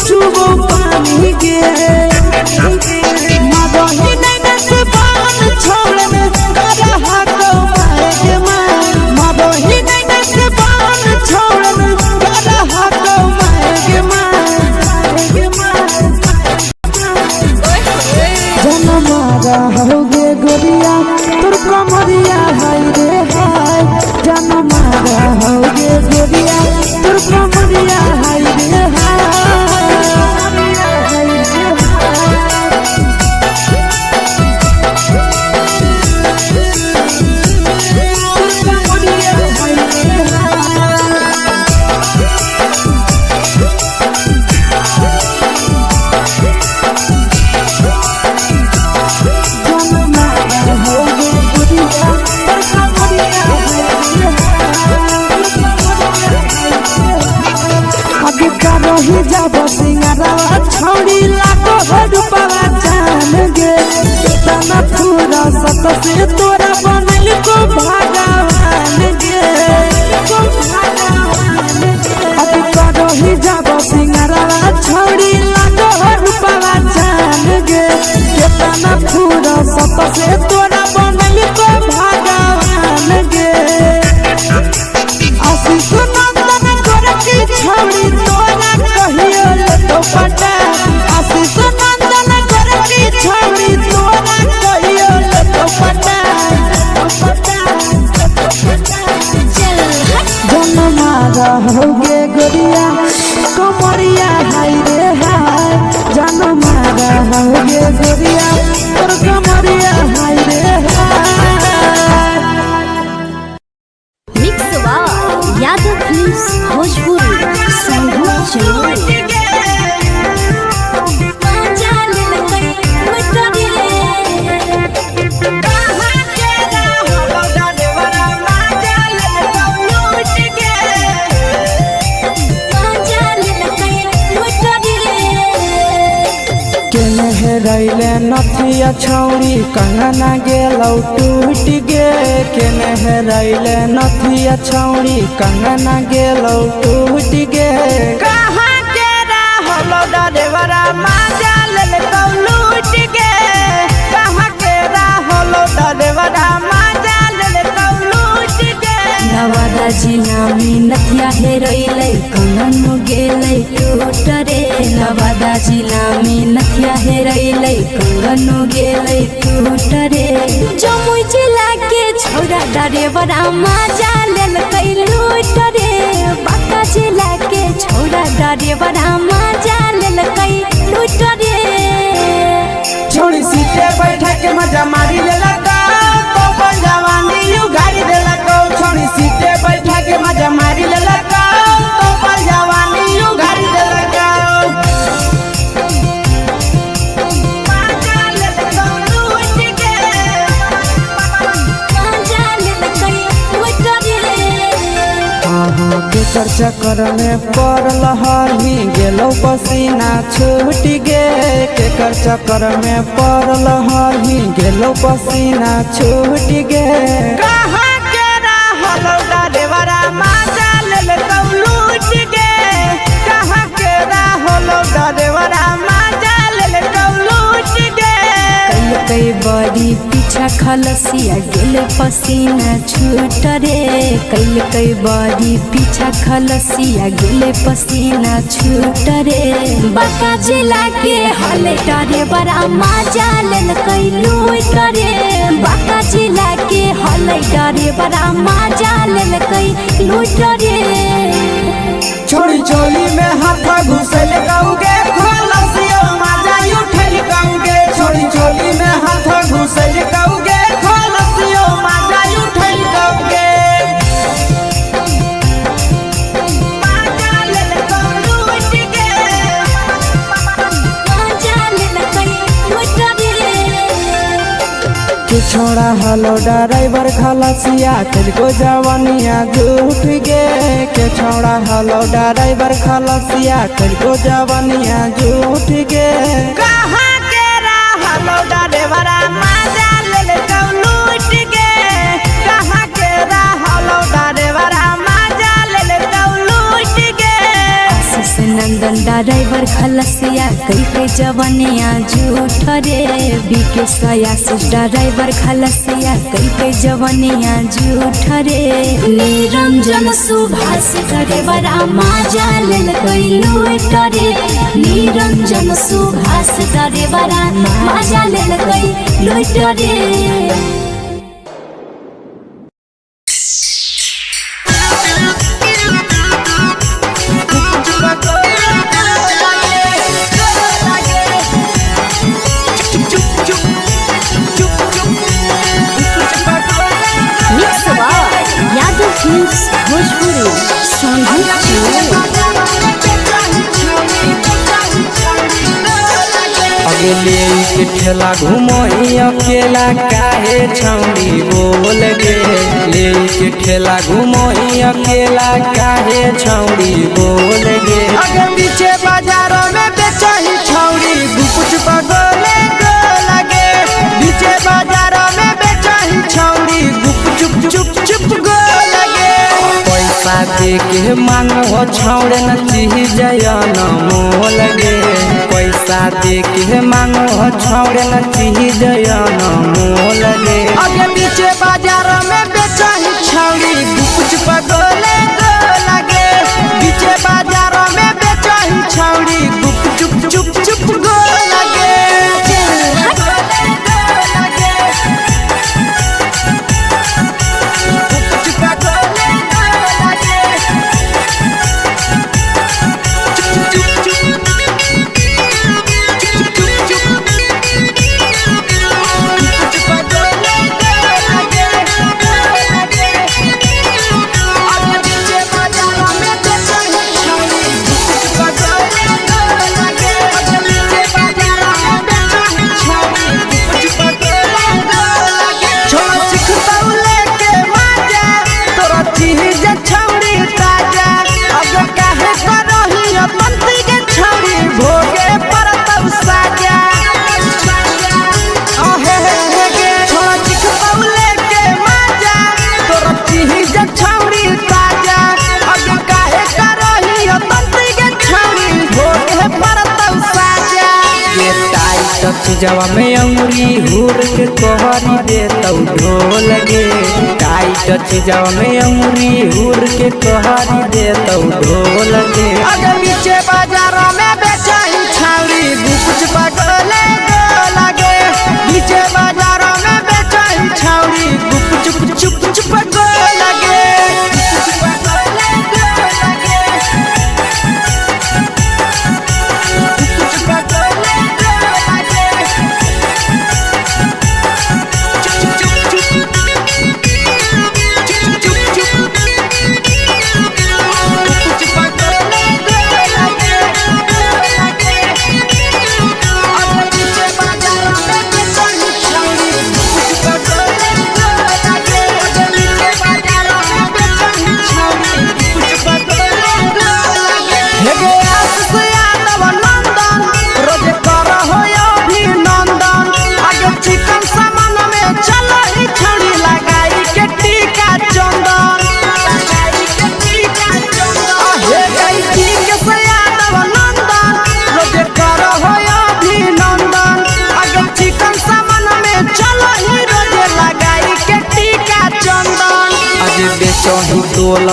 चुबो पानी गे मदही नहीं से बान छोड़न करा हाको मारे मां मदही नहीं से बान छोड़न करा हाको मारे मां जनमारा होगे गोरिया तोर कमरिया हाय रे हाय जनमारा होगे गोरिया तोर कमरिया हाय रे हाय सिंगारा छौड़ी लाखो रुपवा जान गे तना पूरा सत से तोरा बनल को भगवान गे अभी करो ही जब सिंगारा छौड़ी लाखो रुपवा जान गे तना पूरा सत से तोरा बनल को भगवान गे आशीष नंदन गोरखी छौड़ी तोरा कहियो तो पटा आशीष नंदन गोरखी छौड़ी तोरा कहियो तो पटा जनमारा होगे गोरिया कमरिया हाय रे हाय जनमारा होगे गोरिया तोर कमरिया हाय रे हाय मिक्सवा यादव फिल्म्स भोजपुरी संगीत चैनल रैले नथिया छौड़ी कंगना गेलौ टूट गे केने रैले नथिया छौड़ी कंगना गेलौ टूट गे कहाँ के रहलो डरेवरा माजा लेलकौ लूट गे कहाँ के रहलो डरेवरा माजा लेलकौ लूट गे नवादा जिला में नथिया हेरैलै कंगनो गेलै टूट रे नवादा जिला में नथिया हेरैलै कंगनो गेलै टूट रे जमुई जिला के छौड़ा डरेवरा माजा लेलकै लूट रे बांका जिला के छौड़ा डरेवरा माजा लेलकै लूट रे छोड़ी सीटे बैठा के मजा मारी लेलकौ तो जवानी यू गाड़ी देलकौ छोड़ी सीटे बैठा के मजा मारी लेलकौ तो जवानी यू गाड़ी देलकौ केकर चक्कर में पड़ल हही गेलो पसीना छूट गे केकर चक्कर में पड़ल हही गेलो पसीना छूट गे कहाँ के रहलो डरेवरा माजा लेलकौ लूट गे कहाँ के रहलो डरेवरा माजा लेलकौ लूट गे कई बड़ी पीछा खलसिया गेल पसीना छूट रे कई बड़ी पीछा खलसिया गेल पसीना छूट रे बांका जिला के हले डरे बड़ा माजा लेलकै लूट रे बांका जिला के हले डरे बड़ा माजा लेलकै लूट रे छोड़ी चोली में हाथ घुसल गौगे खलसियो माजा उठल गौगे छोड़ी चोली में हाथ घुसल गौगे खलसियो माजा उठल गौगे माजा लेलकौ लूट गे माजा लेलकै लूट रे के छोड़ा हलो ड्राइवर खलसिया तेलको जवानिया झूठ गे के छोड़ा हलो ड्राइवर खलसिया तेलको जवानिया झूठ गे कहाँ के रहलो ड्राइवरा माजा लेलकौ लूट गे कहाँ के रहलो ड्राइवरा माजा लेलकौ लूट गे आशीष नंदन ड्राइवर ड्राइवर खलसिया कई के जवनिया झूठ रे बीके सयास ड्राइवर खलसिया कई के जवनिया झूठ रे निरंजन सुभाष ड्राइवर माजा लेल कई लूट रे निरंजन सुभाष ड्राइवर माजा लेल कई लूट रे। ले के ठेला घुमोई अकेला काहे छौड़ी बोल गे ले के ठेला घुमोई अकेला काहे छौड़ी बोल गे आगे पीछे बाजारों में बेचही छौड़ी गुपुच पगोले गो लगे पीछे बाजारों में बेचही छौड़ी गुप चुप चुप गो लगे पैसा दे के मांगो छौड़े न चीज न मोल गे पैसा दे के मांगो छौड़े न चीज न मोल गे आगे पीछे बाजारों में बेचही छौड़ी गुपुच पगोले गो लगे पीछे बाजारों में बेचही छौड़ी गुप चुप गो लगे जवा में अंगुरी हुर के तोहरी दे तौ ढोल गे टाइट चीजवा में अंगुरी हुर के तोहरी दे तौ ढोल गे आगे पीछे बाजारों में बेचही छौड़ी गुपुच पगोले गो लगे पीछे बाजारों में बेचही छौड़ी गुप चुप गो लगे बेचही तोल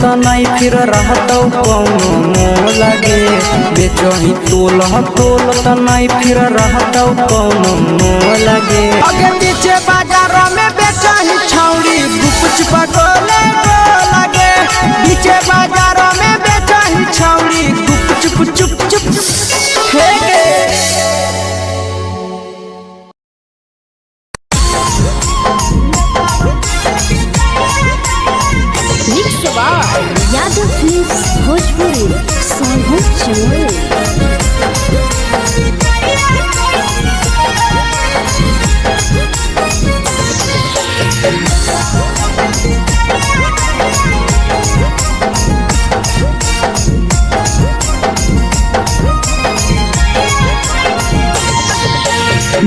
त नहीं फिर रहतौ कौनो मोल गे बेचही तोल त नहीं फिर रहतौ कौनो मोल गे आगे पीछे बाजारों में बेचही छौड़ी गुपुच पगोले गो लगे पीछे बाजारों में बेचही छौड़ी गुप चुप हे गे यादव फिल्म्स भोजपुरी सोनू चोर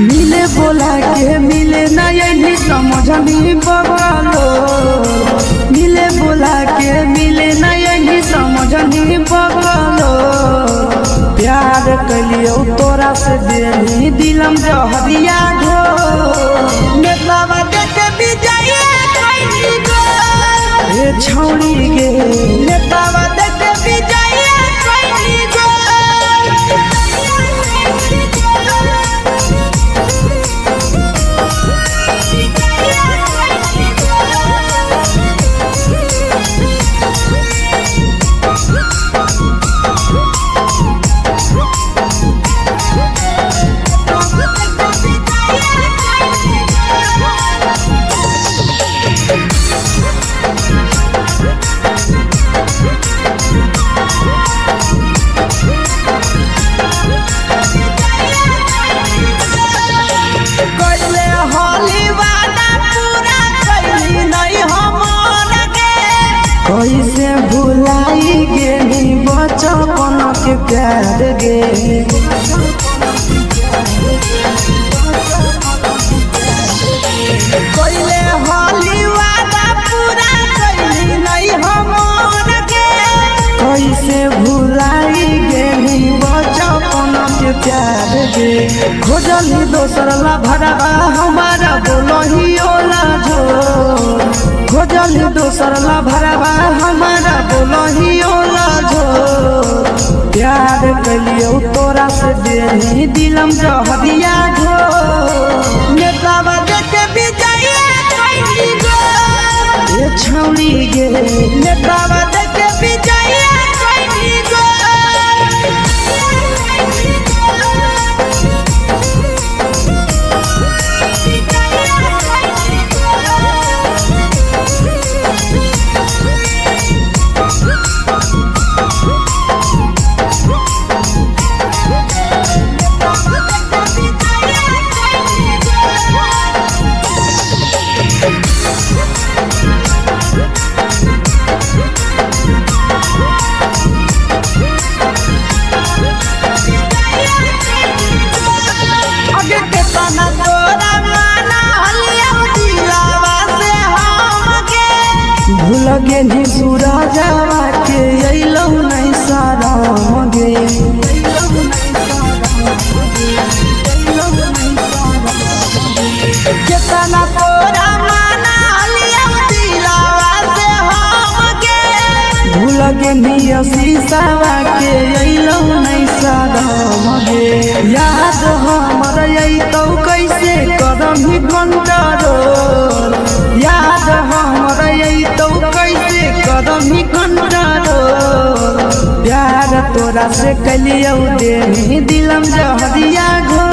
मिले बोला के मिले ना यही समझनी बवालो मिले बोला के मिले ना यही समझनी बवालो कलियो तोरा से देनी दिलम जहरिया घो नेतावा देखे विजय कैली गो ए छौड़ी गे नेतावा देखे विजय कैली गो कैसे भुलाई गेली बचपन के प्यार गे कैले होली वादा पूरा कैली नहीं हमर के कैसे भुलाई गेली बचपन के प्यार गे खोजली दोसर ला भरवा हमारा बोलही ओला जो खोजली दोसर ला भरवा हमारा बोलही ओला जो प्यार कलियो तोरा से देनी दिलम जहरिया घो नेतावा देखे विजय कैली गो ए छौड़ी गे नेतावा देखे विजय कैली गो भूल गेली सूरजवा के अइलौ नहीं साराम गे केतना तोरा माना लिया दिलावा से हमके भूल गेली शीशावा के अइलौ नहीं साराम गे याद हमर अइतौ कैसे करमी कंट्रोल याद हमर अइतौ कैसे करमी कंट्रोल प्यार तोरा से कलियो देनी दिलम जहरिया घो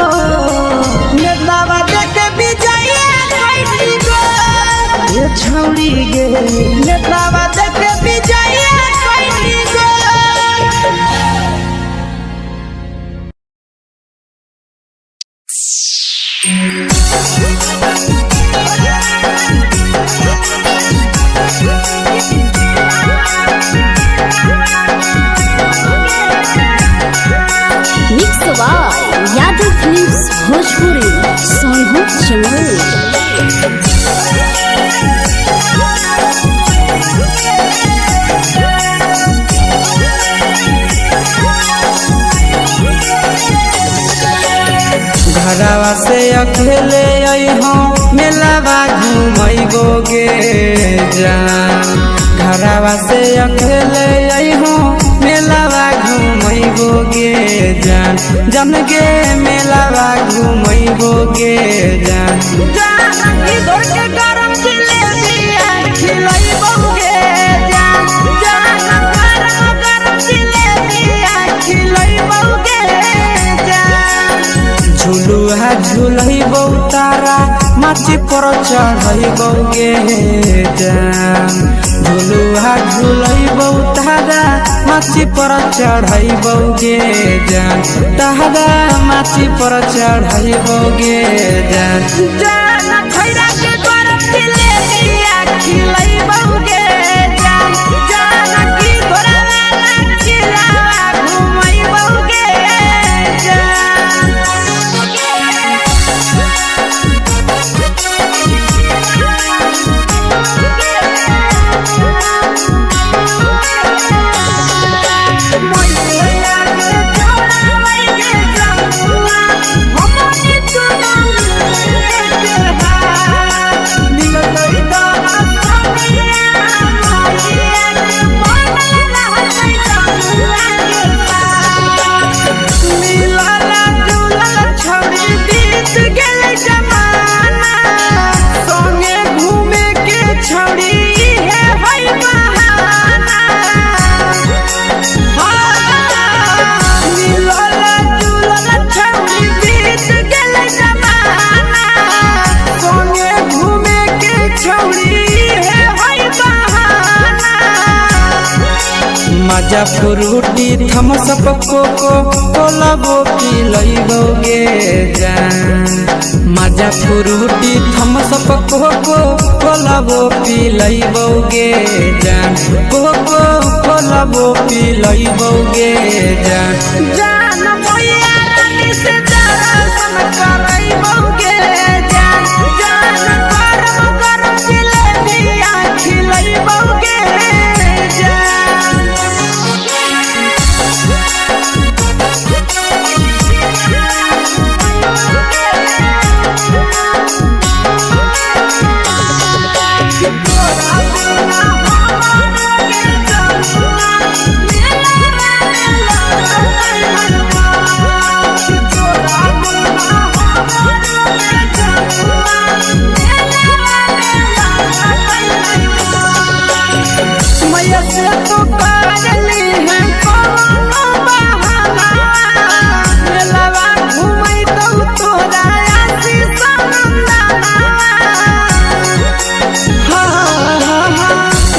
नेतावा देखे विजय कैली गो ए छौड़ी गे नेतावा देखे विजय कैली गो मिक्स यादव फिल्म्स भोजपुरी सोनू चमोली। घरवा से अकेले अइहो मेलावा घूमैबो गे जान घरवा से अकेले अइहो मेलावा घूमैबो गे जान जन गे मेलावा घूमैबो गे जान जानकी दौड़ के गरम जिलेबिया खिलैबो गे जान जान गरम जिलेबिया खिलैबो गे जान झुलुहा झुलैबो तारा माची पर चढ़ैबो गे जान झुलुहा झुलैबो तारा माची पर चढ़ैबो गे जान तारा माची पर चढ़ैबो गे जान जान खैरा के गरम जिलेबिया खिलैबो गे जान जानकी घोड़ा वाला खिलावा घुमैबो गे जान मैया के छोड़ा माजा फ्रूटी थम्स अप कोको कोला वो पी लइबोगे जान माजा फ्रूटी थम्स अप कोको कोला वो पी लइबोगे जान कोको कोला वो पी लइबोगे जान जान मोया रानी से दर्शन करइबोगे जान जान गरम गरम जिलेबिया खिलइबोगे जान मैया से तो पागली है कोनो बहाना मेलावा घूमै तो तोरा आसी सनंदना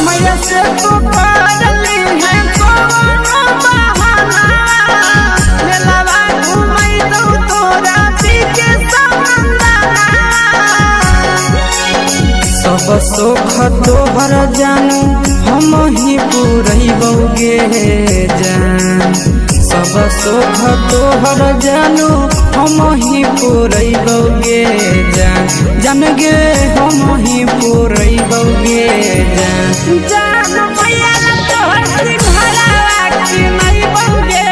मैया से तो पागली है कोनो बहाना मेलावा घूमै तो तोरा पीके सनंदना सब सुख तोहर जानू हम ही पूरइबोगे जान सब सुख तोहर जानू हम ही पूरइबोगे जान जान गे हम ही पूरइबोगे जान जान मैया तोहर सिंघरावा खिलइबोगे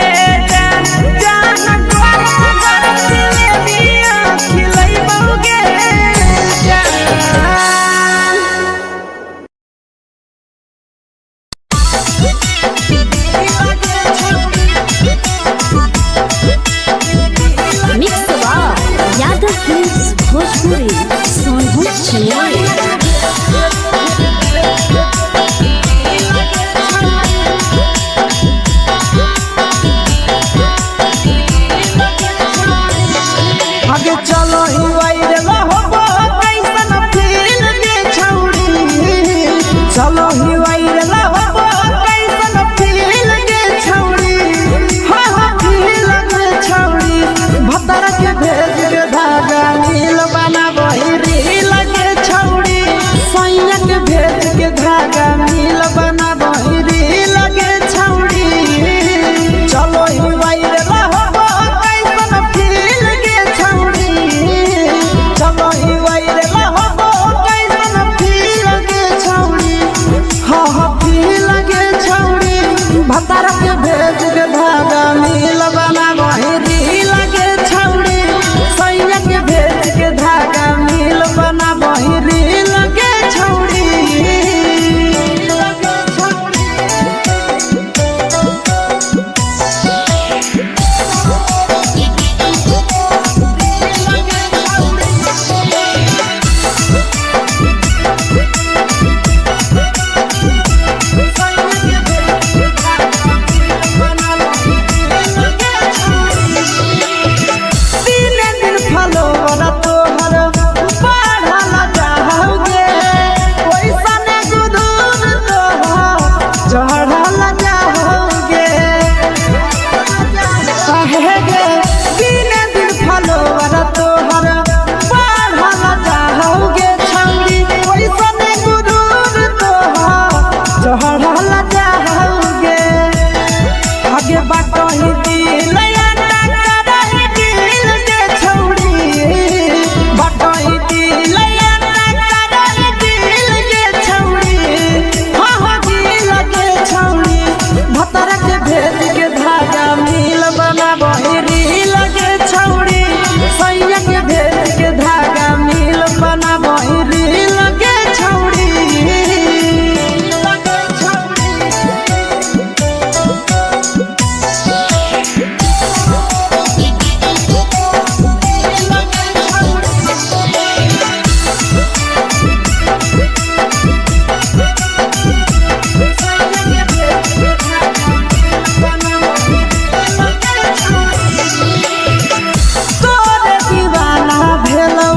जान जान गरम गरम जिलेबिया खिलइबोगे जान मिक्स यादव फिल्म्स भोजपुरी सोनभद्र चेन्नई। आगे चलो ही वायरल होबो कैसन फील के छौड़ी चलो ही वायरल होबो कैसन फील के छौड़ी हाँ हाँ फील के छौड़ी भतर के भेज के धागा नील बना वही रील के छौड़ी सैया के भेज के धागा नील बना वही रील के छौड़ी चलो ही वायरल होबो कैसन फील के छौड़ी चलो ही वायरल होबो कैसन फील के छौड़ी हाँ हाँ फील के छौड़ी भतर के भेज के धागा नील बना वही रील के छौड़ी सैया के भेज के धागा नील बना वही रील के छौड़ी तीने दिन फलोवर तोहर बढ़ल जाओगे ओइसन गुरूर तोहर चढ़ल जाओगे कहे गे तीने दिन फलोवर तोहर बढ़ल जाओगे छौड़ी ओइसन गुरूर तोहर चढ़ल जाओगे आगे बाटही दिल भेज के धागा मिल बना वही रील के छौड़ी सैया के भेज के धागा मिल बना वही रील के छौड़ी तोरे दीवाना भेलौ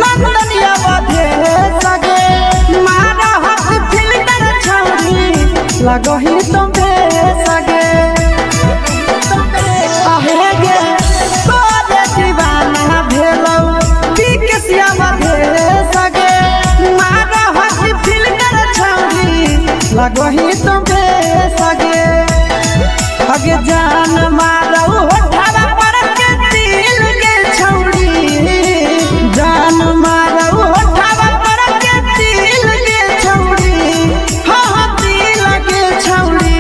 नंदनिया बधे सगे मारा हाथ फिल्टर छौड़ी लगही तो भेस लगही तुम्हे सगे अगे जान मारो होठवा पर के दिल के छौड़ी जान मारो होठवा पर के दिल के छौड़ी हाँ दिल के छौड़ी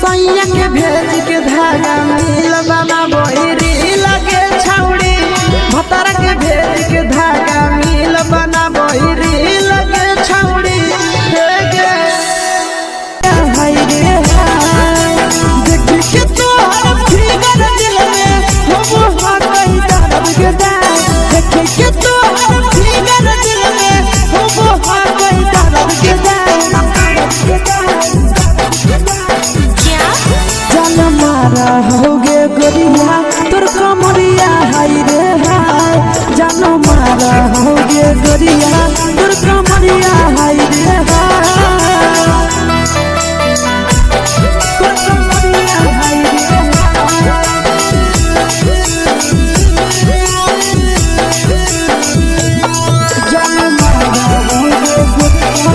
सैया के भेज के धागा मिल बना बोरी लगे छौड़ी भतर के भेज के धागा मिल बना बोरी लगे छौड़ी होगे गोरिया तोर कमरिया हाय रे हाय जानो मारा होगे गोरिया तोर कमरिया हाय रे हाय तोर कमरिया हाय रे जानो मारा होगे गोरिया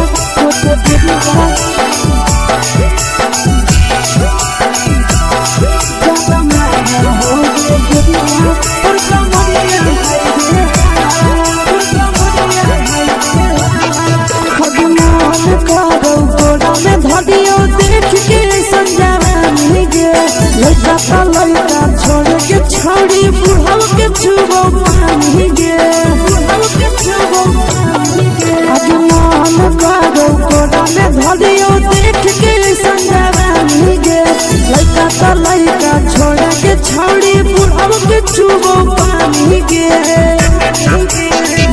तोर कमरिया लड़का छोड़ के छौड़ी बुढ़ाव के छुबो पानी गे आगे मान करो कोड़ा में धरियो देख के संजवानी गे लड़का छोड़ के छौड़ी बुढ़ाव के छुबो पानी गे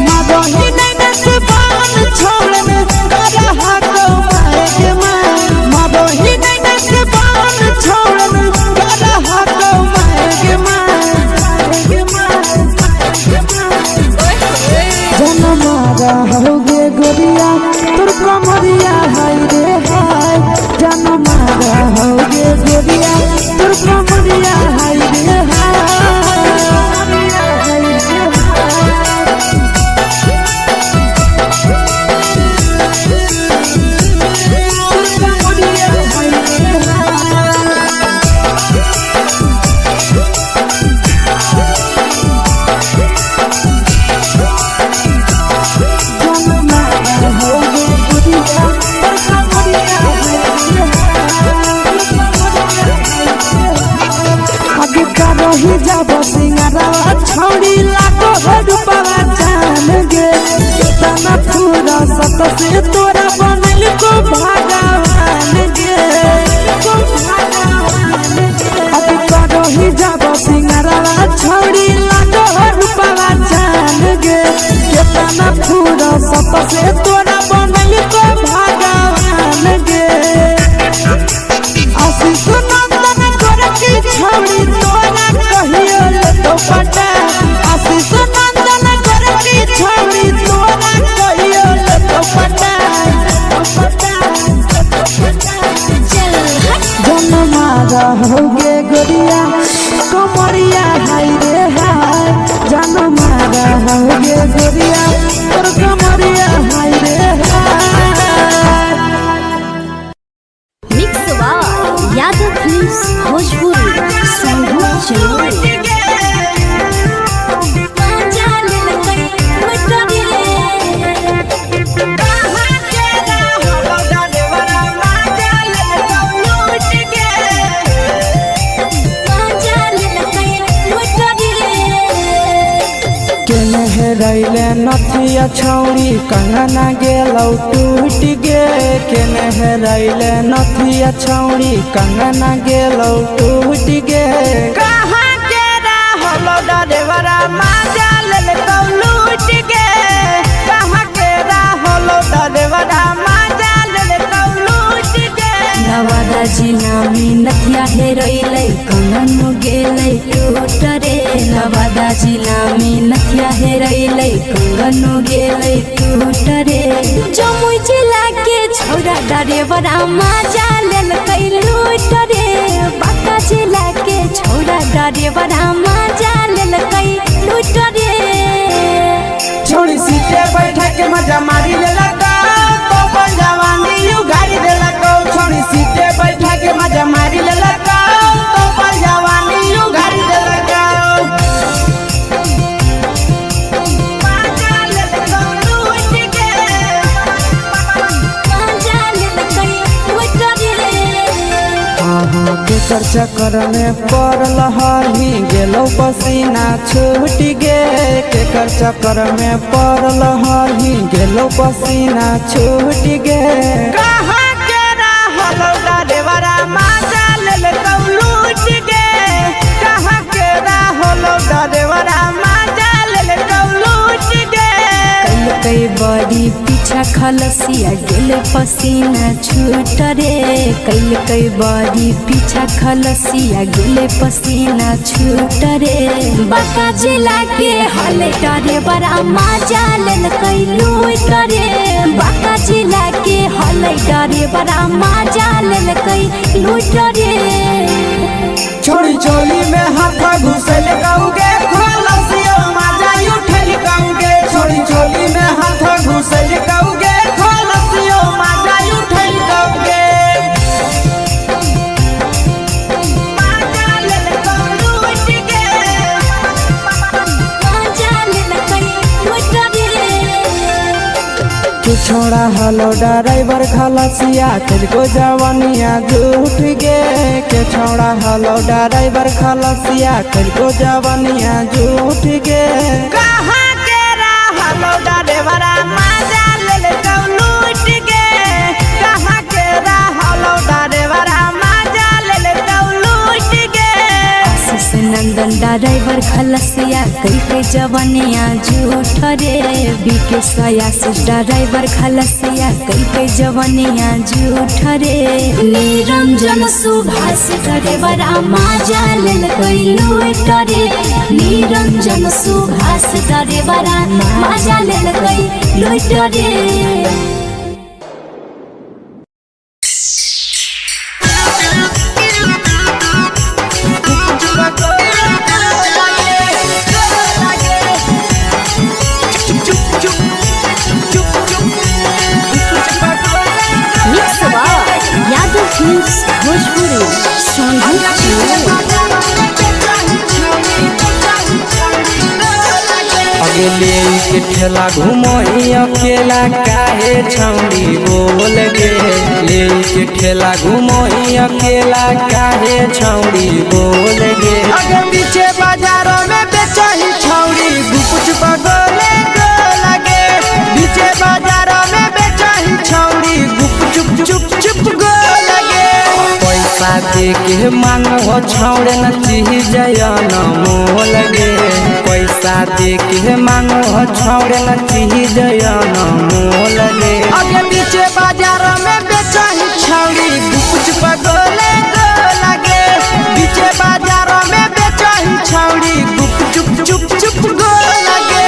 मदही नहीं से बान छोड़ में करा हाथों मारे के मां मदही नहीं से बान छोड़ में करा हाथों मारे के मां जन मारा होगे गोरिया तोर कमरिया हाय रे हाय जन मारा होगे गोरिया तोर कमरिया हाय रे रही जब सिंगारा छौड़ी लाखों रुपया जान गे कितना पूरा सत से तोरा बनल को भगवान गे अभी रही जब सिंगारा छौड़ी लाखों रुपया जान गे कितना पूरा सत से तोरा बनल को भगवान गे आशीष नंदन गोरखी छौड़ी तोरा कहियो तो पटा आशीष नंदन गोरखी छौड़ी तोरा कहियो तो पटा जन मारा होगे गोरिया कमरिया हाय रे हाय जन मारा होगे गोरिया तोर कमरिया हाय रे हाय mix by Yadav films Bhojpuri संगीत चलो रैले नथिया छौड़ी कंगना गेलौ टूट गे केने हेरैले नथिया छौड़ी कंगना गेलौ टूट गे कहाँ के रहलो डरेवरा माजा लेलकौ लूट गे कहाँ के रहलो डरेवरा माजा लेलकौ लूट गे नवादा जिला में नथिया हेरैले कंगन गेलै टूट रे नवादा जिला में नथिया हेरैले कंगन गेलै टूट रे जमुई जिला के छौड़ा डरेवरा माजा लेलकै लूट रे बांका जिला के छौड़ा डरेवरा माजा लेलकै लूट रे छोड़ी सीटे बैठा के मजा मारी लेलकौ तो जवानी उगाड़ी देलकौ केकर चक्कर में पड़ल हही गेलो पसीना छूट गे केकर चक्कर में पड़ल हही गेलो पसीना छूट गे कहाँ के रहलो डरेवरा माजा लेल लूट गे कहाँ के रहलो डरेवरा माजा लेल लूट गे कई बड़ी पीछा खलसिया गेल पसीना छूट रे कई बड़ी पीछा खलसिया गेल पसीना छूट रे बाका जिला के हले डरे बड़ा मजा लेल कई लूट रे बाका जिला के हले डरे बड़ा मजा लेल कई लूट रे छोड़ी चोली में हाथ घुसल गाऊंगे खलसिया माजा उठल गाऊंगे छोड़ी चोली में हाथ घुसल गाऊंगे खलसिया माजा उठल गाऊंगे माजा लेल लूट गे मजा लेल कई लूट रे तू छोड़ा हलो ड्राइवर खलसिया तेरे जवानिया झूठ गे के छोड़ा हलो ड्राइवर खलसिया तेरे जवानिया झूठ गे कहाँ के रहलो डरेवरा माजा लेल लूट गे कहाँ के रहलो डरेवरा माजा लेल लूट गे आशीष नंदन ड्राइवर खलसिया कई जवानिया झूठ रे बीके आशीष ड्राइवर खलसिया कई जवानिया झूठ रे निरंजन सुभाष ड्राइवर मजा लेल कई लूट रे निरंजन सुभाष ड्राइवर मजा लेल कई लूट रे यादव फिल्म्स भोजपुरी अगले के ठेला घुमोई अकेला काहे छौड़ी बोल गे ले के ठेला घुमोई अकेला काहे छौड़ी बोल गे आगे पीछे बाजारों में बेचही छौड़ी गुपुच बगले गो लगे पीछे बाजारों में बेचही छौड़ी गुप चुप चुप चुप गो लगे पैसा दे के मांगो छौड़े न चीज न मोल गे पैसा दे के मांगो छौड़े न चीज न मोल गे आगे पीछे बाजारों में बेचही छौड़ी गुपुच बगले गो लगे पीछे बाजारों में बेचही छौड़ी गुप चुप चुप चुप गो लगे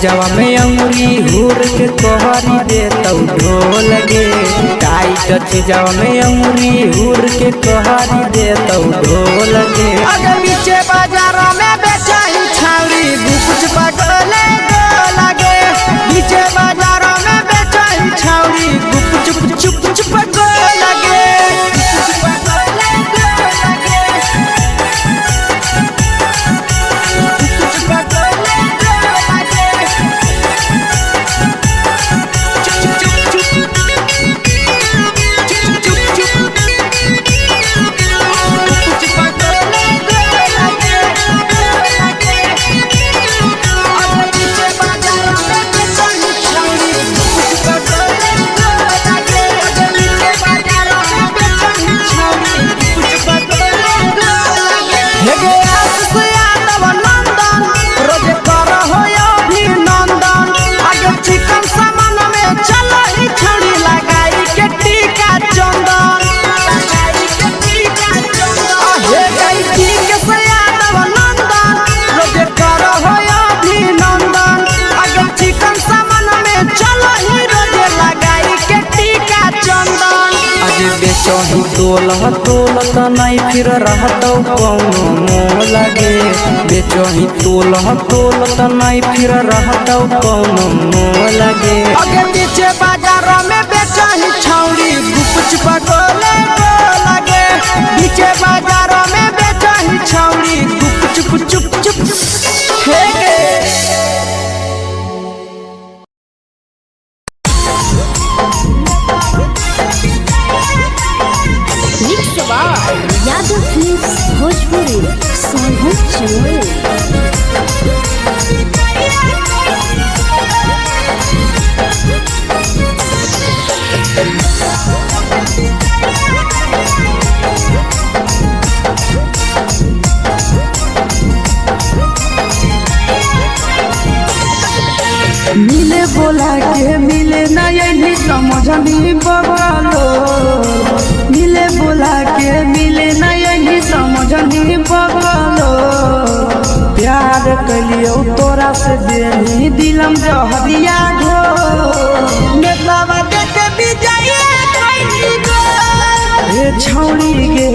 जवा में अंगुरी हुर के तोहरी दे तौ ढोल गे टाइट जवा में अंगुरी हुर के तोहरी दे तौ ढोल गे आगे पीछे बाजारों में बेचही छौड़ी गुपुच बगले गो लगे पीछे बाजारों में बेचही छौड़ी गुप चुप चुप चुप गो लगे बेचही तोलह तोलत नहीं फिर रहतौ कौनो मोह लगे बेचही तोलह तोलत नहीं फिर रहतौ कौनो मोह लगे आगे पीछे बाजारों में बेचही छौड़ी गुपचुप गोले लगे पीछे बाजारों में बेचही छौड़ी गुपचुप चुप चुप हे गे यादव फिल्म्स भोजपुरी सोनू चंदेल। मिले बोला के मिले नहीं समझनी बगलो मिले बोला के मिले नहीं समझनी बगलो प्यार कलियो तोरा से देनी दिलम जहरिया ढो नेतावा देखे विजय कोई गो हे छौड़ी गे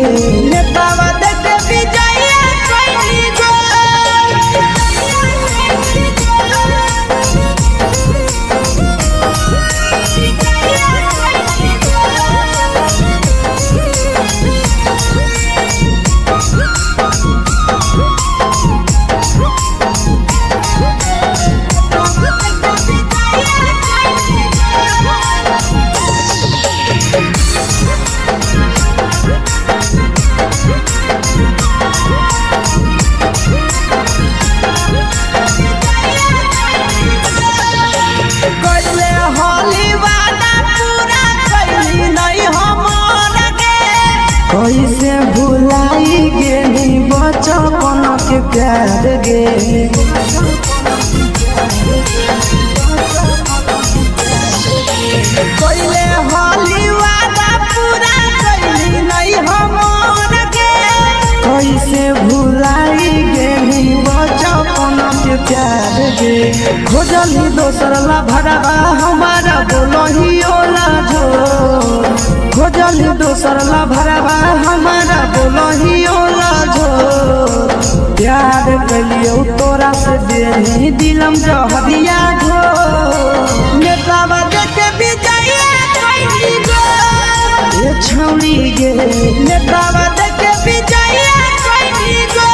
नेतावा देखे विजय कोई गो कैसे भुलाई गेली बचपन के प्यार गे कोइले होली वादा पूरा कैली नहीं हमर गे कैसे भुलाई गेली बचपन के प्यार गे खोजली दोसर ला भरवा हमारा बोलही ओला जो खोजली दोसर ला भरवा हमारा बोलही ओला जो प्यार कलियो तोरा से देनी दिलम जहरिया ढो नेतावा देखे विजय कोई गो ये छौड़ी गे नेतावा देखे विजय कोई गो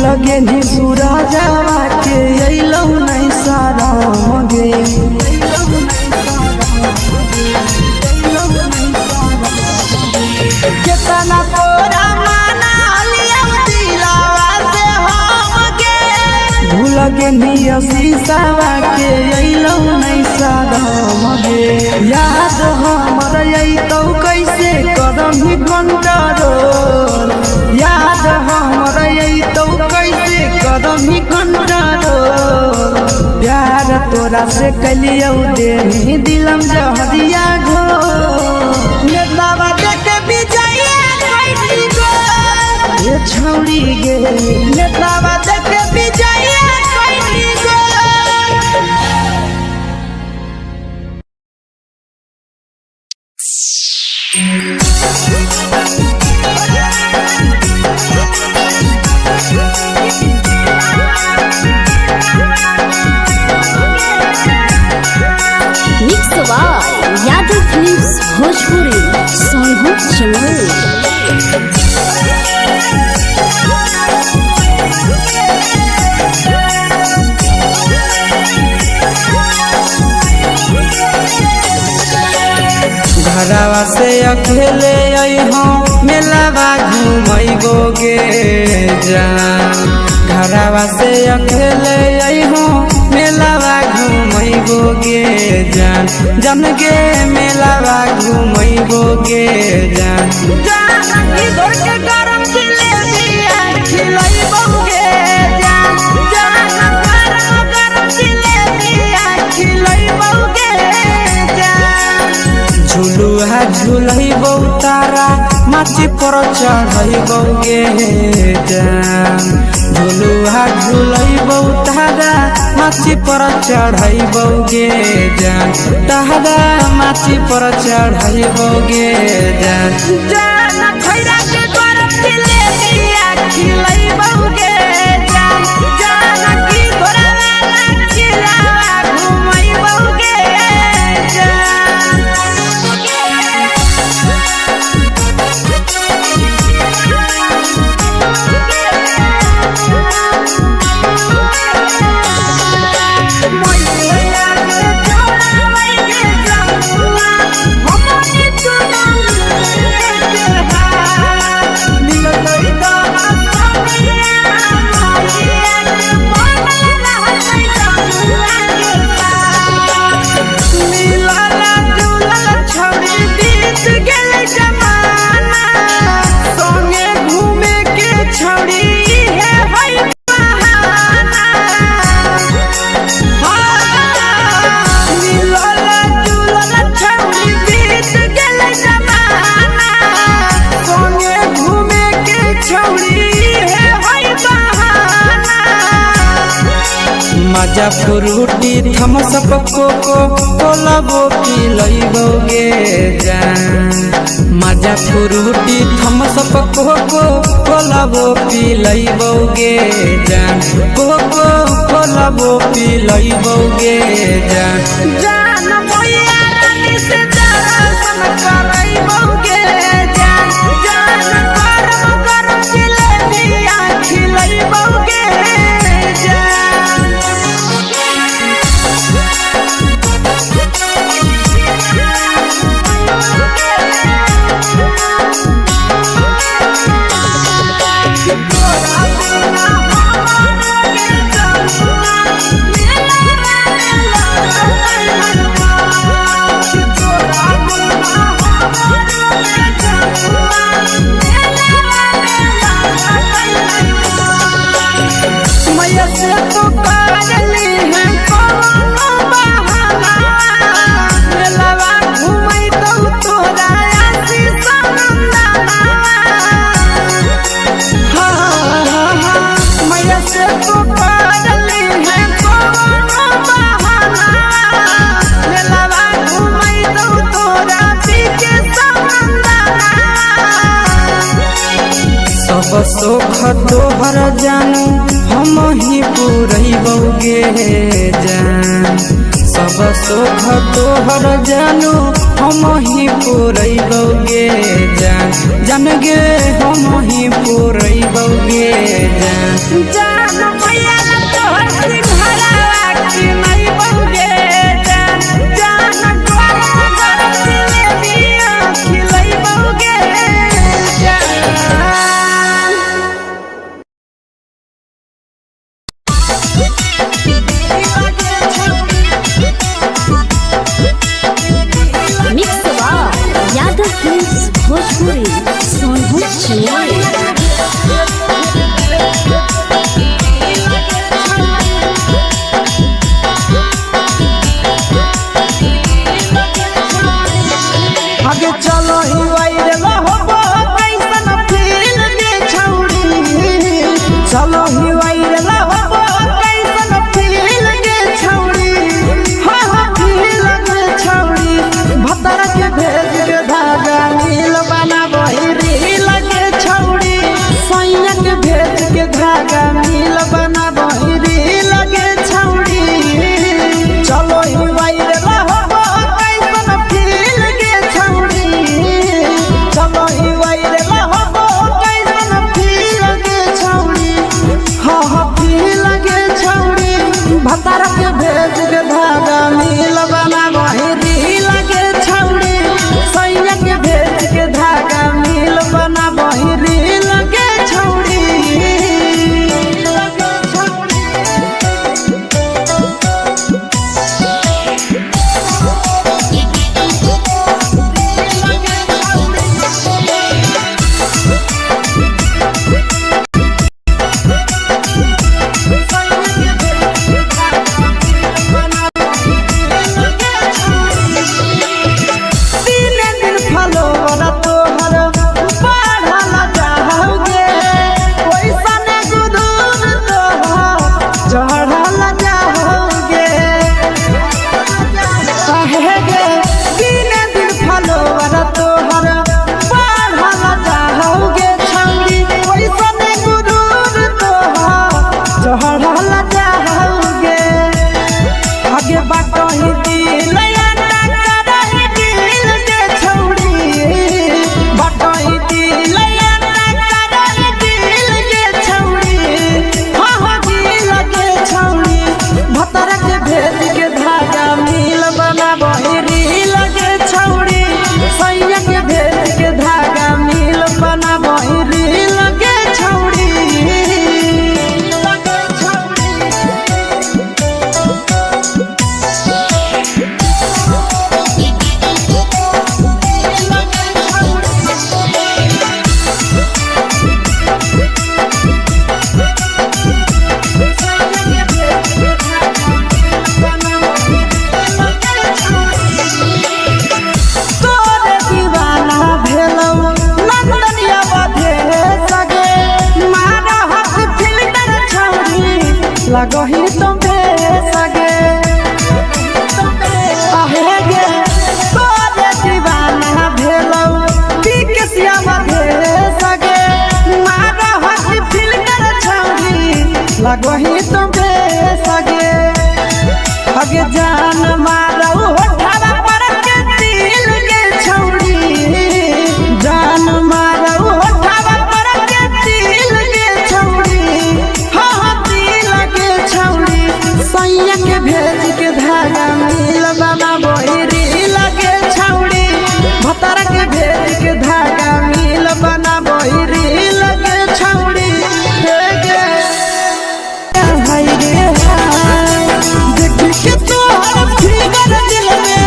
लगे नी सूरजवा के अइलौ नहीं सारा गे केतना तोरा माना लिया दिलावा से हम गे भूल गे नी शीशावा के अइलौ नहीं सारा गे याद हमर अइतौ कैसे करम कंट्रोल याद हमर अइतौ कैसे करम कंट्रोल प्यार तोरा से कलियौ देनी दिलम जहरिया घो नेतावा देखे विजय कोई गो ये छौड़ी गे नेतावा देखे विजय कोई गो यादव फिल्म्स भोजपुरी सोनू चंदेल। घरवा से अकेले अइहो मेलावा घूमैबो गे जान घरवा से अकेले अइहो मेलावा घूमैबो गे जान जन गे मेलावा घूमैबो गे जान इधर के गरम जिलेबिया खिलैबो गे जान गरम जिलेबिया खिलैबो गे जान झुलुहा झुलैबो तारा माची पर चढ़ैबो गे जान झुलुहा झुलैबो तारा माची पर चढ़ैबो गे जान तारा माची पर चढ़ैबो गे जान खैरा के गरम जिलेबिया खिलैबो गे जान की घोड़ावाला खिलावा घुमैबो गे मजा फ्रूटी थम्स अप कोको कोला वो पिलैबो गे जान मजा फ्रूटी थम्स अप कोको कोला वो पिलैबो गे जान कोको कोला वो पिलैबो गे जान मोया रानी से दर्शन करैबो गे जान गरम जिलेबिया खिलैबो गे सब सुख तोहर जानू हम ही पूरैबो गे जान सब सुख तोहर जानू हम ही पूरैबो गे जान गे हम ही पूरैबो गे जान मैया तोहर सिंघरावा खिलैबो गे जान गरम जिलेबिया खिलैबो गे भोजपुरी सोनू आगे चलो ही वायरल होबो कैसन फील दे छौड़ी चलो ही वायरल होबो कैसन फील दे छौड़ी हां फील दे छौड़ी भतर के भेज के धागा नील बनाबो रील के छौड़ी सैया के भेज के धागा नील बनाबो रील के छौड़ी चलो ही वायरल होबो कैसन फील के छौड़ी चलो ही वायरल होबो कैसन फील के छौड़ी कहीं तो बेसगे अगे जान मारो होठवा पर के दिल के छौड़ी जान मारो होठवा पर के दिल के छौड़ी हाँ दिल के छौड़ी सैया के भेज के धागा मिल बाबा बोहरी लगे छौड़ी भतारा के भेज के धागा मिल बना बोहरी लगे छौड़ी के तोहर फिगर दिल में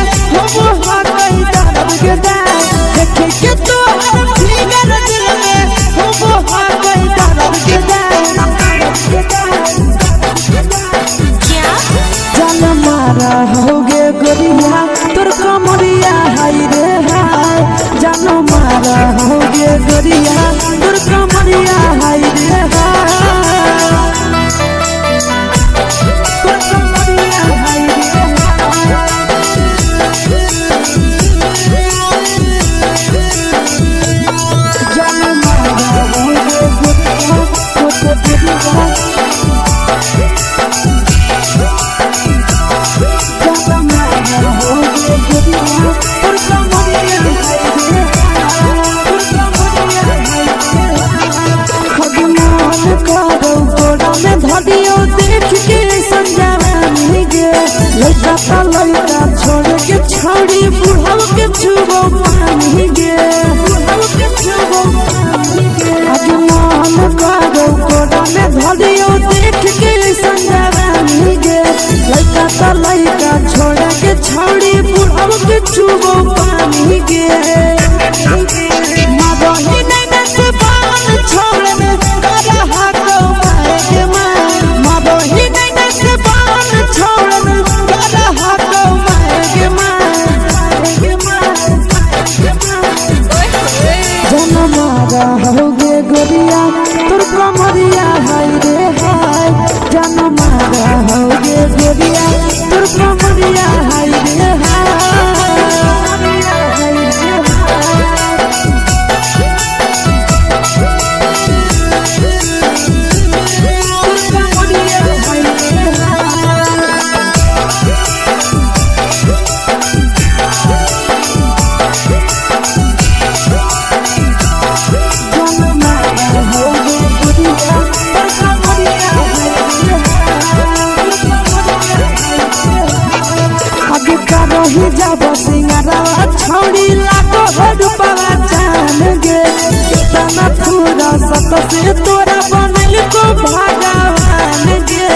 हो हाथ कहीं दर्द के दाग देखे के तोहर फिगर दिल में हो हाथ कहीं दर्द के दाग जान मारा होगे गोरिया तोर कमरिया हाय रे हाय जान मारा होगे गोरिया तोर कमरिया हाय रे हाय तोर कमरिया हाय रे लड़का छोड़ के छौड़ी बुढ़ाव के छुबो पानी गे आज मन करो कोड़ा में धरियो देख के संजवानी गे लड़का छोड़ के छौड़ी बुढ़ाव के छुबो पानी गे मादही नहीं से बान छोड़ में करा हाथो माए के मां मादही नहीं से बान छोड़ में करा हाथो माए के मां जनमारा होगे गोरिया तोर कमरिया हाय रे हाय जनमारा होगे गोरिया तोर कमरिया हाय रे ही जब सिंगारवा छौड़ी लाखो रुपवा जान गे कितना पूरा सत से तोरा बनल को भगवान गे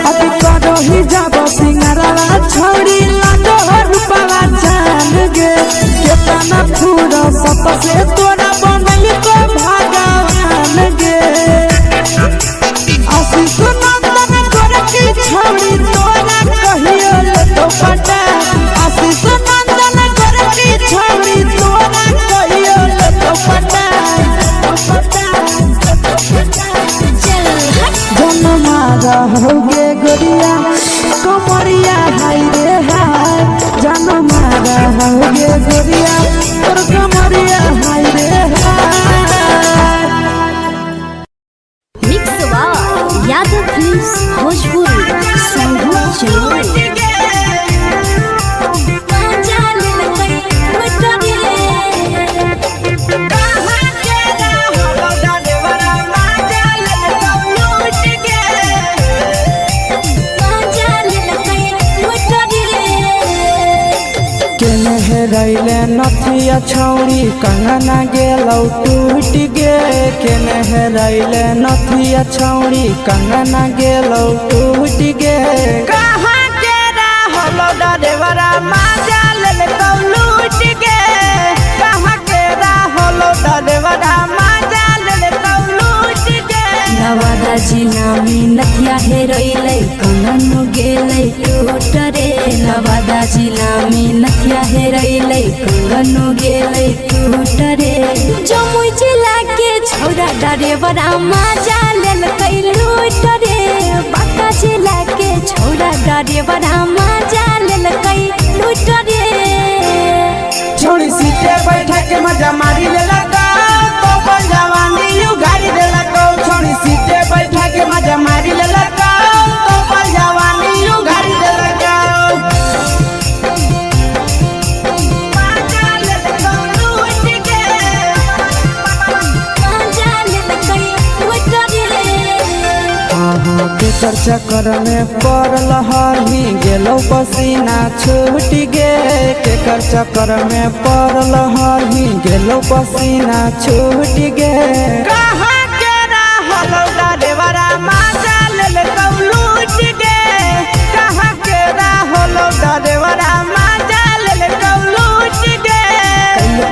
अभी करो ही जब सिंगारवा छौड़ी लाखो रुपवा जान गे कितना पूरा सत से तोरा बनल को भगवान गे आशीष नंदन कर की छौड़ी तोरा कहियो तो पटा आशीष नंदन कर की छौड़ी तोरा कहियो तो पटा जनमारा होगे गोरिया कमरिया हाय रे हाय जनमारा होगे गोरिया तोर कमरिया हाय रे हाय मिक्सवा यादव फिल्म्स भोजपुरी संगीत चैनल रैले नथिया छौड़ी कंगना गेलौ टूट गे केने रैले नथिया छौड़ी कंगना गेलौ टूट गे कहाँ के रहलो डरेवरा माजा लेलकौ लूट गे कहाँ के रहलो डरेवरा माजा लेलकौ लूट गे नवादा जिला में नथिया हेरैलै कंगन गेलै टूट रे नवादा जिला में नथिया हेरैलै कंगन गेलै टूट रे जमुई जिला के छौड़ा डरेवरा माजा लेलकै लूट रे बांका जिला के छौड़ा डरेवरा माजा लेलकै लूट रे छोड़ी सीटे बैठा के मजा मारी लेलकौ तो जवानी यू गाड़ी देलकौ छोड़ी केकर चक्कर में पड़ल हही गेलो पसीना छूट गे। केकर चक्कर में पड़ल हही गेलो पसीना छूट गे। कहाँ के रहल डरेवरा माजा ले लूट गे। कहाँ के रहल डरेवरा माजा ले लूट गे।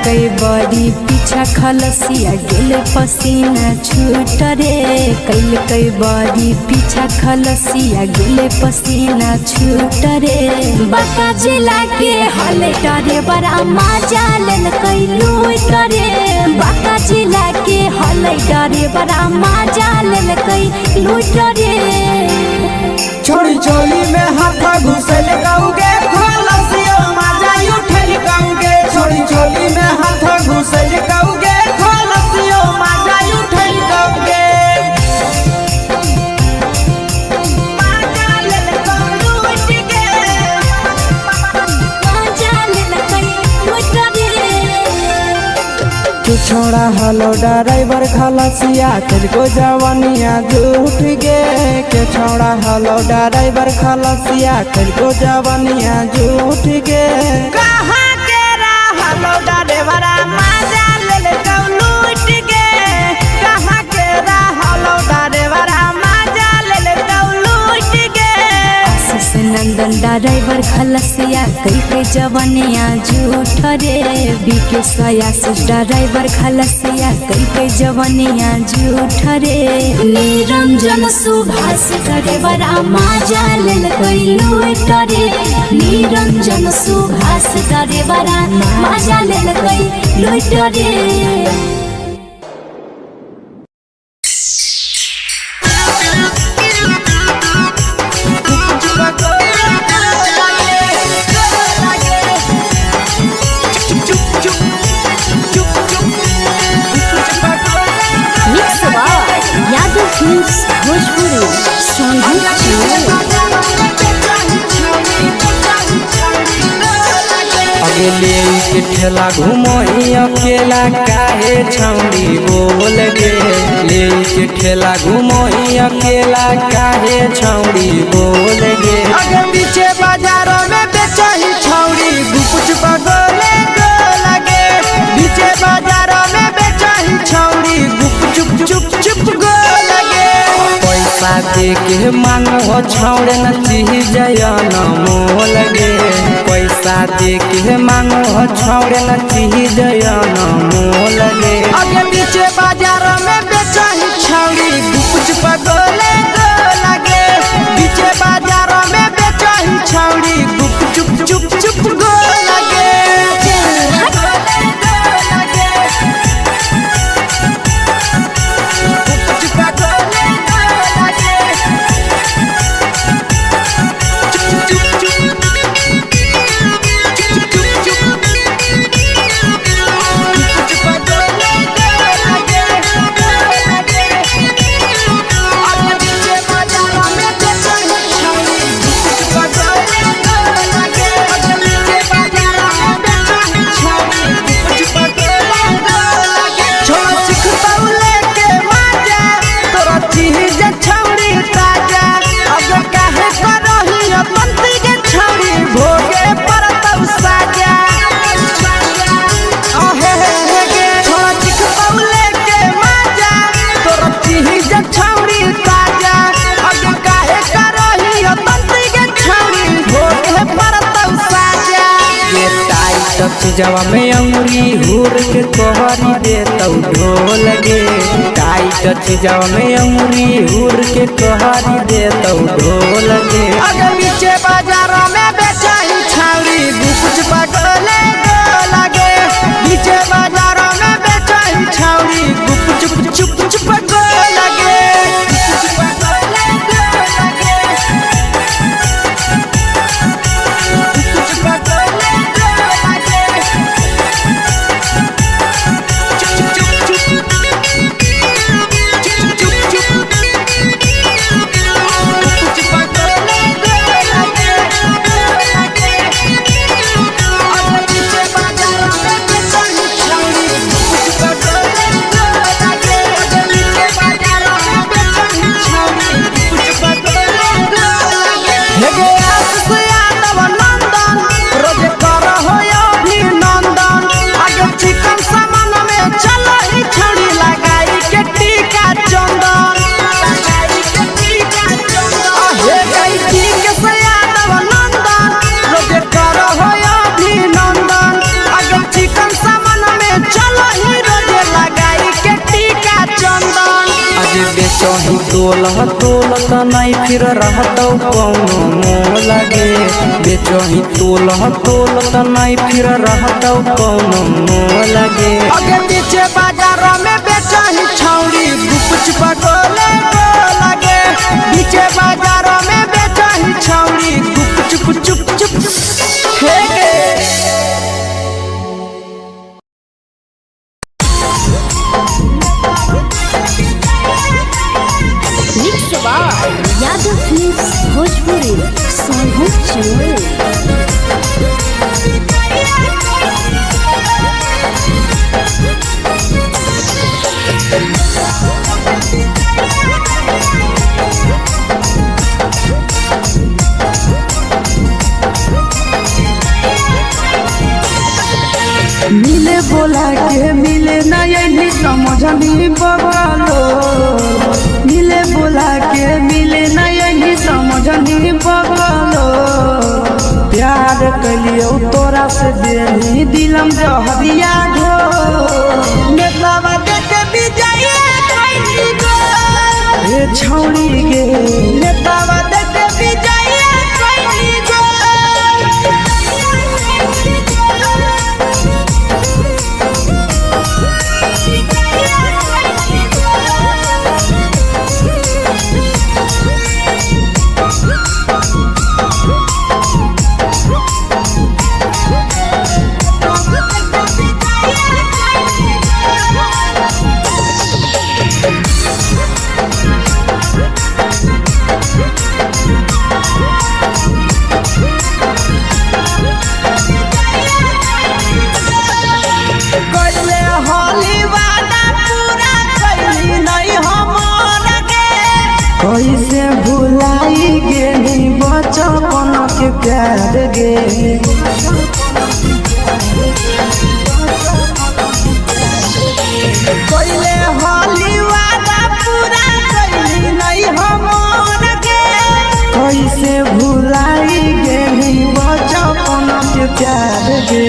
कई बड़ी पीछा खलसिया गेल पसीना छूट रे। कई बड़ी पीछा खलसिया गेल पसीना छूट रे। बाका जिला के हले डरे बड़ा मजा लेल कई लूट रे। बाका जिला के हले डरे बड़ा मजा लेल कई लूट रे। छोड़ी चोली में हाथ घुसल गाऊगे खलसियो माजा उठल गाऊगे। छोड़ी चोली में हाथ घुसल गाऊगे खलसियो माजा उठल गाऊगे। छोड़ा हलो ड्राइवर खलसिया तेरे जवानिया झूठ गे। के छोड़ा हलो ड्राइवर खलसिया तेरे जवानिया झूठ गे। कहाँ के रहलो डरेवरा माजा ले लूट गे। कहाँ के रहलो डरेवरा माजा ले लूट गे। आशीष नंदन ड्राइवर खलसिया कई जवानिया झूठ रे। बीके आशीष ड्राइवर खलसिया कई जवानिया झूठ रे। निरंजन सुभाष ड्राइवरा मजा लेल कई लूट रे। निरंजन सुभाष ड्राइवरा मजा लेल कई लूट रे। अगले के ठेला घूमो अकेला काहे छौड़ी बोल गे। ले के ठेला घूमो अकेला काहे छौड़ी बोल गे। आगे पीछे बाजारों में बेचही छौड़ी गुपुच पगोले गो लगे। पीछे बाजारों में बेचही छौड़ी गुप चुप चुप गो लगे। पैसा दे के मांगो छौड़े न चीज न मोल गे। पैसा दे के मांगो छौड़े न चीज न मोल गे। आगे पीछे बाजारों में बेचही छौड़ी गुपुच पगोले गो लगे। पीछे बाजारों में बेचही छौड़ी गुप चुप गो लगे। जवा में अंगुरी हुर के तोहरी दे तौ ढोल गे। टाइट जवा में अंगुरी हुर के तोहरी दे तौ ढोल गे। आगे पीछे बाजारों में बेचही छौड़ी गुपुच पगोले गो लगे। पीछे बाजारों में बेचही छौड़ी गुप चुप गो लगे। बेचही तोलत नहीं फिर रहतौ कौनो मोह लगे बेचही तोलत नहीं फिर रहतौ कौनो मोह लगे आगे पीछे बाजारों में बेचही छौड़ी गुपच पकोले लगे पीछे बाजारों में बेचही छौड़ी गुप चुप चुप यादव फिल्म्स भोजपुरी सोनू चंदेल। मिले बोला के मिले ना यही समझनी बगलो मिले बोला के मिले ना यही समझनी बगलो प्यार कलियो तोरा से देनी दिलम जहरिया घो नेतावा देख भी जाइए ए छौड़ी गे नेतावा देख भी जाइए कैसे भुलाई गे बचपन के प्यार गे कोइले होली वादा पूरा कैली नहीं हमर गे कैसे भुलाई गे बचपन के प्यार गे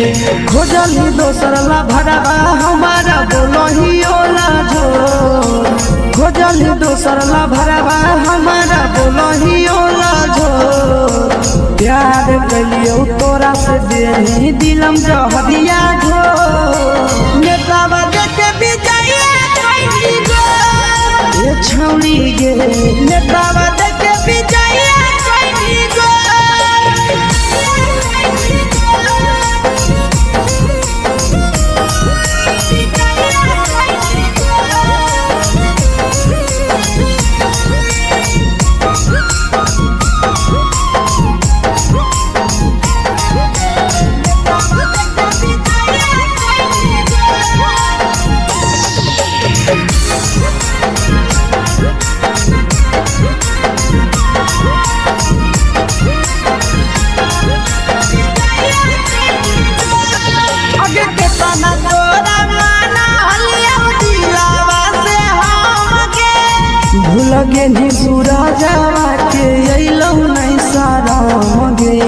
खोजली दोसर ला भरवा हमारा बोलही ओला जो खोजली दोसर ला भरवा हमारा बोलही ओला जो प्यार कलियो तोरा से देनी दिलम जहरिया घो नेतावा देख भी जाइए ए छौड़ी गे नेतावा देख भी जाइए लगे नी पूरा जावा के अइलौ नहीं सारा मगे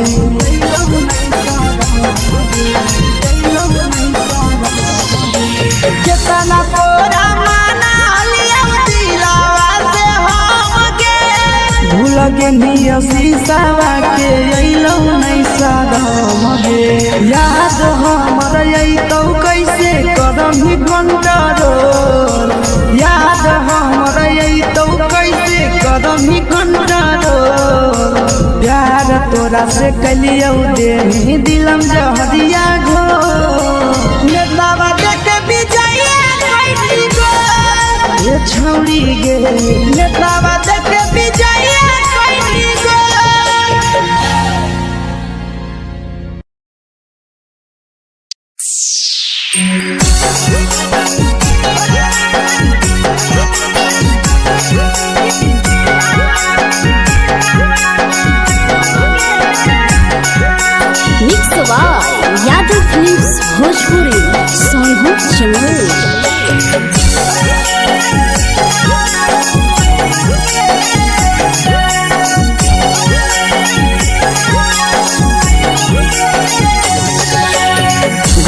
केतना तोरा माना लिया दिलावा से हम गे लगे नी शीशावा के अइलौ नहीं सारा मगे याद हमर अइतौ कैसे करम ही कंट्रोल याद हमर अइतौ कैसे करम ही कंट्रोल प्यार तोरा से कलियो देनी दिलम जहरिया घो नेतावा देख भी जाइए ये छौड़ी गे नेतावा देख भी जाइए यादव फिल्म्स भोजपुरी सोनू चंदेल।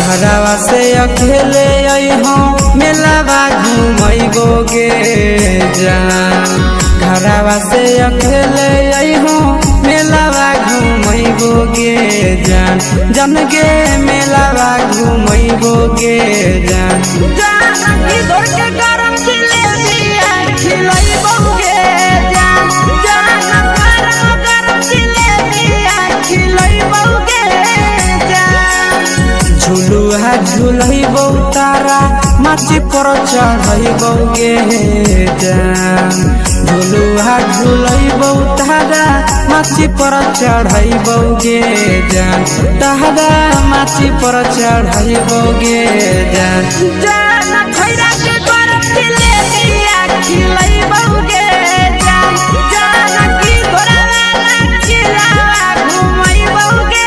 घरवा से अकेले अइहो मेलावा घूमैबो गे जान जन गे मेलावा घुमैबोगे जान जानकी धोर के गरम जिलेबिया खिलैबोगे जान गरम जिलेबिया खिलैबोगे जान झुलुहा झुलैबौ तारा माची पर चढ़ैबोगे जान झुलुहा झुलैबौ तारा माची पर चढ़ैबोगे जान तारा माची पर चढ़ैबोगे जान जान खैरा के गरम जिलेबिया खिलैबोगे जान जानकी धोरवाला जिलावा घुमैबोगे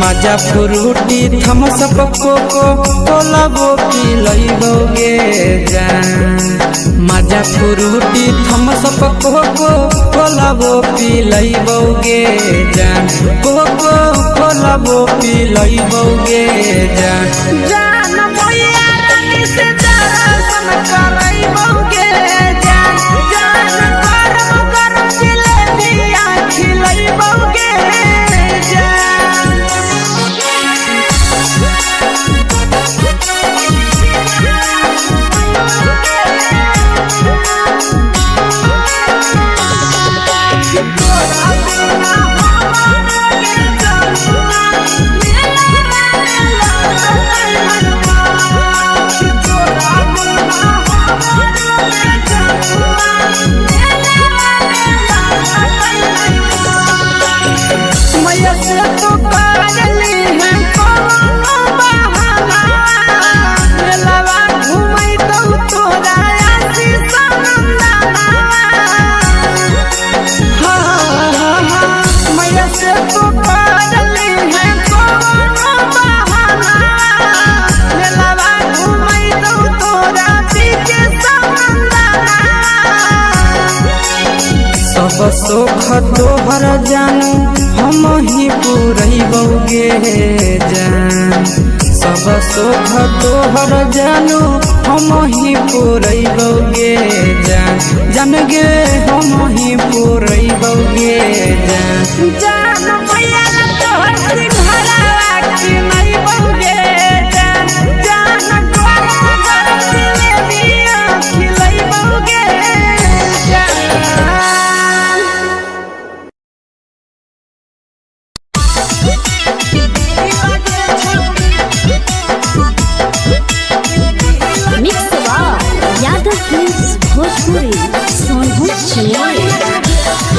मजा फ्रूटी थम्स अप कोको कोला वो पी लैबोगे जान मजा फ्रूटी थम्स अप कोको कोला वो पी लैबोगे जान कोको कोला वो पी लैबोगे जान जान मैया रानी से दर्शन करैबोगे जान गरम जिलेबिया खिलैबोगे सब सुख तोहर जानू हम ही पुरैबोगे जान सब सुख तोहर जानू हम ही पुरैबोगे जान जान गे हम ही पुरैबोगे जान जान मैया तोहर सिंघरावा खिलैबोगे जान गरम जिलेबिया खिलैबोगे भोजपुरी सोनू चिड़िया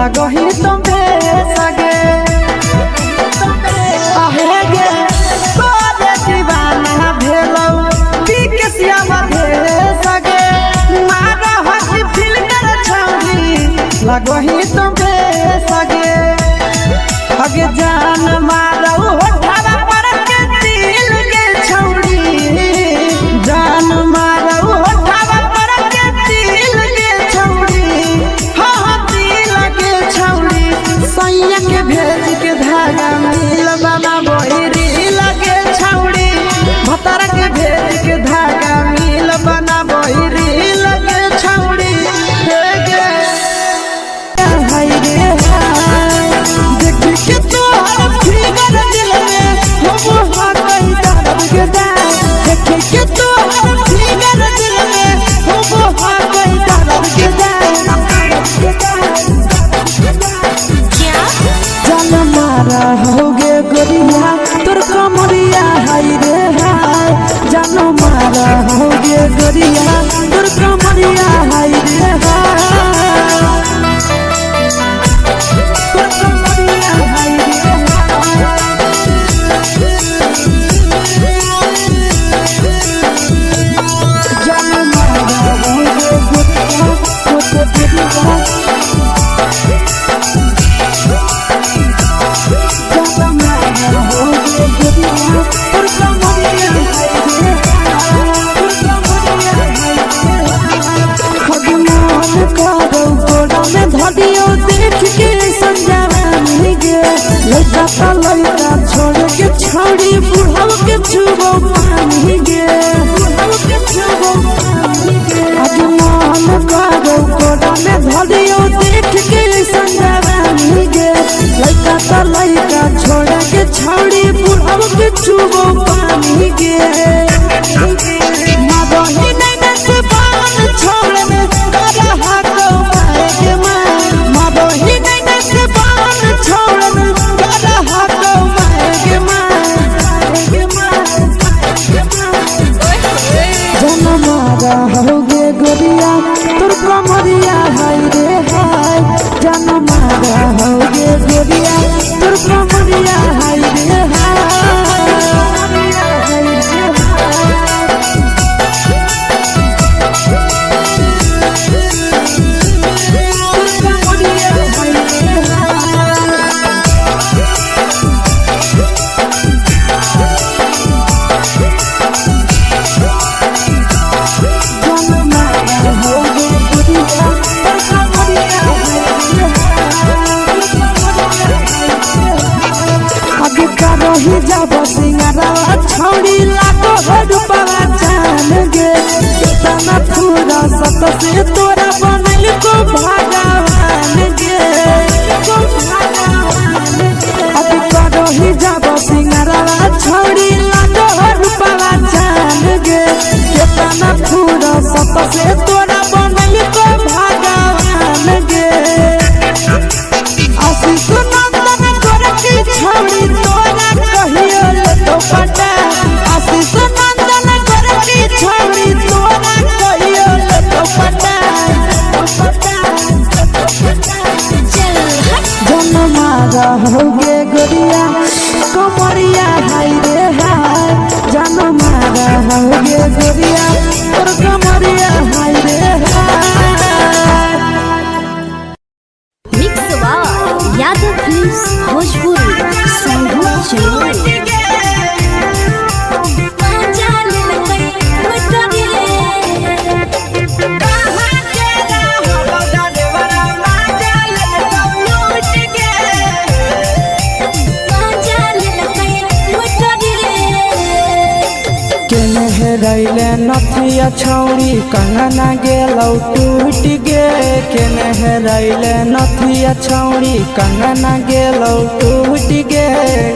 लगही तुम सगे आहे गे तोरे दीवाना भेलौ बिकसिया भेल सगे मारा हसी फिल्टर छौरी लगही तुम सगे अगे जान मारौ होठवा पर के दिल के छौरी जान मारौ होठवा पर के दिल के छौरी हाँ दिल के छौरी सैया के भेज के धागा मिल बाबा बहिरी लगे छौरी भतर के भेज के धागा मिल बना बहिरी लगे छौरी हाय रे देख के तोहर फिगर दिल में हो हाथ दर्द के देख के तोहर फिगर दिल में हो हाथ दर्द के जान मारा होगे गोरिया तोर कमरिया हाय रे हाय जान मारा होगे गोरिया तोर कमरिया हाय रे हाय तोर कमरिया हाय रे जान मारा होगे गोरिया तोर कमरिया देख के संजानी गे लड़का का लड़का छोड़ के छौड़ी बुढ़ाव के छुबो पानी गे आगे मान करो कोड़ा में धरियो देख के संजानी गे लड़का का लड़का छोड़ के छौड़ी बुढ़ाव के छुबो पानी गे मादोही नहीं नस बान छोड़ में करा हाथों मारे के मादोही नहीं नस बान छोड़ में करा हाथों मारे के जन मारा होगे गोरिया तोर कमरिया हाय रे हाय जन मारा होगे गोरिया तोर कमरिया हाय रे हाय रही जब सिंगारा छौड़ी लाखो रुपया जान गे कितना पूरा सत से तोरा बनल को भगवान गे अभी रही जब सिंगारा छौड़ी लाखो रुपया जान गे कितना पूरा सत से तोरा बनल को भगवान गे आशीष नंदन गोरखी छौड़ी तोरा कहियो ले तो पटा आशीष नंदन गोरखी छौड़ी तोरा कहियो ले तो पटा जन मारा होगे गोरिया कमरिया हाय रे हाय जन मारा होगे गोरिया तोर कमरिया हाय रे हाय mix by Yadav films Bhojpuri संगीत चैनल रैले नथिया छौड़ी कंगना गेलौ टूट गे केने रैले नथिया छौड़ी कंगना गेलौ टूट गे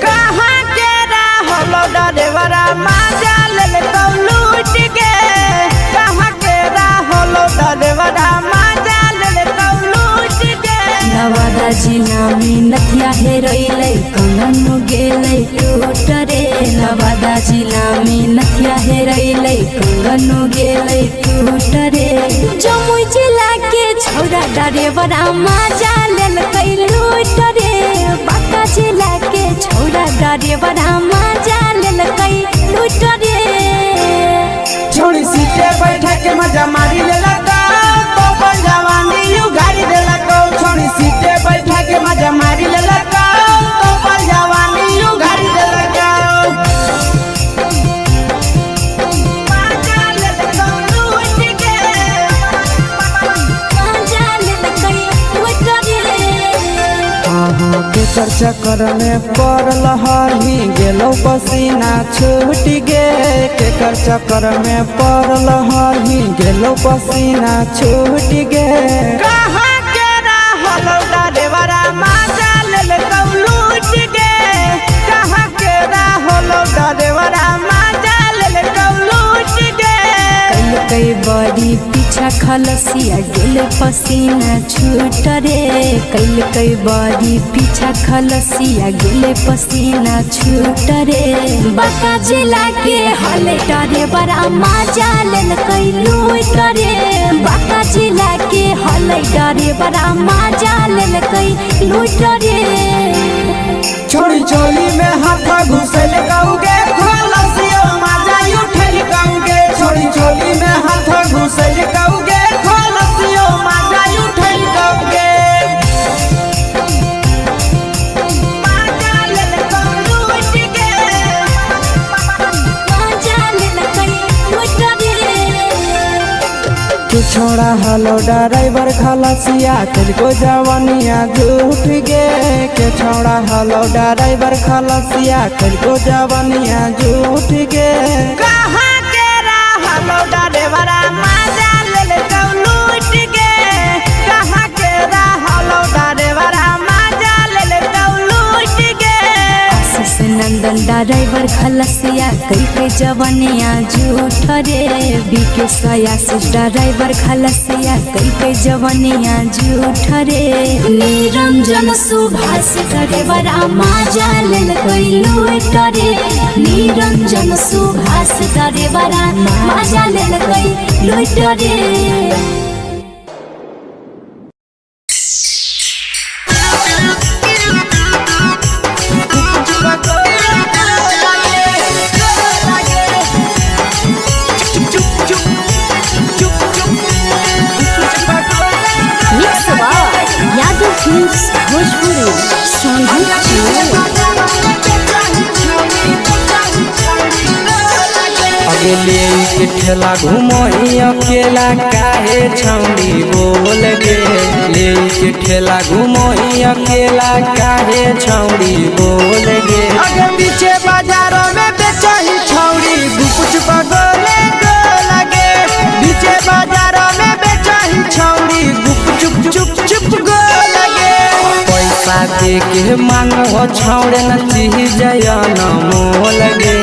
कहाँ के रहलो डरेवरा माजा लेलकौ लूट गे कहाँ के रहलो डरेवरा माजा लेलकौ लूट गे नवादा जिला में नथिया हेरैलै कंगन गेलै टूट रे नवादा जिला में नथिया हेरैलै कंगन गेलै टूट रे जमुई जिला के छौरा डरेवरा माजा लेलकै ड्राइवर मजा लेलकै लूट रे छोड़ी सीटे बैठा के मजा मारी लेलका तो अपन जवानी यू गाड़ी देलका छोड़ी सीटे बैठा के मजा मारी लेलका तो अपन जवानी यू गाड़ी देलका केकर चक्कर में पड़ल हरही गेलो पसीना छूट गे केकर चक्कर में पड़ल हरही गेलो पसीना छूट गे कहाँ के रहल ड्राइवर मजा लेलका लूट गे कहाँ के रहल ड्राइवर मजा लेलका लूट गे कई बड़ी पीछा खलसिया गेल पसीना छूट रे कई बड़ी पीछा खलसिया गेल पसीना छूट रे बाका जिला के हले ड्राइवर मजा लेलकै लूट रे बाका जिला के हले ड्राइवर मजा लेलकै लूट रे छोड़ी चोली में हाथ घुसल गाऊंगे खलसिया मजा उठल गाऊंगे छोड़ी चोली में हाथ घुसल गाऊंगे खलसिया मजा उठल गाऊंगे मजा लेलका लूट गे मजा लेलकै लूट रे तू छोड़ा हलो ड्राइवर खलसिया तुझको जवानिया झूठ गे के छोड़ा हलो ड्राइवर खलसिया तुझको जवानिया झूठ गे कहाँ के रहल ड्राइवर मजा लेलका लूट गे कहाँ के रहल ड्राइवर मजा लेलका लूट गे आशीष नंदन ड्राइवर खलसिया कई जवानिया झूठ रे बीके आशीष ड्राइवर खलसिया कई जवानिया झूठ रे निरंजन सुभाष ड्राइवर मजा लेलकै लूट रे निरंजन सुभाष ड्राइवर मजा लेलकै लूट रे यादव फिल्म्स भोजपुरी अगले के ठेला घुमोई अकेला काहे छौड़ी बोल गे ले के ठेला घुमोई अकेला काहे छौड़ी बोल गे आगे पीछे बाजारों में बेचही छौड़ी गुपुच पगोले गो लगे पीछे बाजारों में बेचही छौड़ी गुप चुप चुप चुप गो लगे पैसा दे के मांगो छौड़े न चीज न मोल गे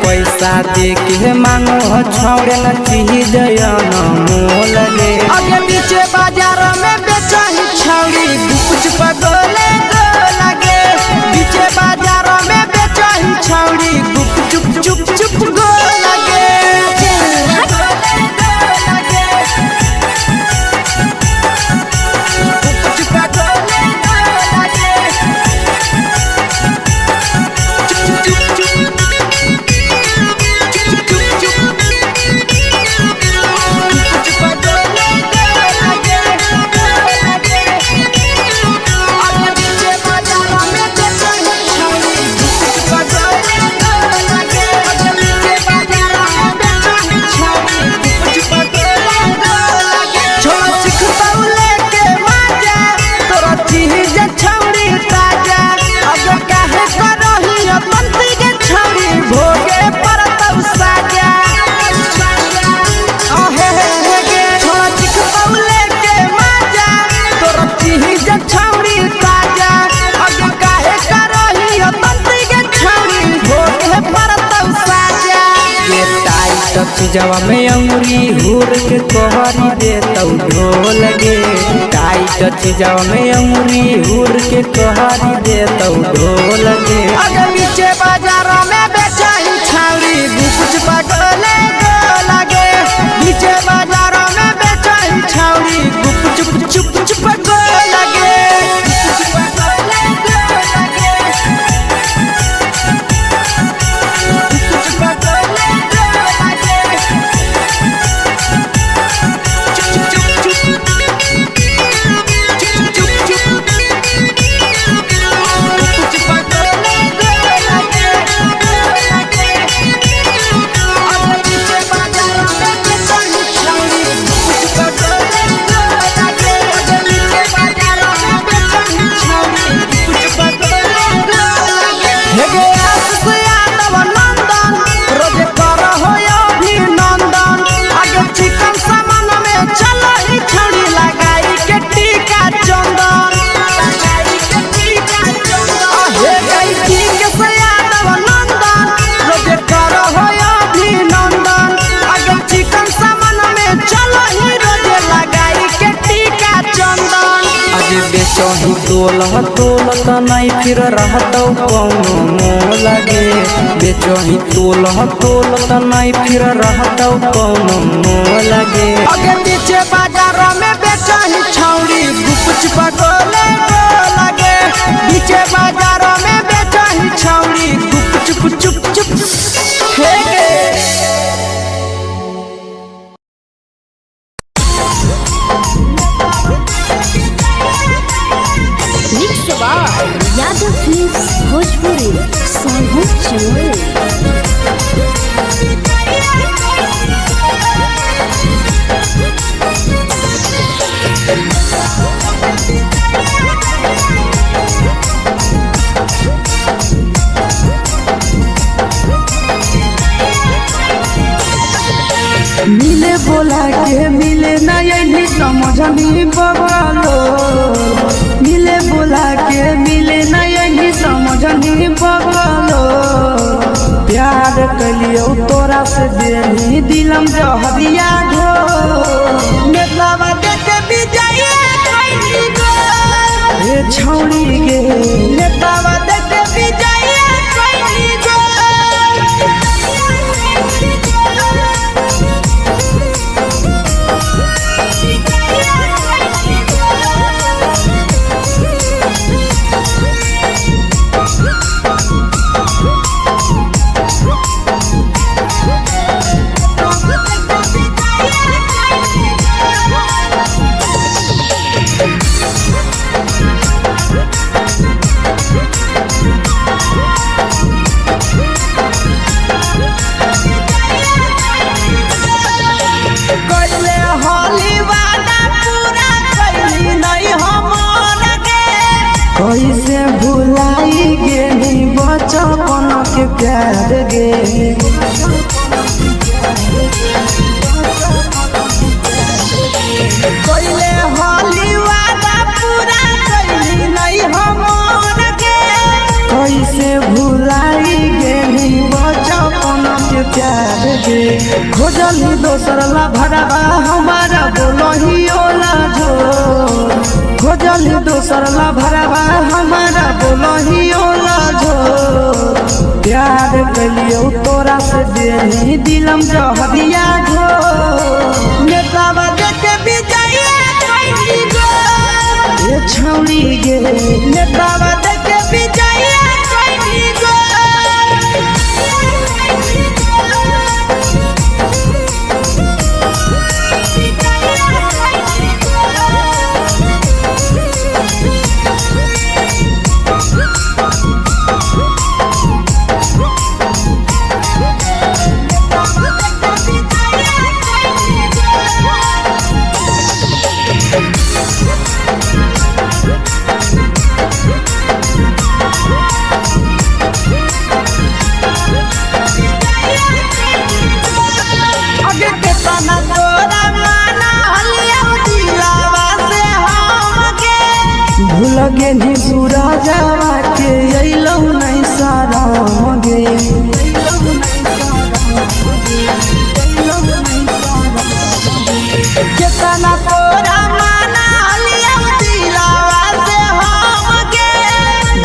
पैसा दे के मांगो छौड़े न चीज न मोल गे आगे पीछे बाजारों में बेचही छौड़ी गुपुच पगोले गो लगे पीछे बाजारों में बेचही छौड़ी गुप चुप चुप चुप गो लगे जवा में अंगुरी हुर के कोहरी दे तौ ढोल गे टाइट चीजवा में अंगुरी हुर के कोहरी दे तौ ढोल गे अगर पीछे बाजारों में बेचही छौड़ी गुपुच पगोले गो लगे पीछे बाजारों में बेचही छौड़ी गुप चुप चुप चुप गो लगे गुप चुप पगोले गो लगे बेचही तोलह तोलत नहीं फिर रहतौ कौनो मोह लगे बेचही तोलह तोलत नहीं फिर रहतौ कौनो मोह लगे आगे पीछे बाजार में बेचही छौड़ी गुपचुप गोले लगे पीछे बाजार में बेचही छौड़ी गुपचुप चुप चुप हे यादव फिल्म्स भोजपुरी सोनू चंदेल। मिले बोला के मिले नहीं समझनी बगलो मिले बोला के मिले नहीं समझनी बगलो प्यार कलियो तोरा से देनी दिलम जहरिया घो नेतावा देखे विजय कोई गो हे छौड़ी गे नेतावा देखे विजय कोई गो कैसे भुलाई गेली बचपन के प्यार गे कोइले होली वादा पूरा कैली नहीं हमर के कैसे भुलाई गेली बचपन के प्यार गे खोजली दोसर ला भरवा हमारा बोलही ओला जो खोजली दोसर ला भरवा हमारा बोलही ओला जो प्यार कलियो तोरा से देनी दिलम जहरिया घो नेतावा देखे विजय कोई गो ये छौड़ी गे नेतावा देखे विजय कोई गो भूल गेली सूरजवा के अइलौ नहीं सारा गे केतना तोरा माना लिया दिलावा से हम गे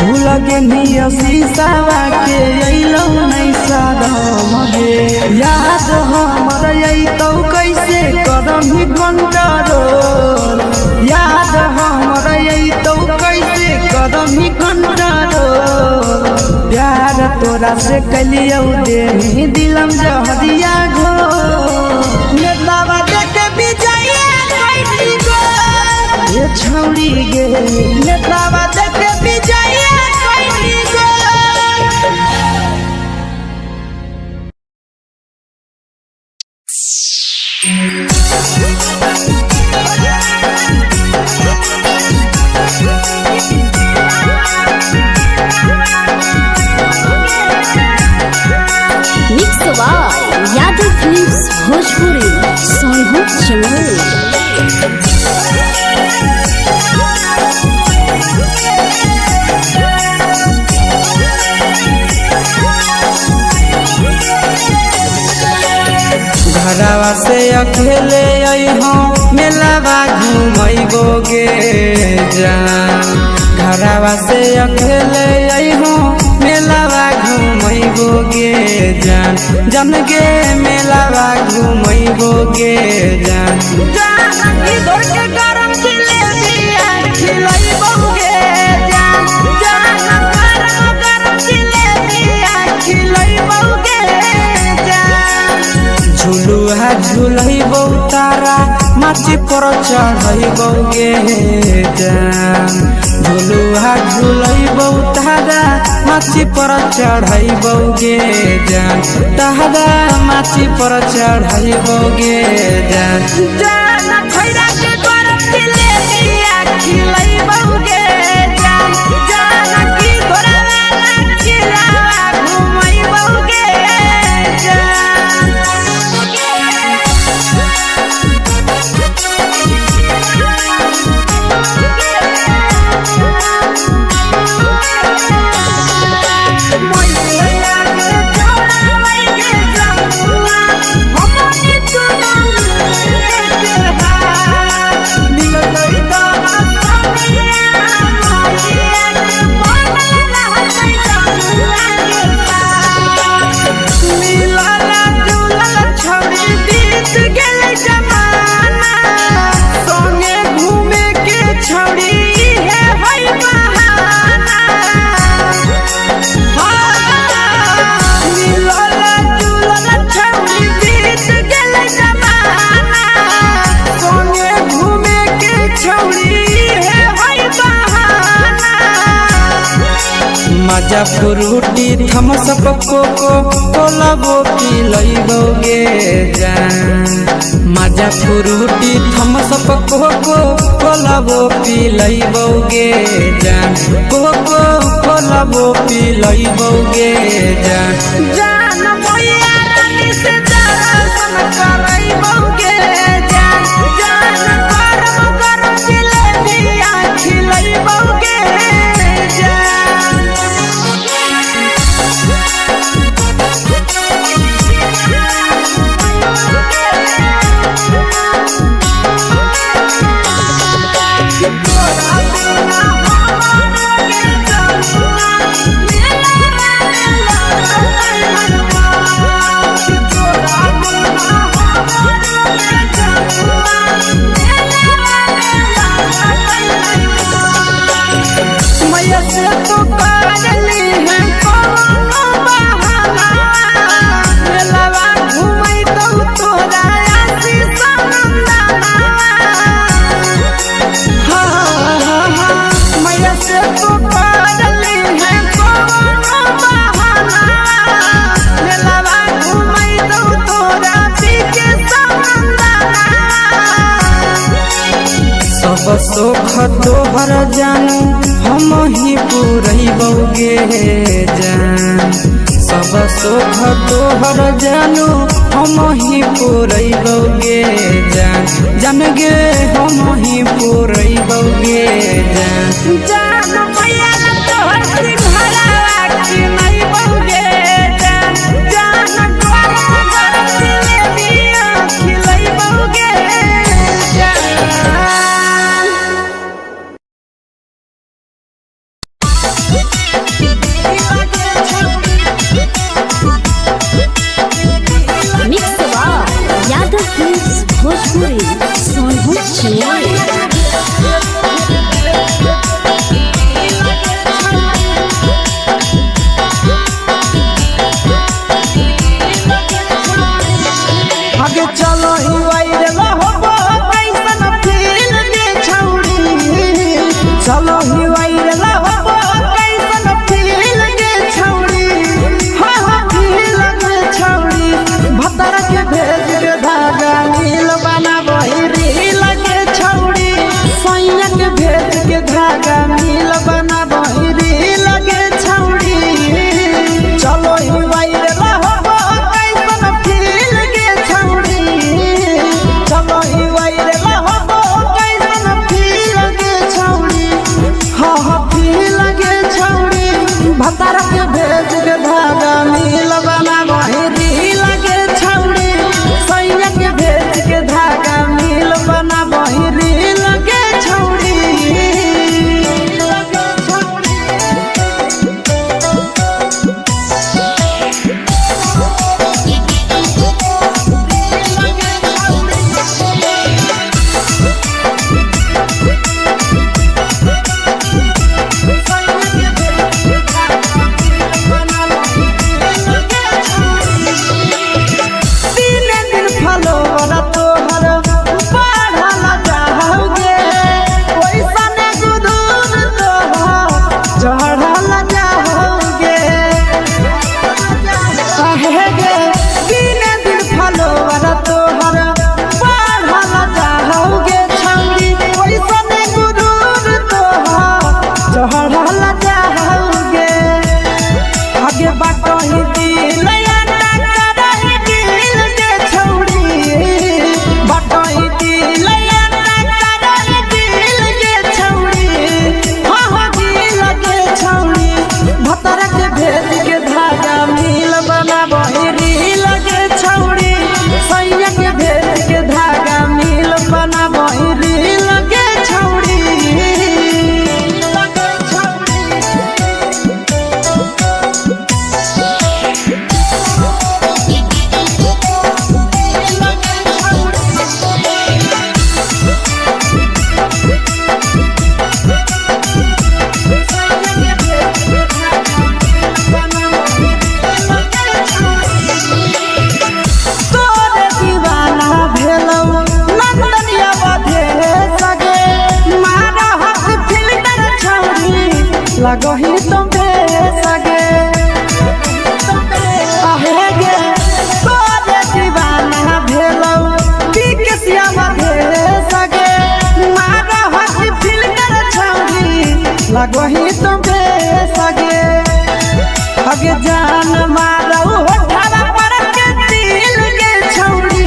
भूल गेली शीशावा के अइलौ नहीं सारा गे याद हमर अइतौ कैसे करम कंट्रोल याद हमर अइतौ कैसे करम कंट्रोल प्यार तोरा से कलियो देनी दिलम जहरिया घो नेतावा देखे विजय कोई गो ये छौड़ी गे नेतावा देखे विजय कोई गो यादव फिल्म्स भोजपुरी सोनू चंदेल। घरवा से अकेले अइहो मेलावा घूमैबोगे जान घरवा से अकेले अइहो मेलावा घूमैबोगे जान जन गे मेलावा घूमैबोगे जान इधर के गरम जिलेबिया खिलैबोगे जान गरम जिलेबिया खिलैबोगे जान झुलुहा झुलैबो तारा माची पर चढ़ैबोगे जान झुलुहा झुलैबो तारा माची पर चढ़ैबोगे जान तारा माची पर चढ़ैबोगे जान खैरा के गरम जिलेबिया खिलैबोगे जान की घोड़ावाला खिलावा घुमैबोगे मजा फ्रूटी थम्स अप कोको कोला वो पिलैबोगे जान मजा फ्रूटी थम्स अप कोको कोला वो पिलैबोगे जान कोको कोला वो पिलैबोगे जान भैया रानी से दर्शन करैबोगे जान गरम जिलेबिया खिलैबोगे सोख तोहर जानू हम ही पूरैबोगे जान सब सोख तोहर जानू हम ही पूरैबोगे जान जन गे हम ही पूरैबोगे जान भैया तोहर सिंघाड़ा खिलैबोगे जान गरम जिलेबिया खिलैबोगे भोजपुरी सोनू आगे चलो ही वायरल होबो कैसन फील दे छौड़ी चलो ही वायरल होबो कैसन फील दे छौड़ी हाँ फील दे छौड़ी भतर के भेज के धागा नील बनाबो रील के छौड़ी सैया के भेज के धागा नील बनाबो रील के छौड़ी चलो ही वायरल होबो कैसन फील के छौड़ी चलो ही वायरल होबो कैसन फील के छौड़ी हाँ फील के छौड़ी भतर के भेज के धागा नील बनाबो रील के छौड़ी सैया के भेज के धागा नील बनाबो लगो ही तुम सगे आहे गे तोरे दीवाना भेलो बिकसिया मधे सगे मारा हसी फिल कर छौरी लगो ही तुम सगे अगे जान मारो होठा पर के दिल के छौरी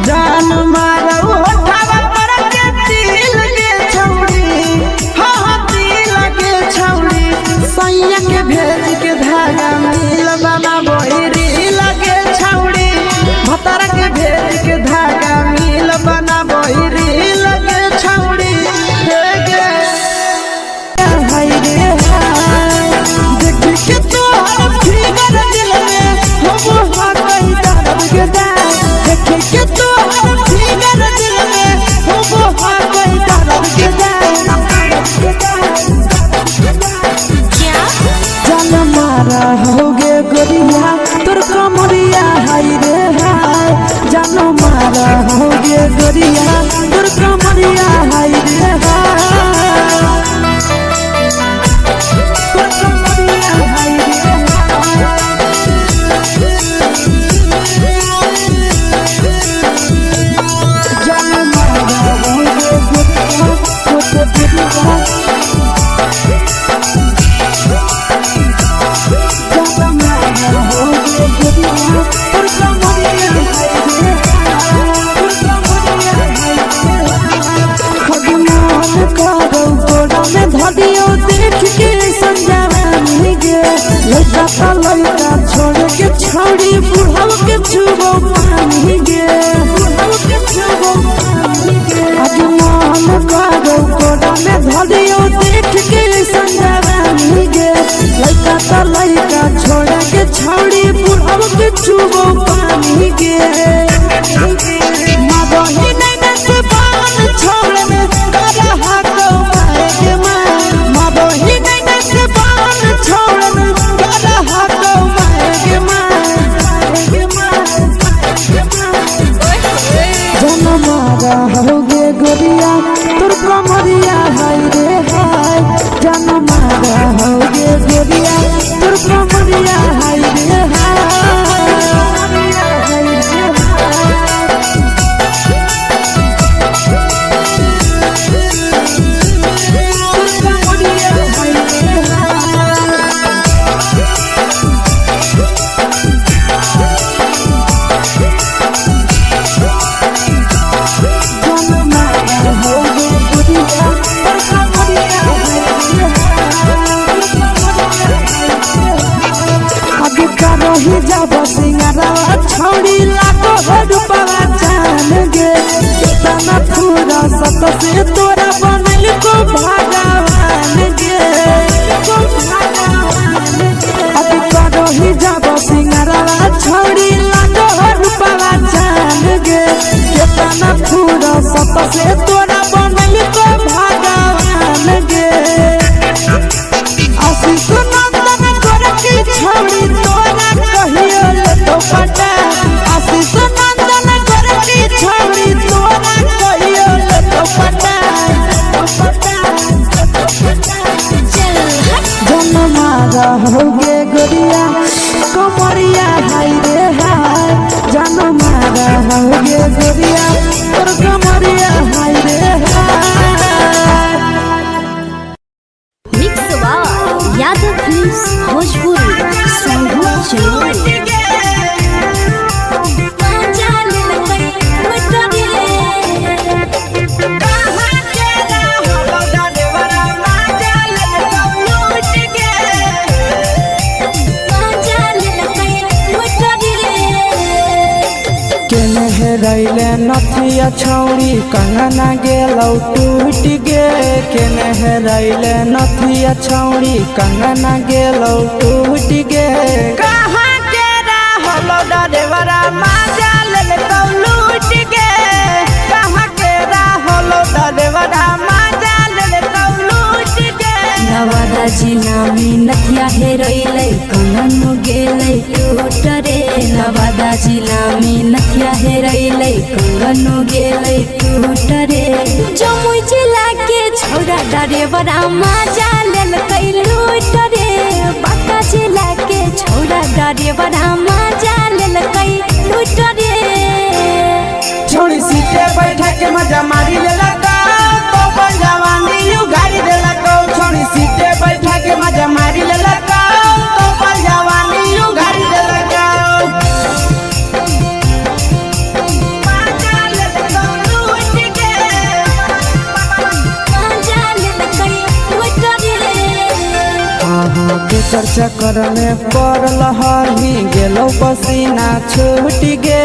जान मारो होठा पर के दिल के छौरी हाँ दिल के छौरी सैया के भेज के धागा मिल बाबा बोरी लगे छौरी भतर के भेज के धागा मिल बना बोरी लगे छौरी हे गे हाय रे हाय देख के तो फिगर दिल में हम हो कहीं दर्द के दाग देख के तो फिगर दिल में हम हो कहीं दर्द के दाग जान मारा होगे गोरिया तोर कमरिया हाय रे हाय जान मारा होगे गोरिया तोर कमरिया हाय रे हाय तोर कमरिया हाय रे हाय जान मारा होगे गोरिया तोर कमरिया लड़का छोड़ के छौड़ी बुढ़ाव के छुबो पानी गे बुढ़ाव के छुबो पानी गे आज मन करो कोड़ा में धरियो देख के संजवानी गे लड़का छोड़ के छौड़ी बुढ़ाव के छुबो पानी गे मगही नहीं से बान छोड़ में करा हाथो मारे के मां मगही नहीं से बान छोड़ में करा हाथो मारे के मां जन मारा होगे गोरिया तोर कमरिया हाय रे हाय जन मारा होगे गोरिया तोर कमरिया हाय रे हाय ही जब सिंगारा छौड़ी लाखो रुपया जान गे कितना पूरा सत से तोरा बनल को भगवान गे अब करो ही जब सिंगारा छौड़ी लाखो रुपया जान गे कितना पूरा सत से तोरा बनल को भगवान गे आशीष नंदन कर के छौड़ी तोरा कहियो ले तो पटा आशीष नंदन कर के छौड़ी तोरा कहियो ले तो पटा जन मारा होगे गोरिया कमरिया हाय रे हाय जन मारा होगे गोरिया तोर कमरिया हाय रे हाय मिक्स यादव फिल्म्स भोजपुरी संगीत चलो रैले नथिया छौड़ी कंगना गेलौ टूट गे केने रैले नथिया छौड़ी कंगना गेलौ टूट गे कहाँ के रहलो डरेवरा माजा ले तो लूट गे कहाँ के रहलो डरेवरा माजा ले तो लूट गे नवादा जिला में नथिया हेरैलै कंगन गेलै टूट रे नवादा जिला में नथिया हेरैलै कंगन गेलै टूट रे जमुई जिला के छौड़ा ड्राइवर मजा लेल कई लूट रे बाका जिला के छौड़ा ड्राइवर मजा लेल कई लूट रे छोड़ी सीटे बैठा के मजा मारी लेला तो अपन जवानी यू गाड़ी देला को छोड़ी सीटे बैठा के मजा मारी लेला तो अपन जवानी यू गाड़ी देला केकर चक्कर में पड़ल हही गेलो पसीना छूट गे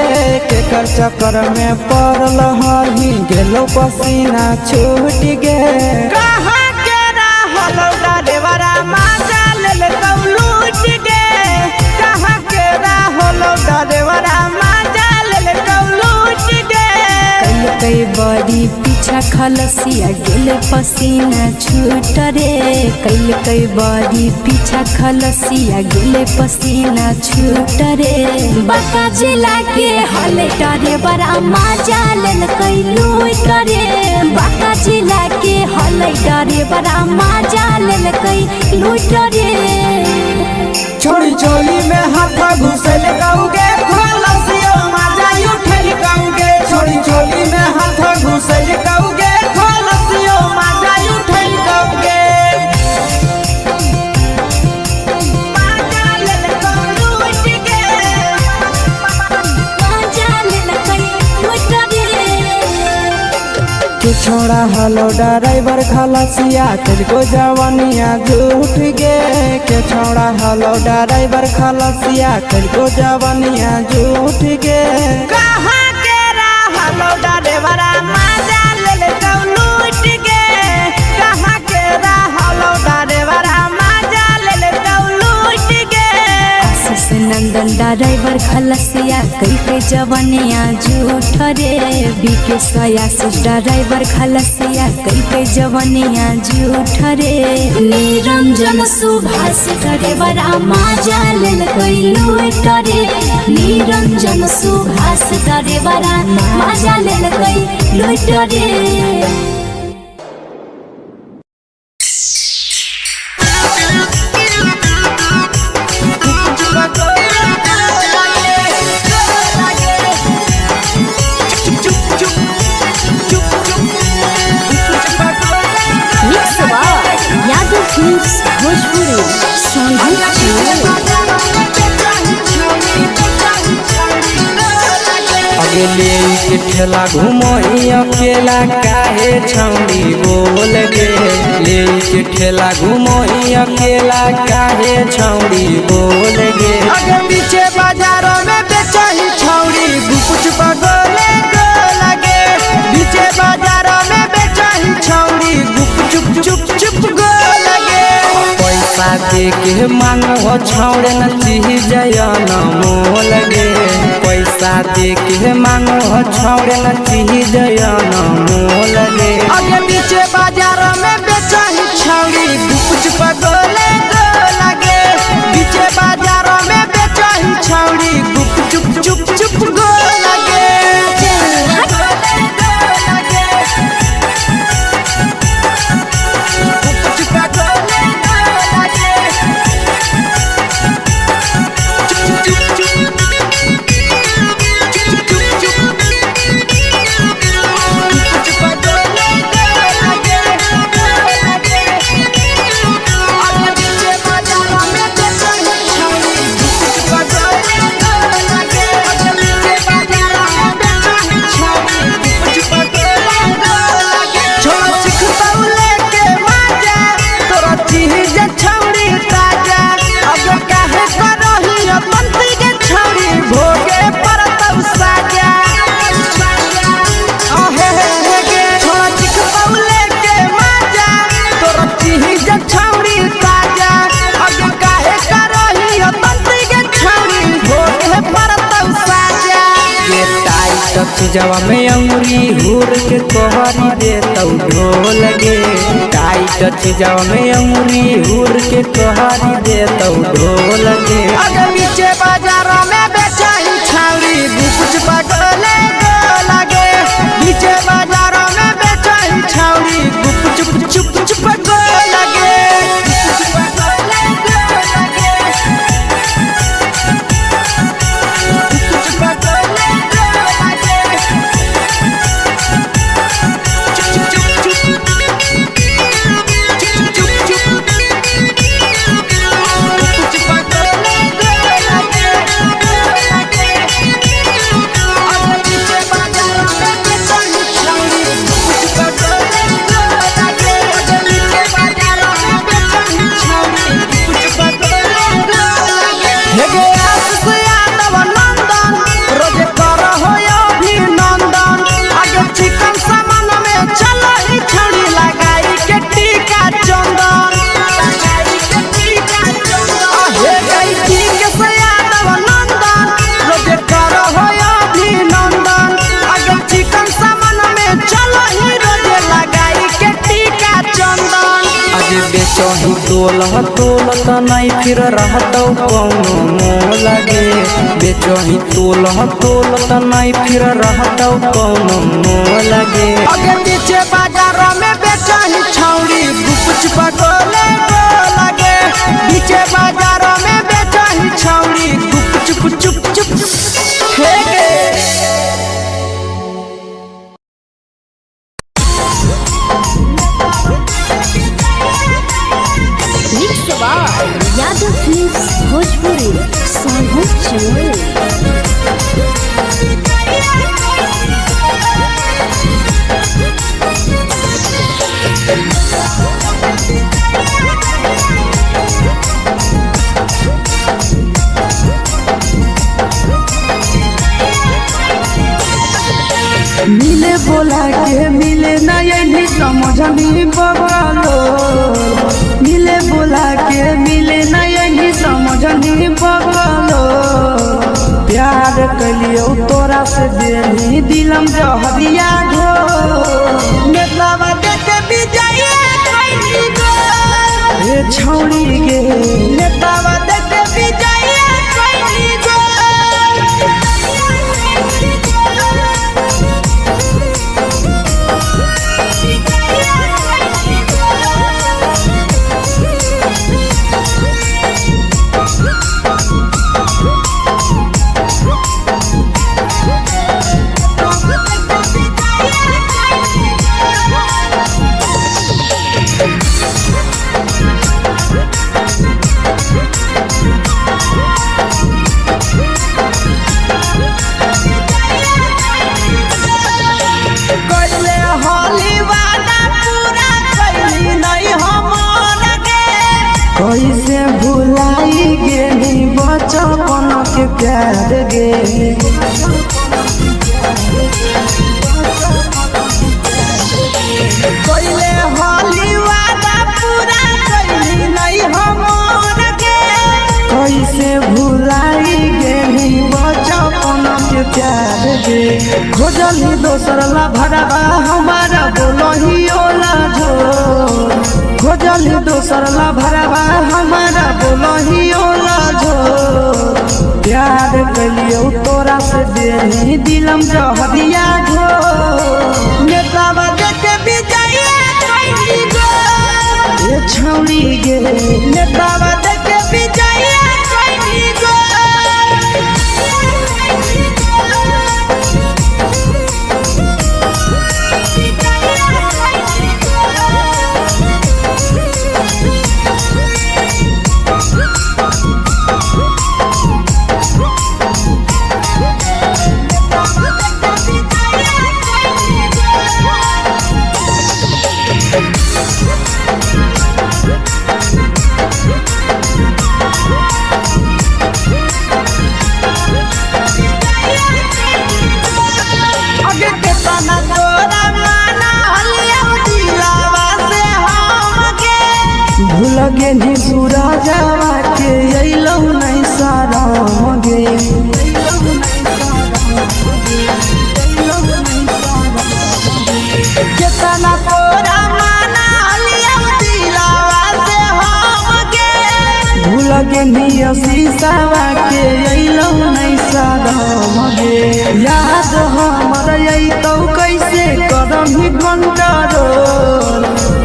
केकर चक्कर में पड़ल हही गेलो पसीना छूट गे कहाँ के रहलो ड्राइवरा मजा लेल कौ लूट गे कहाँ के रहलो ड्राइवरा मजा लेल कौ लूट गे कई बड़ी पीछा खलसिया गेल पसीना छूट रे कई बड़ी पीछा खलसिया गेल पसीना छूट रे बाका जिला के हले डरे बड़ा मजा लेल कई लूट रे बाका जिला के हले डरे बड़ा मजा लेल कई लूट रे छोड़ी चोली में हाथ घुसल गाऊंगे खलसियो मजा उठल गाऊंगे छोड़ी चोली में हाथ घुसल गाऊंगे खलसियो मजा उठल गाऊंगे छोड़ा हलो ड्राइवर खलसिया तुझको जवानिया झूठ गे के छोड़ा हलो ड्राइवर खलसिया तुझको जवानिया झूठ गे कहाँ के रहलो ड्राइवरा मजा लेल कौ लूट गे कहाँ के रहलो ड्राइवरा मजा लेल कौ लूट गे आशीष नंदन ड्राइवर खलसिया कई जवानिया झूठ रे बीके आशीष ड्राइवर खलसिया कई जवानिया झूठ रे निरंजन सुभाष ड्राइवर मजा लेल कई लूट रे निरंजन सुभाष ड्राइवर मजा लेल कई लूट रे भोजपुरी अगले के ठेला घुमई अकेला काहे छौड़ी बोल गे ले के ठेला घुमई अकेला काहे छौड़ी बोल गे अगे पीछे बाजारों में बेचही छौड़ी गुपुच पगोले गो लगे पीछे बाजारों में बेचही छौड़ी गुप चुप चुप गो लगे पैसा दे के मांग हो छौड़े न चीज जयन मोल गे पैसा दे के मांग हो छौड़े न चीज जयन मोल गे अगे पीछे बाजारों में बेचही छौड़ी गुपुच पगोले गो लगे पीछे बाजारों में बेचही छौड़ी गुप चुप गो लगे जवा में अंगुरी हुर के कोहरी दे तौ ढोल गे टाइट जवा में अंगुरी हुर के कोहरी दे तौ ढोल गे अगे पीछे बाजारों में बेचही छौड़ी गुपुच पगोले गो लगे पीछे बाजारों में बेचही छौड़ी गुप चुप बेचही तोलत नहीं फिर रहतौ कौनो मोह लगे बेचही तोलत नहीं फिर रहतौ कौनो मोह लगे आगे पीछे बाजारों में बेचही छौड़ी गुपच पकोले लगे पीछे बाजारों में बेचही छौड़ी गुप चुप चुप फेंके यादव फिल्म्स भोजपुरी सोनू चमोली। मिले बोला के मिले नहीं समझनी बगलो मिले बोला के मिले नहीं समझनी बगलो प्यार कलियो तोरा से देनी दिलम जहरिया घो नेतलावा देखे बिजाइए खैनी गो ए छौड़ी गे नेतलावा देखे बिजाइए खैनी गो कैसे भुलाई गेली बचपन के प्यार गे कोइले होली वादा पूरा कैली नहीं हमर के कैसे भुलाई गेली बचपन के प्यार गे खोजली दोसर ला भरवा हमारा बोलही ओला झोर खोजली दोसर ला भरवा हमारा बोलही ओला झोर प्यार कलियो तोरा से देनी दिलम जहरिया घो नेतलावा देखे बिजाइए खैनी गो ए छौड़ी गे नेतलावा देखे बिजाइए खैनी गो आगे के तना तोरा माना हलिया दिलावा से हम के भूल गेली सूरजवा के अइलौ नहीं साराम गे केतना तोरा माना हलिया दिलावा से हम के भूल गेली शीशावा के अइलौ नहीं साराम गे याद हमर अइतौ कैसे करही कंट्रोल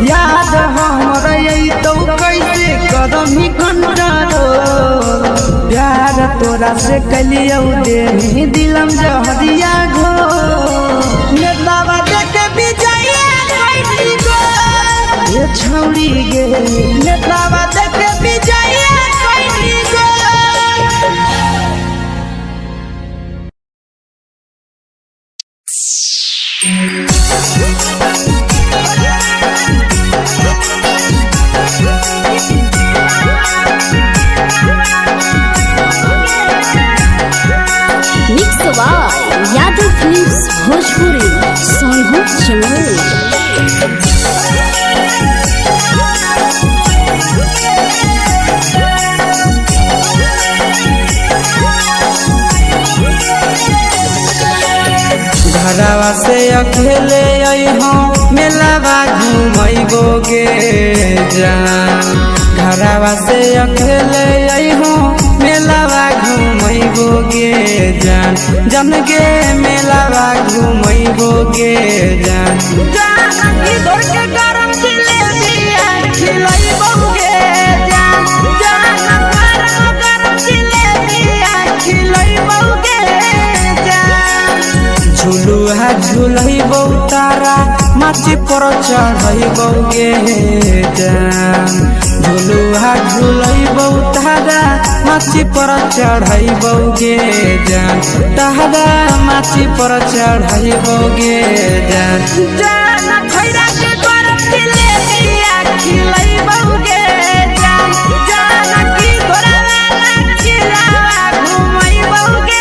याद हमर अइतौ कैसे करही कंट्रोल प्यार तोरा से कलियौ देनी दिलम जहरिया घो नेतलावा देखे बिजाइए खैनी गो ए छौड़ी गे नेतलावा देखे बिजाइए खैनी गो मिक्स यादव फिल्म्स भोजपुरी सोनू चमोली। घरवा से अकेले अइहो मेलावा घुमैबो गे जान घरवा से अकेले अइहो मेलावा घूमैबो गे जान जन गे मेलावा घूमैबो गे जान जानकी दौड़ के गरम जिलेबिया खिलैबो गे जान गरम जिलेबिया खिलैबो गे जान झुलुहा झुलैबो तारा माची पर चढ़ैबो गे जान झुलुहा झुलैबो तारा माची पर चढ़ैबो गे जान तारा माची पर चढ़ैबो गे जान जान खैरा के गरम जिलेबिया खिलैबो गे जान जानकी घोड़ावाला खिलावा घुमैबो गे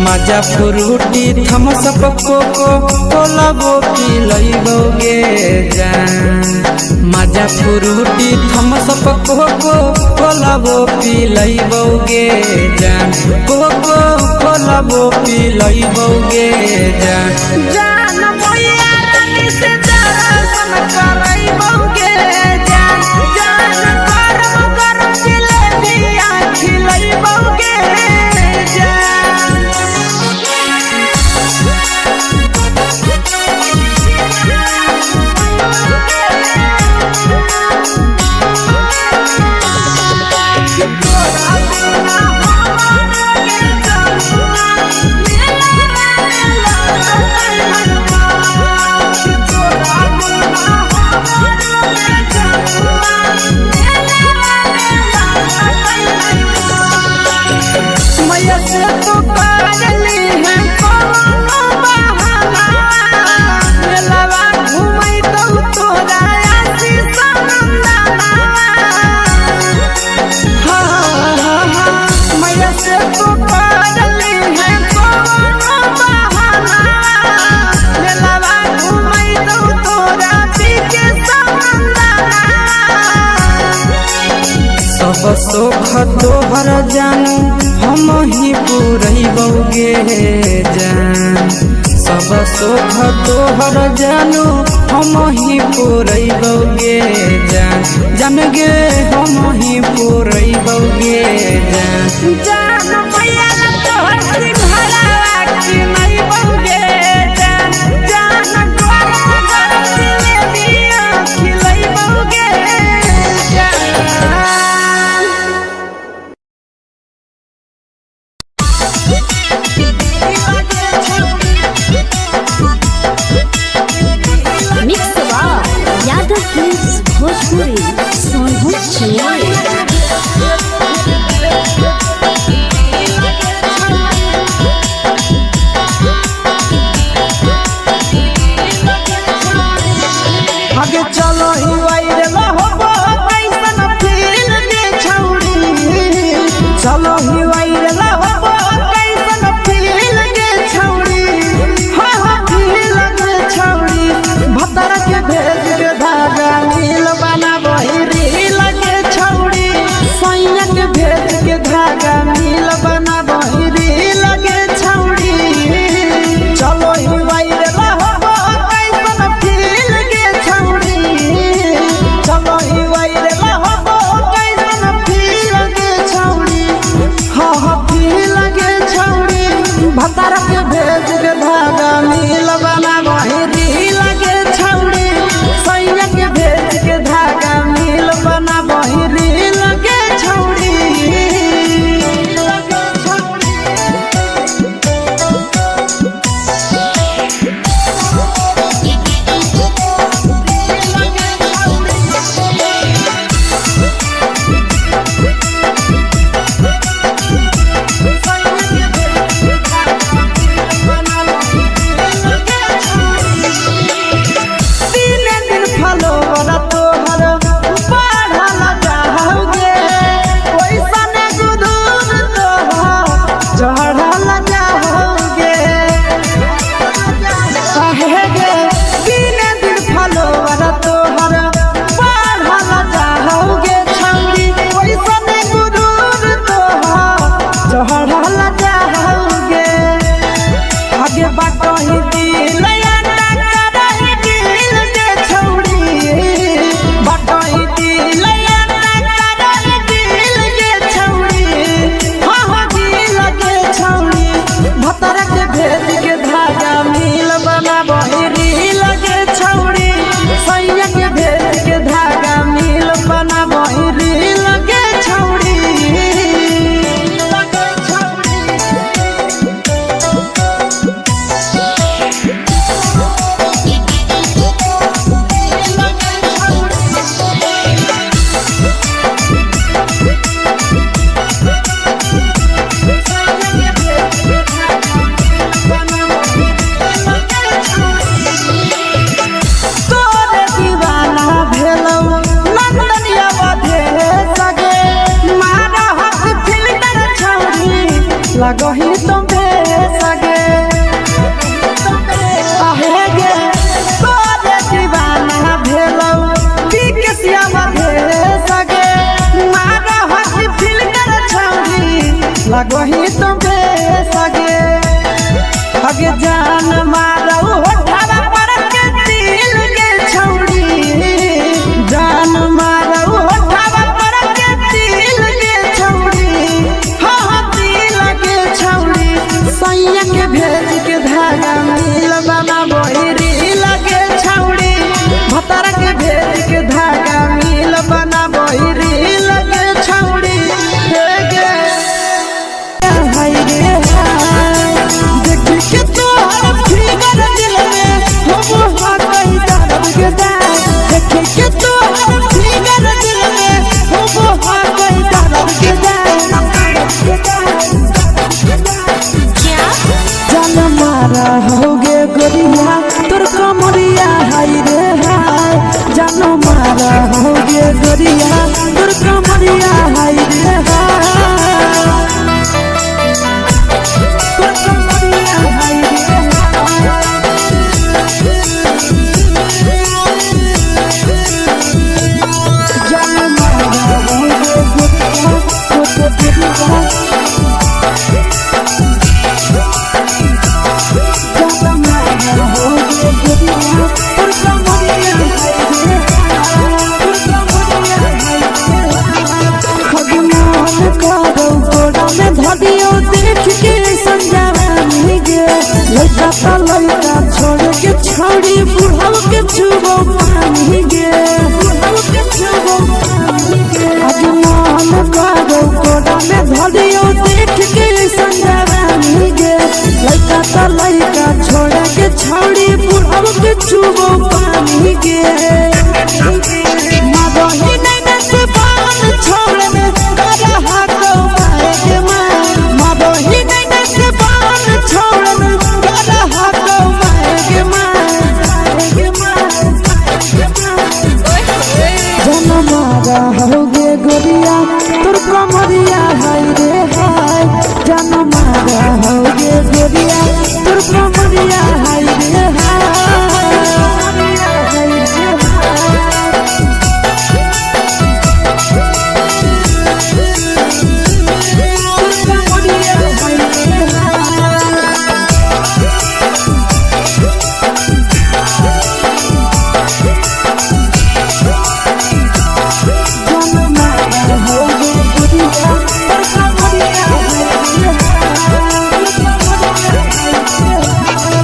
मजा फ्रूटी थम्स अप कोको कोलाबो पिलैबो गे जान मजा फ्रूटी थम्स अप कोको कोलाबो पिलैबो गे जान कोको कोलाबो पिलैबो गे जान जान मैया रानी से दर्शन करैबो गे जान गरम गरम जिलेबिया खिलैबो गे मैया से तो करली है कोनो बहाना मेलावा घुमै तो तोरा आशीष नंदना मैया से तो करली है कोनो बहाना मेलावा घुमै तो तोरा पीके नंदना सब सुख तोहर जानू हम ही पुरैबो गे जान सब सुख तोहर जानू हम ही पुरैबो गे जान जान गे हम ही पुरैबो गे जान जान मैया तोहर सिंघरावा खिलैबो गे जान गरम गरम जिलेबिया खिलैबो गे मिक्स यादव फिल्म्स भोजपुरी सोनू चले आगे चलो ही वायरल होबो कैसन फील दे छौड़ी चलो ही वायरल होबो कैसन फील दे छौड़ी हाँ फील दे छौड़ी भतर के भेज के धागा नील बना बहिरी लगे छौड़ी सैया के भेज के धागा नील बना बहिरी लगे छौड़ी चलो ही वायरल होबो कैसन फील दे छौड़ी चलो ही वायरल होबो कैसन फील दे छौड़ी हाँ फील दे छौड़ी भतर के भेज के धागा नील बना बहिरी लगे छौड़ी सैया के भेज के धागा नील बना बहिरी लगे छौड़ी लगे छौड़ी लगही तुम सगे आहे गे तोरे दीवाना भेलौ बिकसिया मधे सगे मारा हसी फिल कर छौरी लगही तुम सगे अगे जान मारौ होठवा पर के दिल के छौरी जान मारौ होठवा पर के दिल के छौरी हाँ दिल के छौरी सैया के भेज के धागा मिल बना बहिरी लगे छौरी भतर के भेज के धागा मिल बना बहिरी लगे छौरी हे गे हाय रे देख के तोहर फिगर दिल में हम हाथ दर्द के देख के तोहर फिगर दिल में हम हाथ दर्द के जान मारा होगे गोरिया तोर कमरिया हाय रे हाय जान मारा होगे गोरिया तोर कमरिया हाय रे हाय तोर कमरिया हाय रे जान मारा होगे गोरिया तोर कमरिया धदियो देख के संजावानी गे लइका त लइका छोड़ के छौड़ी बुढ़ाव के छुबो पानी गे बुढ़ाव के छुबो पानी गे आज मन करो कोडा में धदियो देख के संजावानी गे लइका त लइका छोड़ के छौड़ी बुढ़ाव के छुबो पानी गे मदही नहीं न से बान छोड़ में करा हाथो मारे के मदही नहीं न से बान छोड़ में करा हाथो मारे के जन मारा होगे गोरिया तोर कमरिया हाय रे हाय जन मारा होगे गोरिया तोर कमरिया हाय रे हाय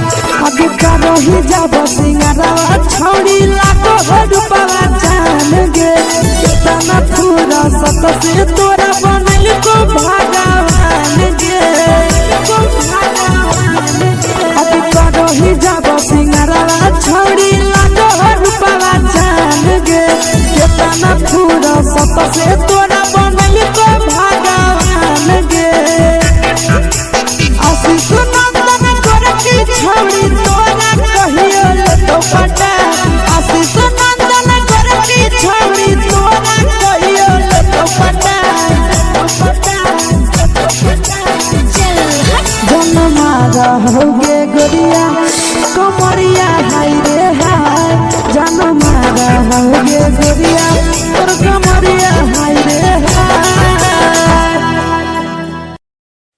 ही जब सिंगारवा छौड़ी लाखो रुपवा जान गे कितना पूरा सत से तोरा बनल को भगवान गे अभी करो ही जब सिंगारवा छौड़ी लाखो रुपवा जान गे कितना पूरा सत से तोरा बनल को भगवान गे आशीष नंदन कर की छौड़ी तोरा कहियो ले तो पटा आशीष नंदन कर की छौड़ी तोरा कहियो ले तो पटा जन मारा होगे गोरिया कमरिया हाय रे हाय जन मारा होगे गोरिया तोर कमरिया हाय रे हाय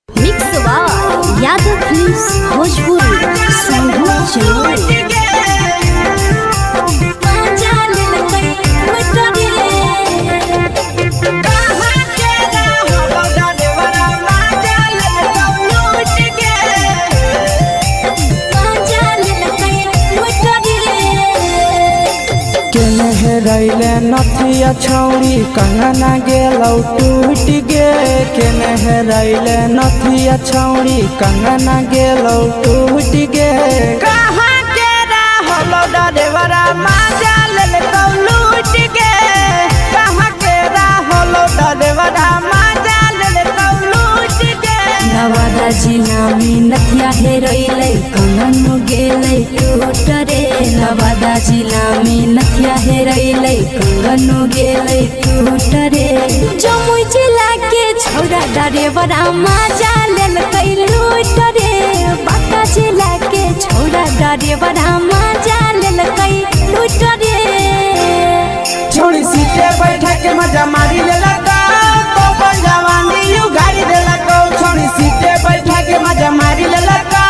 मिक्स वाव यादव फिल्म्स भोजपुरी संगीत चैनल रैले नथिया छौड़ी कंगना गेलौ टूट गे केने रैले नथिया छौड़ी कंगना गेलौ टूट गे कहाँ के रहलो डरेवरा माजा लेलकौ लूट गे कहाँ के रहलो डरेवरा माजा लेलकौ लूट गे नवादा जिला में नथिया हेरोइलै कंगन गेलै टूट रे नवादा जिला में नथिया हेरोइलै कंगन गेलै टूट रे जमुई जिला के छौरा ड्राइवरा मजा लेल कई लूट रे बाका जिला के छौरा ड्राइवरा मजा लेल कई लूट रे छोड़ी सीटे बैठा के मजा मारी लेला तो बन जवानी यू गाड़ी देला को छोड़ी सीटे बैठा के मजा मारी लेला तो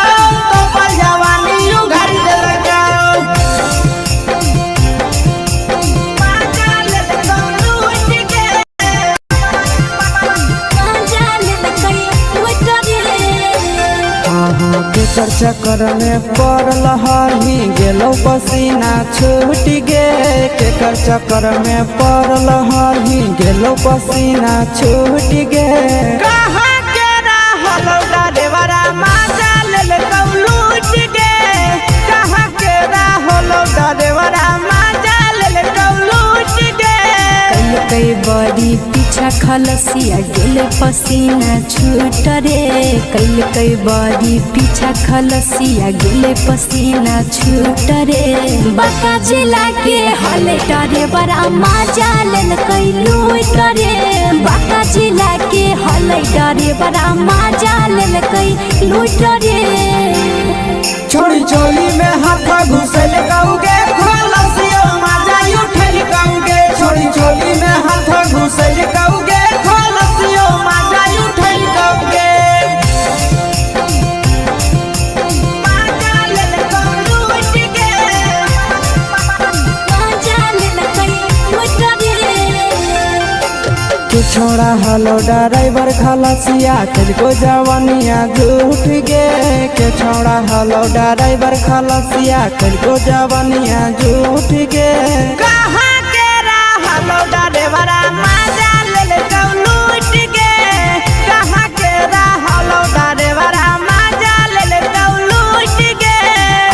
बन जवानी यू गाड़ी देला को के चक्कर में पड़ल हही गेलो पसीना छूट गे केकर चक्कर में पड़ल हही गेलो पसीना छूट गे कहाँ के रहलो ड्राइवरा मजा लेल लूट गे कहाँ के रहलो ड्राइवरा मजा लेल लूट गे कई बड़ी पीछा खलसिया गेल पसीना छूट रे कई बड़ी पीछा खलसिया गेल पसीना छूट रे बाका जिला के हले डरे बड़ा मजा लेल कई लूट रे बाका जिला के हले डरे बड़ा मजा लेल कई लूट रे छोड़ी चोली में हाथ घुसल गाऊंगे खलसियो मजा उठल गाऊंगे छोड़ी चोली में हाथ घुसल गाऊंगे खलसियो मजा उठल गाऊंगे मजा लेल लूट गे मजा लेल कई लूट रे के छोड़ा हलो ड्राइवर खलसिया तुझको जवानिया झूठ गे के छोड़ा हलो ड्राइवर खलसिया तुझको जवानिया झूठ गे कहाँ के रहलो ड्राइवरा मजा लेल लूट गे कहाँ के रहलो ड्राइवरा मजा लेल लूट गे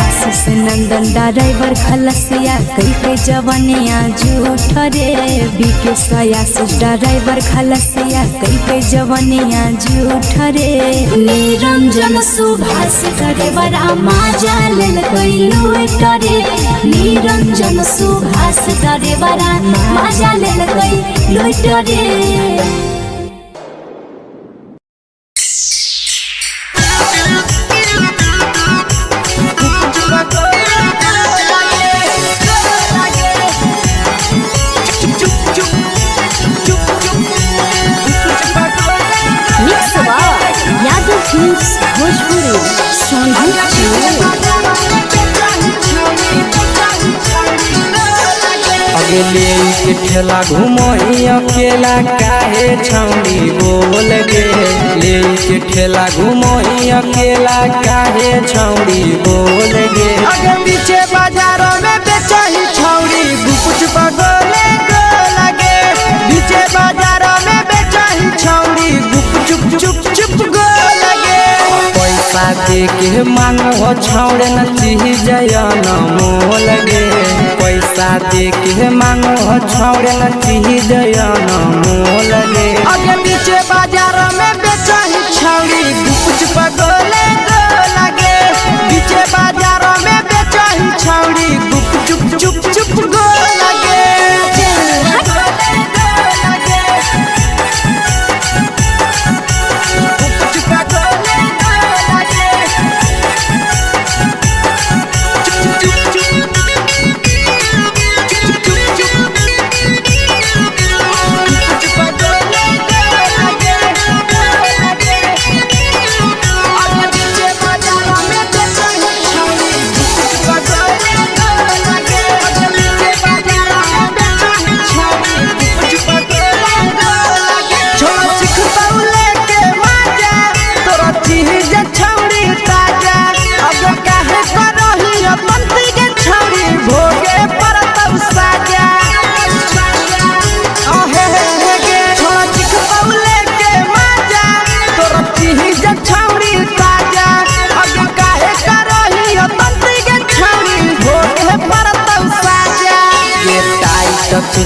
आशीष नंदन ड्राइवर खलसिया कई जवानिया झूठ रे बीके आशीष ड्राइवर खलसिया कई जवानिया झूठ रे निरंजन सुभाष ड्राइवरा मजा लेल कई लूट रे निरंजन सुभाष ड्राइवरा मजा लेल कई लूट रे भोजपुरी अगले के ठेला घूमो अकेला काहे छौड़ी बोल गे ले के ठेला घूमो अकेला काहे छौड़ी बोल गे आगे पीछे बाजारों में बेचही छौड़ी गुपुच पगोले गो लगे पीछे बाजारों में बेचही छौड़ी गुप चुप चुप चुप गो लगे पैसा दे के मांगो छौड़े न चीज न मोल गे पैसा दे के मांगो छौड़े न चीज न मोल गे आगे पीछे बाजारों में बेचही छौड़ी गुपुच पगोले गो लगे पीछे बाजारों में बेचही छौड़ी गुप चुप चुप चुप गो लगे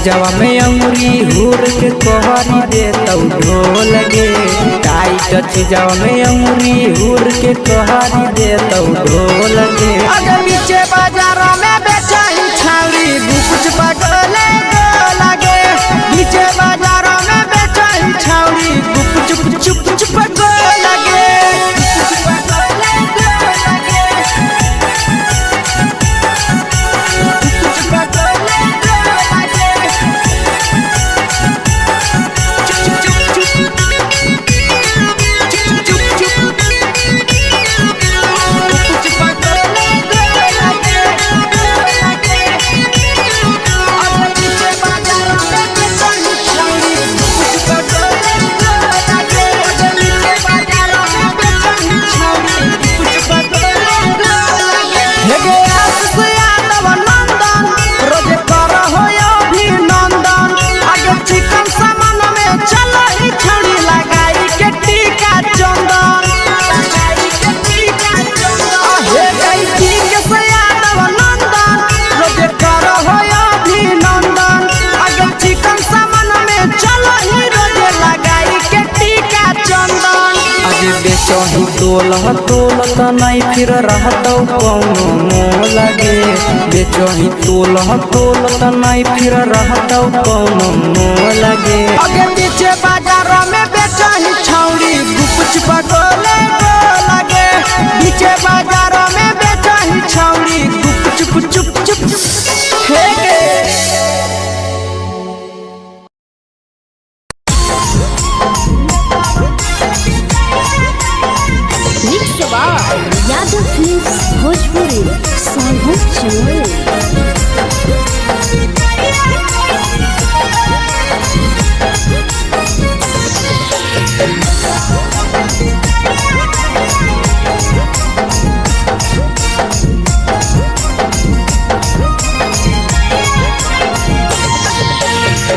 जवा में अंगुरी हुर के कोहरी दे तौ ढोल गे टाइट जवा में अंगुरी हुर के कोहरी दे तौ ढोल गे आगे पीछे बाजारों में बेचही छौड़ी गुपुच पगोले गो लगे पीछे बाजारों में बेचही छौड़ी गुप चुप छौड़ी लगाई के टीका चंदन हे गई ठीक से यादव नंदन रोजे करो हो अभिनंदन अगर चिकन सामान में चलो ही रोजे लगाई के टीका चंदन अजे बेचही तोल त नहीं फिर रहतौ कौनो मोह लगे बेचही तोल त नहीं फिर रहतौ कौनो मोह लगे अगे पीछे बाजार में बेचही छौड़ी गुपच पगोले गो लगे पीछे बाजार में बेचही छौड़ी गुपच चुप चुप हे गे यादव फिल्म्स भोजपुरी सोनू चमोली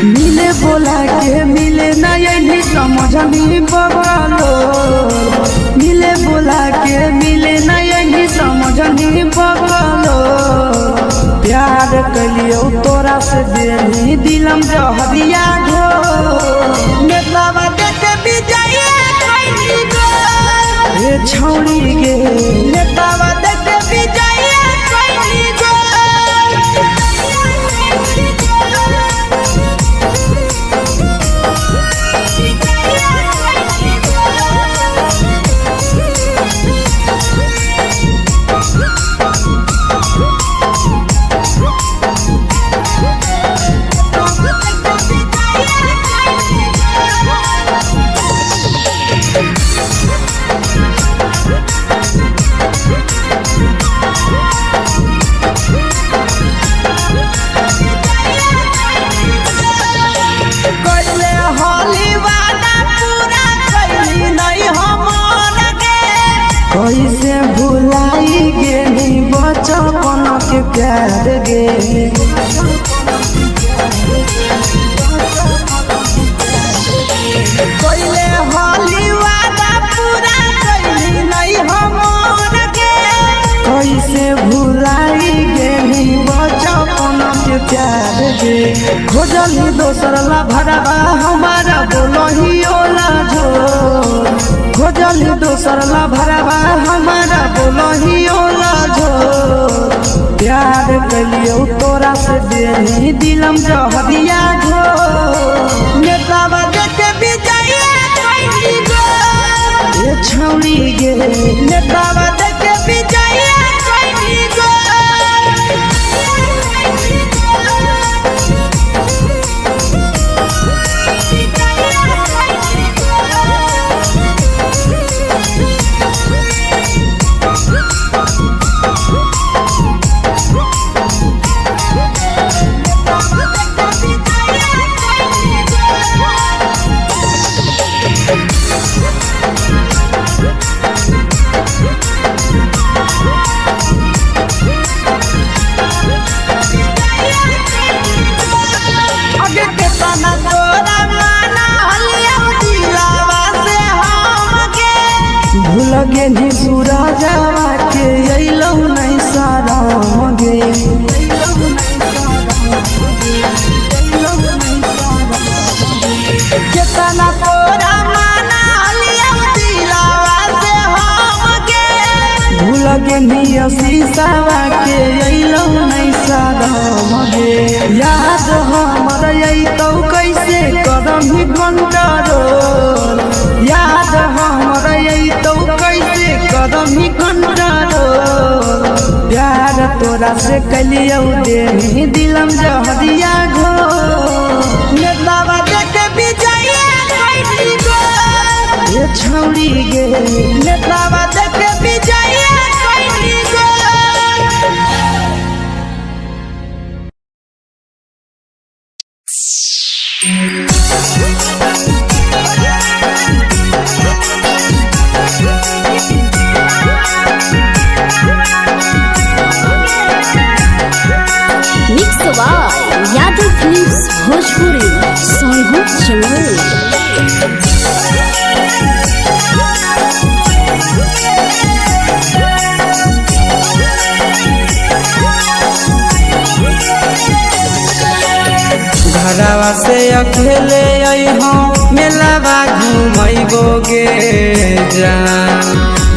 मिले बोला के मिले ना यही समझनी बगलो मिले बोला के मिले ना यही समझनी बगलो प्यार कलियो तोरा से देनी दिलम जहरिया घो नेतावा देखे विजय कैली गो हे छौड़ी गे नेतावा देखे विजय कैली गो कैसे भुलाई गेली बचपन के प्यार गे कोइले होली वादा पूरा कैली नहीं हमर के कैसे भुलाई गेली बचपन के प्यार गे खोजली दोसर ला भरवा हमारा बोलही ओला झो खोजली दोसर ला भरवा हमारा बोलही ओला झो प्यार कलियो तोरा से देनी दिलम जहरिया घो नेतावा देखे विजय कैली गो ये छौड़ी गे नेतावा देखे विजय कैली गो लगे नी सूरजवा के अइलौ नहीं सारा गे केतना तोरा माना लिया दिलावा से हम गे लगे नी शीशावा के अइलौ नहीं सारा गे याद हमर अइतौ कैसे करम कंट्रोल याद हमर अइतौ कैसे करम कंट्रोल प्यार तोरा से कलियो देनी दिलम जहरिया घो नेतावा देखे विजय कैली गो ये छौड़ी गे नेतावा देखे विजय कैली गो यादव फिल्म्स भोजपुरी सोनू चमोली गे जान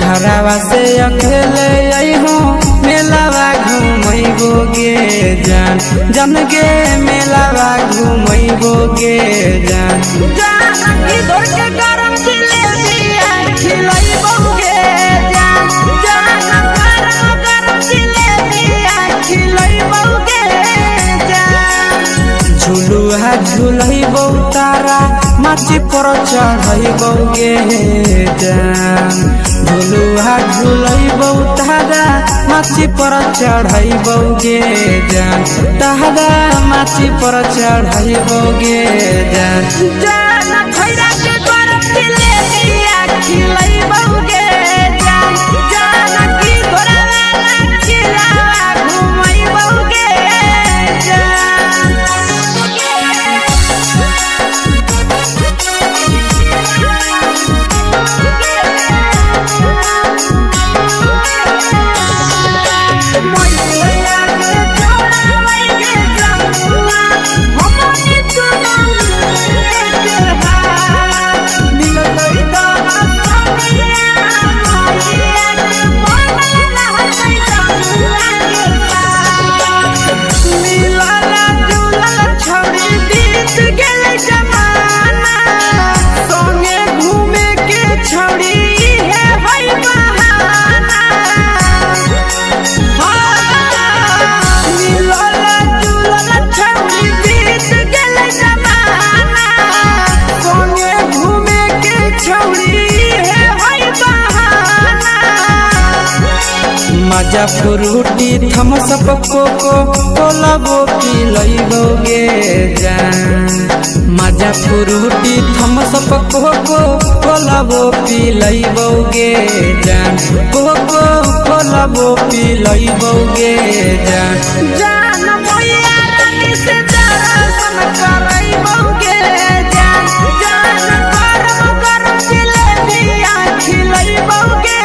घरवा से अकेले अइहो मेलावा घूमैबो गे जान जन गे मेलावा घूमैबो गे जान जानकी दौड़ के गरम जिलेबिया खिलैबो गे जान गरम जिलेबिया खिलैबो गे जान झुलुहा झुलैबो तारा माची पर चढ़ैबो गे जान झुलुहा झुलैबो तारा माची पर चढ़ैबो गे जान तारा माची पर चढ़ैबो गे जान जान खैरा के गरम जिलेबिया खिलैबो गे जान जानकी घोड़ा खिलावा घुमैबो गे मजा फ्रूटी थम्स अप कोको कोला वो पिलैबो गे जान मजा फ्रूटी थम्स अप कोको कोला वो पिलैबो गे जान कोको कोला वो पिलैबो गे जान जान मोया रानी से दर्शन करैबो गे जान गरम जिलेबिया खिलैबो गे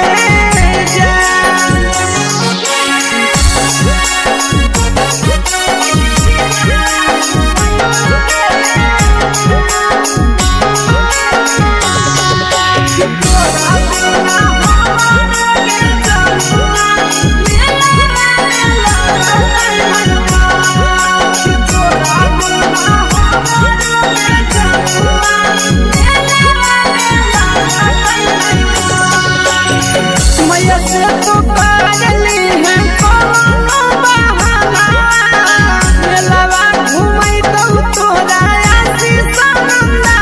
मैया से तो पागली है कोनो बहाना मेलावा घूमै तो तोरा आसी सनंदना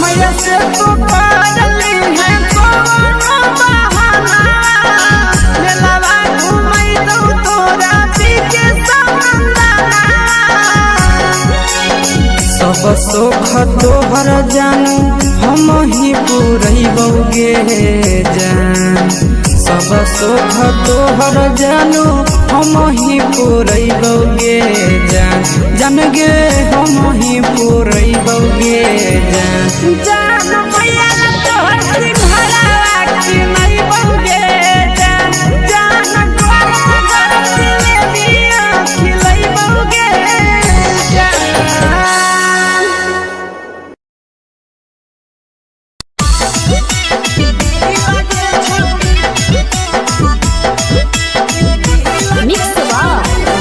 मैया से तो पागली है कोनो बहाना मेलावा घूमै तो तोरा पीछे सनंदना सब सुख तोहर जानू हम ही पुरैबो गे जान सब सुख तोहर जानू हम ही पुरैबो गे जान जन गे हम ही पुरैबो गे जान जान मैया तोहर सिंघरावा खिलैबो गे जान गरम जिलेबिया खिलैबो गे मिक्स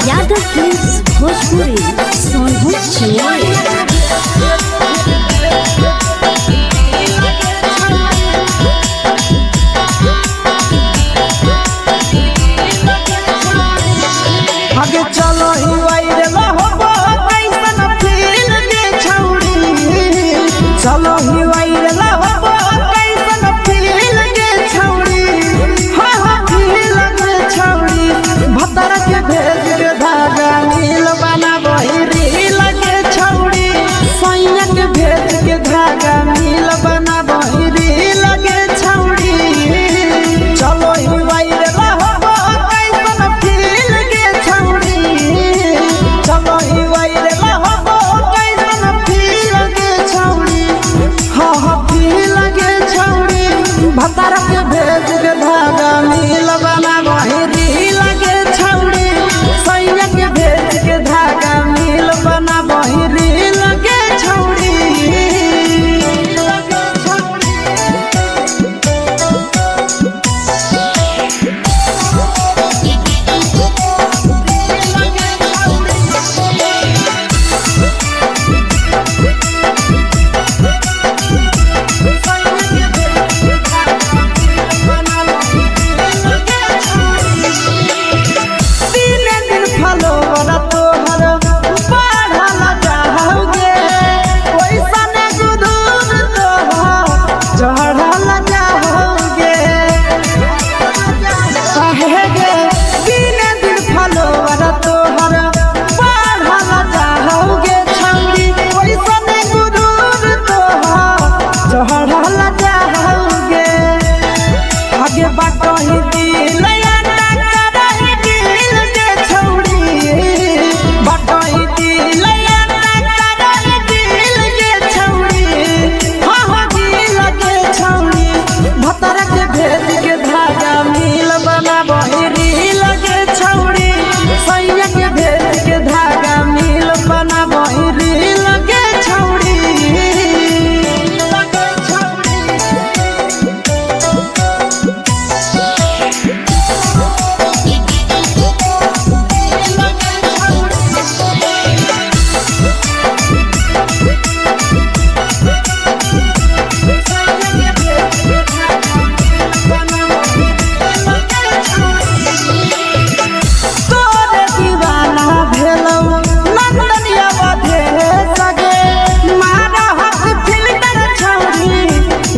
यादव फिल्म्स भोजपुरी सोनभद्र चेन्नई।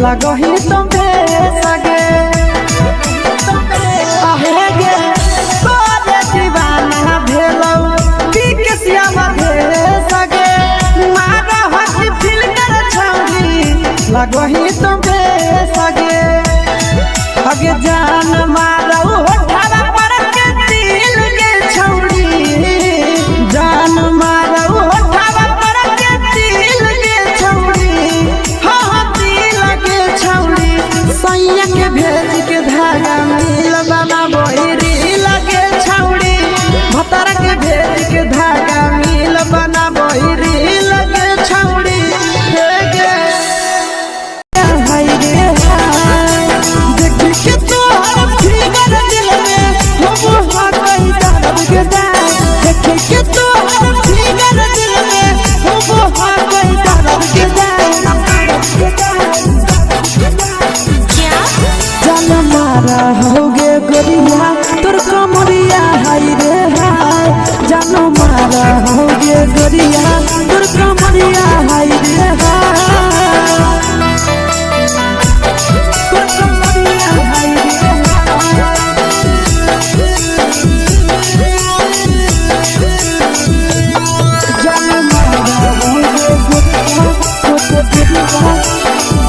लगही तुम सगे आहे गे तोरे दीवाना भेलौ पी के सियावा भे सगे मारा हसी फिल कर छौरी लगही तुम सगे अगे जान मारौ होठावा पर के दिल के छौरी जान मारौ होठावा पर के दिल के छौरी हाँ दिल के छौरी सैया के भेज के धागा मिल बना बहिरी लगे छौरी भतर के भेज के धागा मिल बना बहिरी लगे छौरी हे गे हाय रे हाय देख के तोहर फिगर दिल में हो गई दर्द के दाग देख के तोहर फिगर दिल में हो गई दर्द के जान मारा होगे गोरिया तोर कमरिया हाय रे हाय जान मारा होगे गोरिया तोर कमरिया हाय रे हाय तोर कमरिया हाय रे जान मारा होगे गोरिया तोर कमरिया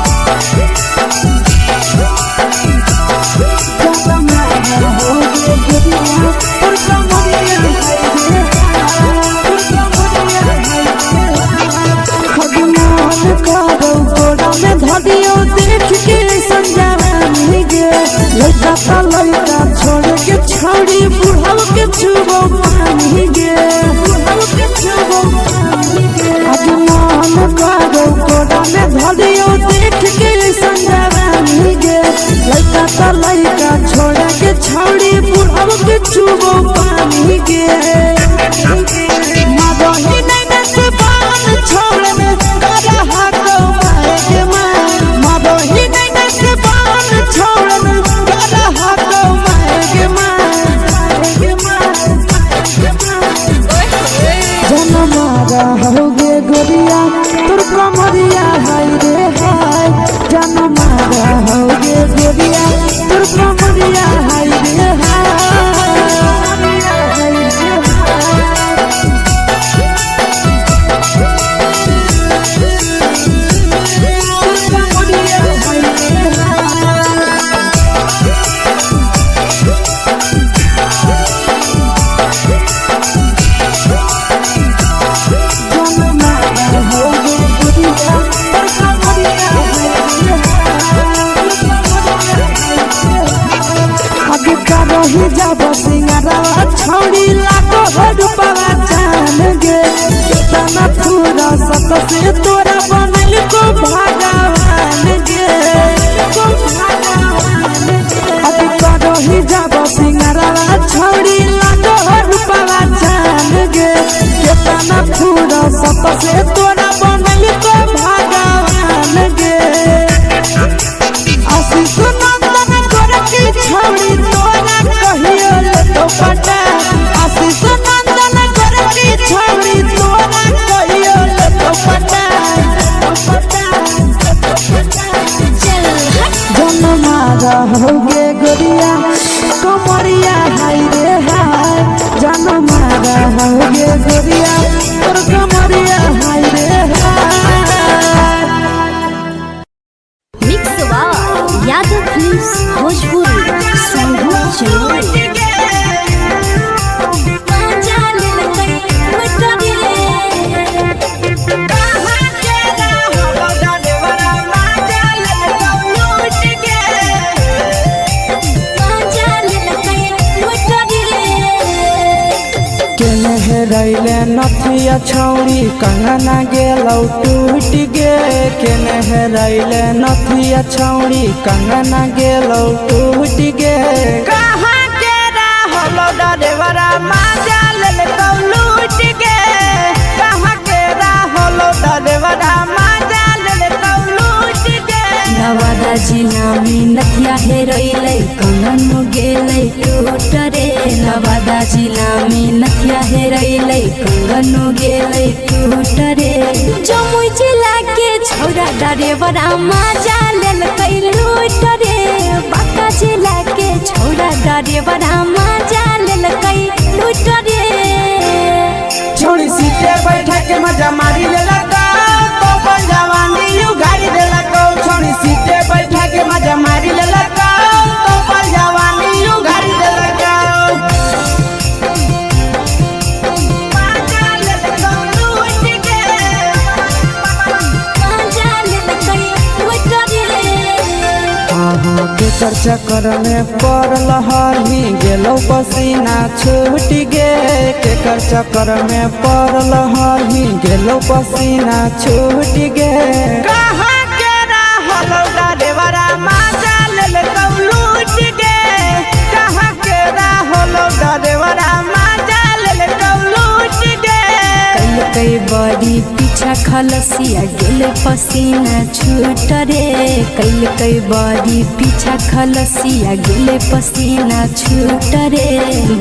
धदियो देख के संजानी गे लड़का ता लड़का छोड़ के छौड़ी बुढ़ाव के छुबो पानी गे बुढ़ाव के छुबो पानी गे आज मन करो कोड़ा में धदियो देख के संजानी गे लड़का ता लड़का छोड़ के छौड़ी बुढ़ाव के छुबो पानी गे मादही नहीं से बान छोड़ में करा हाथों माए के मादही नहीं से बान छोड़ में करा हाथों माए के जन मारा होगे गोरिया तोर कमरिया हाय रे हाय जन मारा होगे गोरिया तोर कमरिया हाय रे हाय रही जब सिंगारा छौड़ी लाखो रुपया जान गे तना पूरा सत से तोरा बनल को भगवान गे अभी रही जब सिंगारा छौड़ी लाखो रुपया जान गे तना पूरा सत से तोरा बनल को भगवान गे आशीष नंदन गोरखी छौड़ी तोरा कहियो ले तो पटा आशीष नंदन गोरखी छौड़ी तोरा कहियो ले तो पटा जन मारा होगे गोरिया कमरिया हाय रे हाय जन मारा होगे गोरिया तोर कमरिया हाय रे हाय मिक्स यादव फिल्म्स भोजपुरी संगीत चलो रैले नथिया छौड़ी कंगना गेलौ टूट गे केने रैले नथिया छौड़ी कंगना गेलौ टूट गे कहाँ के रहलो डरेवरा माजा लेलकौ लूट गे कहाँ के रहलो डरेवरा माजा लेलकौ लूट गे नवादा जिला में नथिया हेरैलै कंगन गेलै टूट रे नवादा जिला में नथिया हेरैलै कंगन गेलै टूट रे जमुई जिला के छौरा डरेवरा माजा लेल ड्राइवर मजा लेलकै लूट रे छोड़ी सीटे बैठा के मजा मारी लेलका तो अपन जवानी यू गाड़ी देलका छोड़ी सीटे बैठा के मजा मारी लेलका तो अपन जवानी यू गाड़ी देलका केकर चक्कर में पड़ल हही गेलो पसीना छूट गे केकर चक्कर में पड़ल हही गेलो पसीना छूट गे कहाँ के रहल ड्राइवर मजा लेलका लूट गे कहाँ के रहल ड्राइवर मजा लेलका लूट गे कई बड़ी पीछा खलसिया गेल पसीना छूट रे कई बड़ी पीछा खलसिया गेल पसीना छूट रे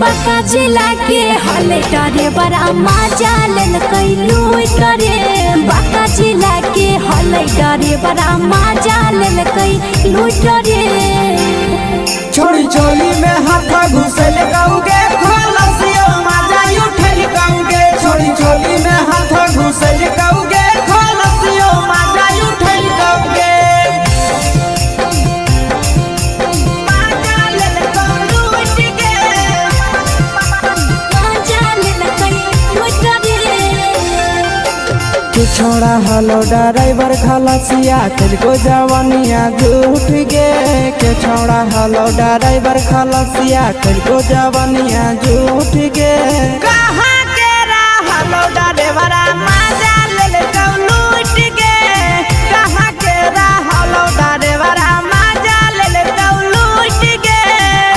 बांका जिला के हले ड्राइवर मजा लेलकै लूट रे बांका जिला के हले ड्राइवर मजा लेलकै लूट रे छोड़ी चोली में हाथ घुसल गाऊंगे खलसिया मजा उठल गाऊंगे छोड़ी चोली में हाथ घुसल गाऊंगे खलसिया मजा उठल गाऊंगे मजा लेलका लूट गे मजा लेलकै लूट रे के छोड़ा हलो ड्राइवर खलसिया को जवानिया झूठ गे के छोड़ा हलो ड्राइवर खलसिया को जवानिया झूठ गे कहाँ के रहल ड्राइवर मजा लेलका लूट गे कहाँ के रहल ड्राइवर मजा लेलका लूट गे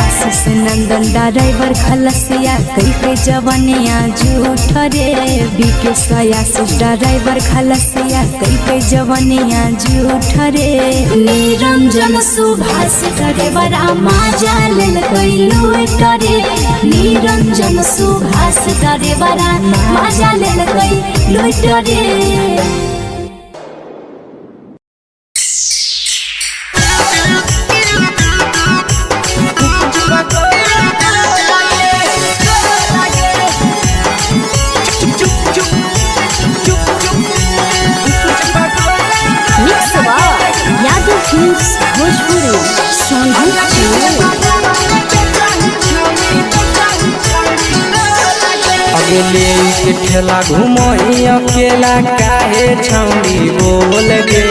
आशीष नंदन ड्राइवर खलसिया कई जवानिया झूठ रे बीके आशीष ड्राइवर खलसिया कई जवानिया झूठ रे निरंजन सुभाष ड्राइवर मजा लेलकै लूट रे निरंजन सुभाष ड्राइवर मजा लेलकै लूट रे यादव फिल्म्स भोजपुरी अगले के ठेला घुमोई अकेला काहे छौड़ी बोल गे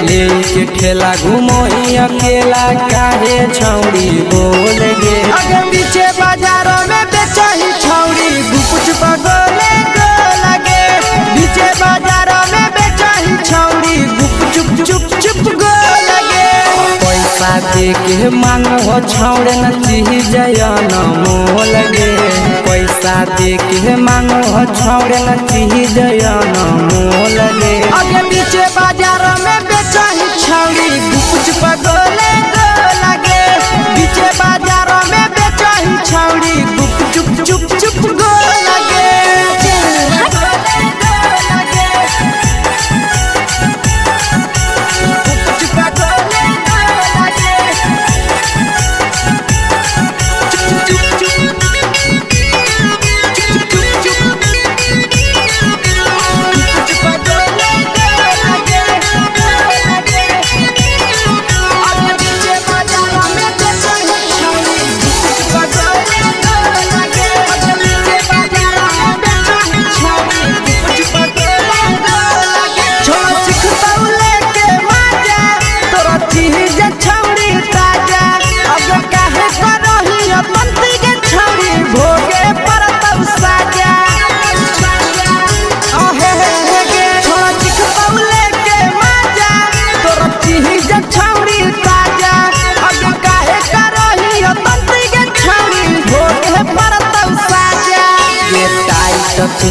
ले के ठेला घुमोई अकेला काहे छौड़ी बोल गे आगे पीछे बाजारों में बेचही छौड़ी गुपुच पगोले गो लगे पीछे बाजारों में बेचही छौड़ी गुप चुप चुप चुप गो लगे पैसा दे के मांगो छौड़े न चीज न मोल गे पैसा दे के मांगो छौड़े न चीज न मोल गे आगे पीछे बाजारों में बेचही छौड़ी गुपुच पगोले गो लगे पीछे बाजारों में बेचही छौड़ी गुप चुप चुप चुप गो लगे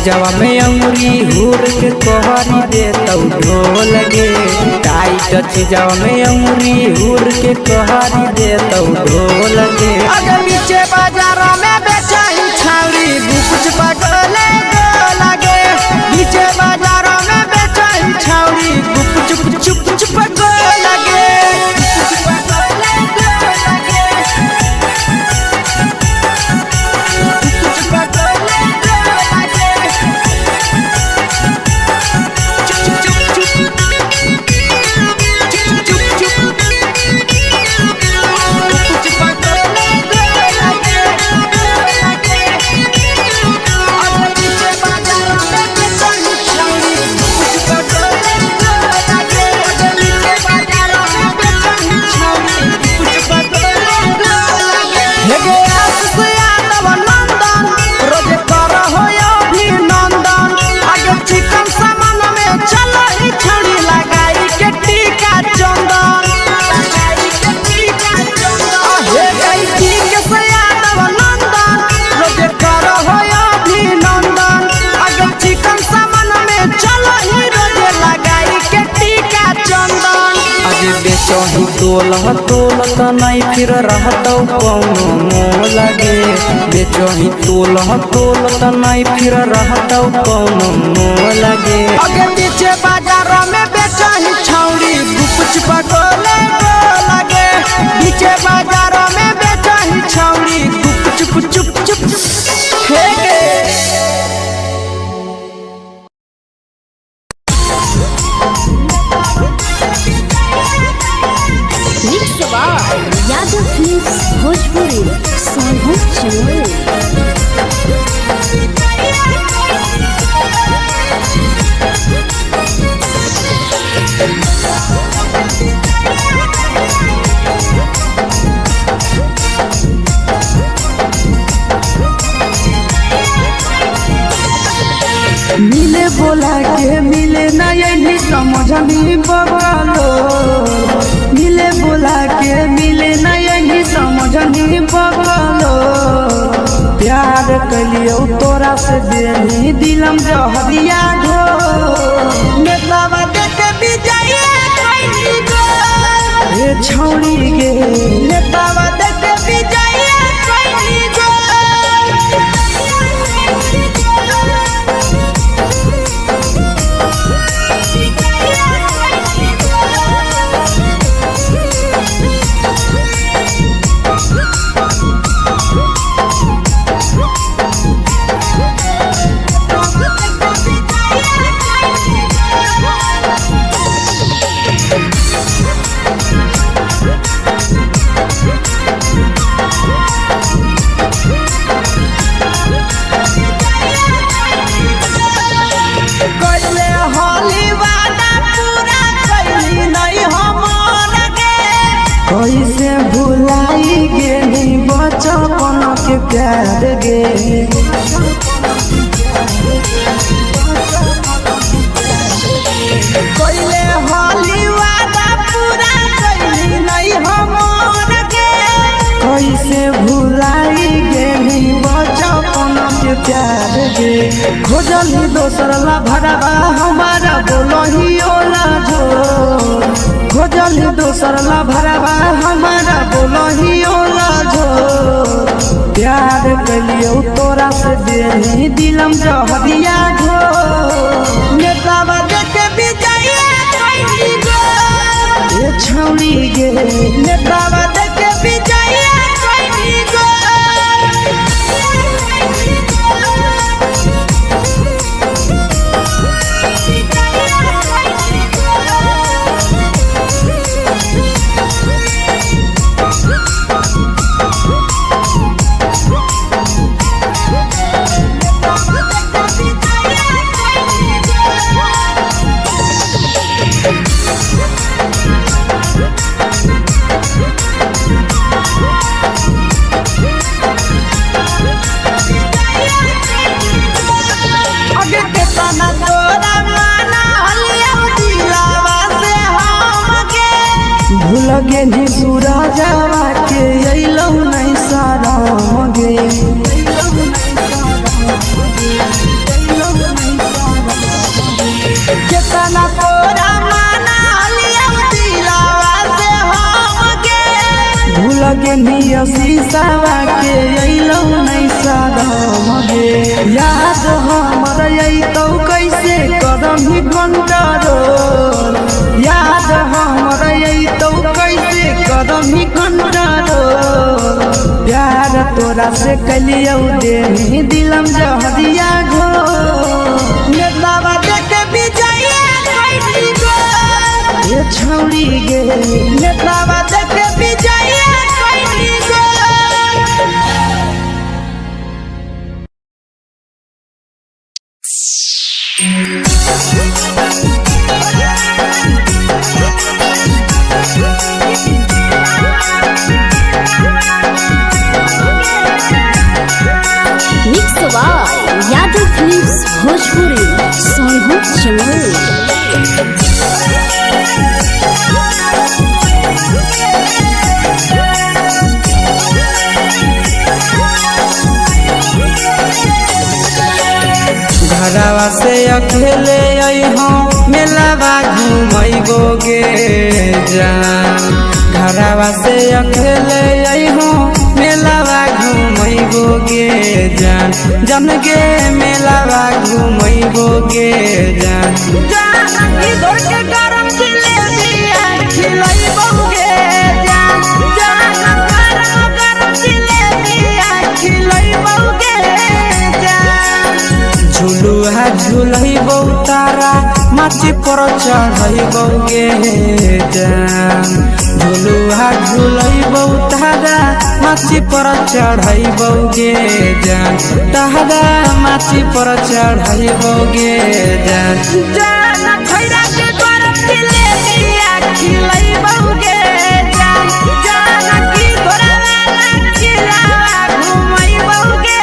जवा में अंगुरी हुर के तोहरी दे तौ ढोल गे टाइट चीजवा में अंगुरी हुर के तोहरी दे तौ ढोल गे अगर नीचे बाजारों में बेचही छौड़ी गुपुच पगोले गो लगे नीचे बाजारों में बेचही छौड़ी गुप चुप चुप चुप गो लगे गुपुच पगोले गो लगे बेचही तोलह तोलत नहीं फिर रहतौ कौनो मोह लगे बेचही तोलह तोलत नहीं फिर रहतौ कौनो मोह लगे आगे पीछे बाजार में बेचही छौड़ी गुपचुप गोले लगे पीछे बाजार में बेचही छौड़ी गुपचुप चुप चुप हे यादव फिल्म्स भोजपुरी सोनू चैनल। मिले बोला के मिले ना यही समझनी बगलो मिले बोला के मिले ना यही समझनी बगलो प्यार कलियो तोरा से देनी दिलम जहरिया ढो नेतावा देखे विजय कैली गो ए छौड़ी गे नेतावा देखे विजय कैली गो कैसे भुलाई गेली बचपन के प्यार गे कोइले हाली वादा पूरा कैली नहीं हमर के कैसे भुलाई गेली बचपन के प्यार गे खोजली दोसर ला भरवा हमारा बोलही ओला जो खोजली दोसर ला भरवा हमारा बोलही ओला जो प्यार कलियो तोरा से देनी दिलम जहरिया ढो नेतावा देखे विजय कैली गो ए छौड़ी गे नेतावा देखे विजय कैली गो भूल गेली सूरजवा के अइलौ नहीं साराम गे केतना तोरा माना लिया दिलावा से हमके भूल गेली शीशावा के अइलौ नहीं साराम गे याद हमर अइतौ कैसे कदम ही कंट्रोल याद हमर अइतौ कैसे कदम ही कंट्रोल प्यार तोरा से कलियो देनी दिलम जहरिया घो नेतावा देखे विजय कैली गो ए छौड़ी गे नेतावा देखे विजय कैली गो यादव फिल्म्स भोजपुरी सोनू चैनल। घरवा से अकेले अइहौ मेलावा घूमैबोगे जान घरवा से अकेले अइहो मेलावा घूमैबोगे जान जन गे मेलावा घूमैबोगे जान इधर के गरम जिलेबिया खिलैबोगे जान गरम जिलेबिया खिलैबोगे जान झुलुहा झुलैबौ तारा माची पर चढ़ैबोगे जान झुलुहा झुलैबौ तारा माची पर चढ़ैबोगे जान तारा माची पर चढ़ैबोगे जान खैरा के गरम जिलेबिया खिलैबोगे जान की घोड़ावाला किलावा घुमैबोगे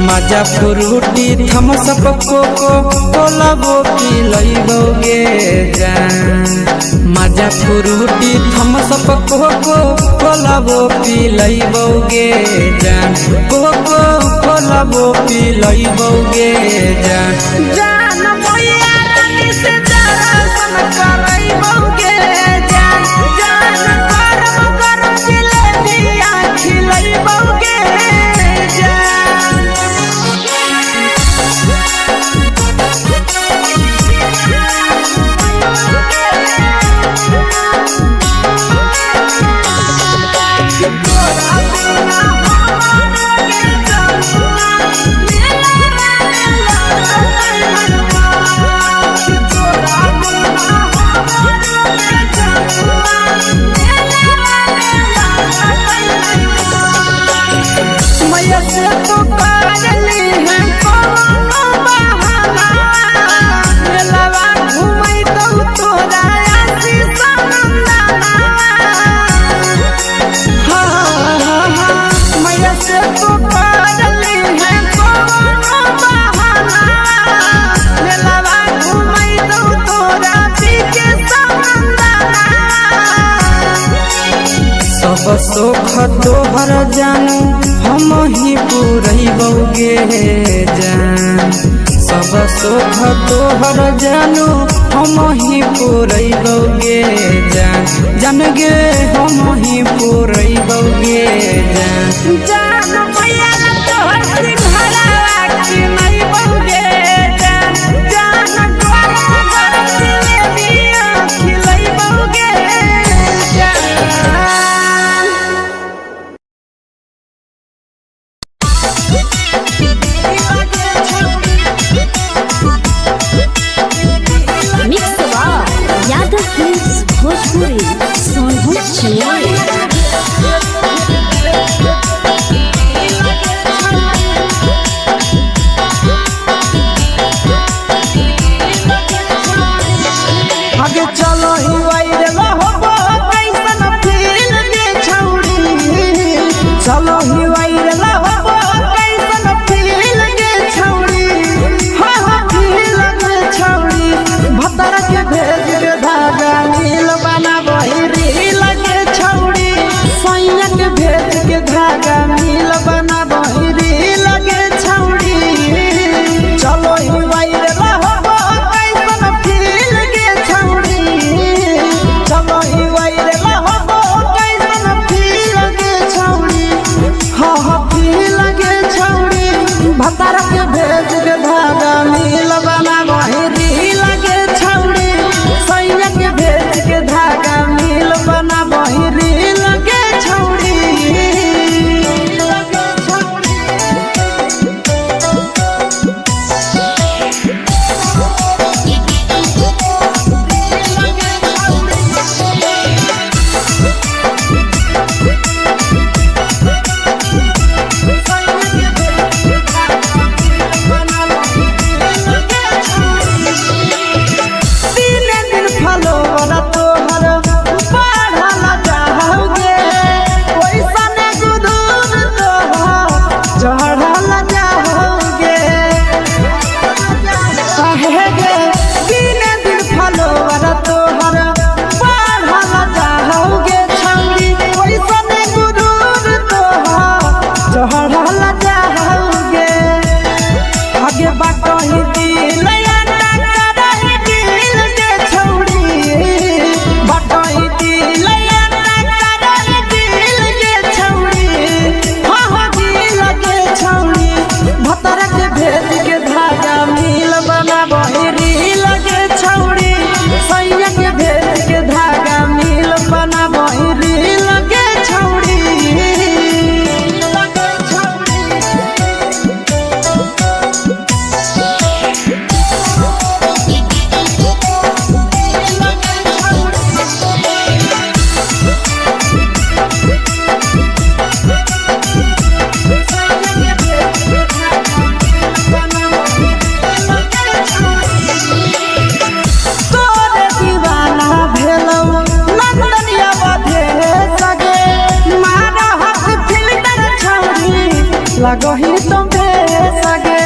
मजा फ्रूटी थमसप कोको कोलाबो पिलैबोगे जान मजा फ्रूटी थमसप कोको कोलाबो पिलैबोगे जान कोको कोलाबो पिलैबोगे जान भैया रानी से दर्शन करैबोगे जान गरम गरम जिलेबिया खिलैबोगे सोख तोहर जानू हम ही पुरैबोगे जान सब सोख तोहर जानू हम ही पुरैबोगे जान गे हम ही पुरैबोगे जान भैया तोहर सिंघाड़ा खिलैबोगे जान गरम गरम जिलेबिया खिलैबोगे भोजपुरी सोनू आगे चलो ही वायरल होबो कैसन फील दे छौड़ी चलो ही वायरल होबो कैसन फील दे छौड़ी हाँ फील दे छौड़ी भतर के भेज के धागा नील बनाबो रील के छौड़ी सैया के भेज के धागा नील बनाबो रील के छौड़ी चलो ही वायरल होबो कैसन फील दे छौड़ी चलो ही वायरल होबो कैसन फील दे छौड़ी हाँ लगो ही तुम्हे सगे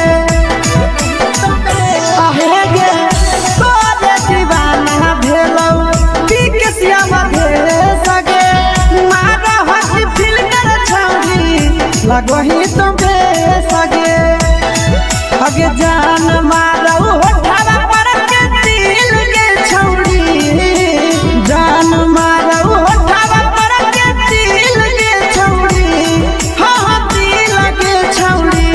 आहे गे तोरे दीवाना भेलो पीके श्यामा भे सगे मारा हसी फिल कर छौरी लगो ही तुम्हे सगे अगे जान मारो होठवा पर के दिल के छौरी जान मारो होठवा पर के दिल के छौरी हाँ दिल के छौरी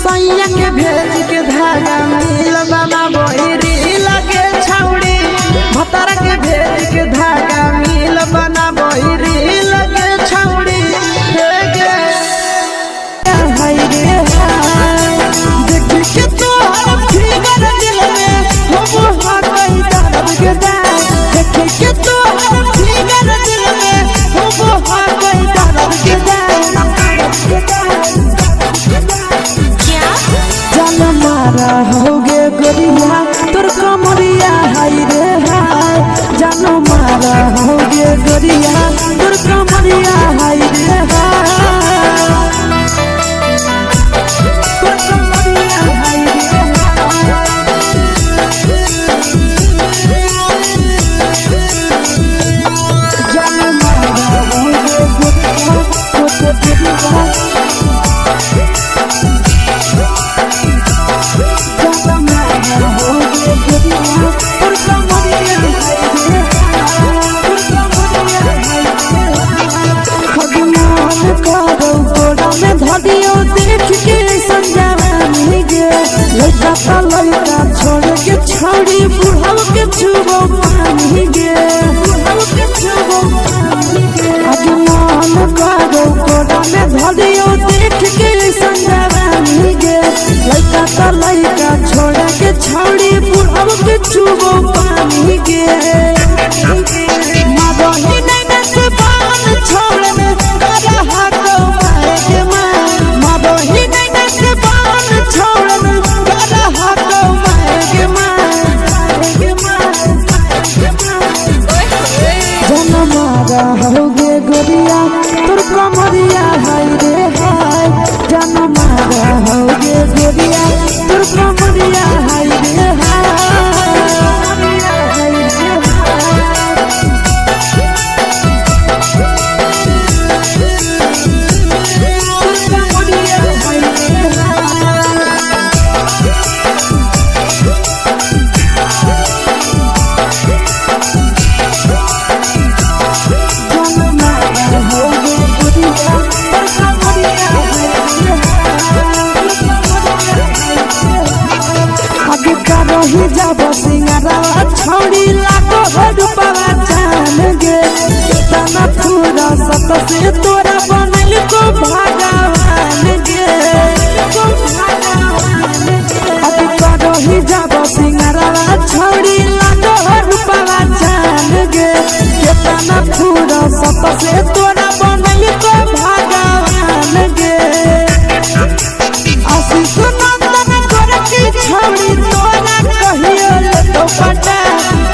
सैया के भेज के धागा मिल बाबा बोरी लगे छौरी भतर के भेज के धागा मिल बना बोरी लगे छौरी हे गे हाय रे हाय देखी के तोहर फिगर दिल में हम हो गई दर्द के दाग देखी के तोहर फिगर दिल में हम हो गई दर्द के दाग जान मारा होगे गोरिया तोर कमरिया हाय रे हाय जान मारा होगे गोरिया तोर कमरिया हाय रे हाय तोर कमरिया हाय रे हाय जान मारा होगे गोरिया तोर कमरिया लड़का छोड़ के छौड़ी बुढ़ाव के छुबो पानी गे बुढ़ाव के छुबो पानी गे आगे मन करो कोड़ा में धरियो देख के संजवानी गे लड़का छोड़ के छौड़ी बुढ़ाव के छुबो पानी गे मादही नहीं से बान छोड़ में करा हाथो मारे के मां मादही नहीं से बान छोड़ में करा हाथो मारे के मां जन मारा होगे गोरिया तोर कमरिया हाय रे हाय जन मारा होगे गोरिया तोर कमरिया हाय रे ही जब सिंगारा छौड़ी लाखो रुपवा जान गे तना पूरा सत से तोरा बनल को भगवान गे अभी करो ही जब सिंगारा छौड़ी लाखो रुपवा जान गे तना पूरा सत से तोरा बनल को भगवान गे आशीष नंदन करती छौड़ी तोरा कहियो तो पटा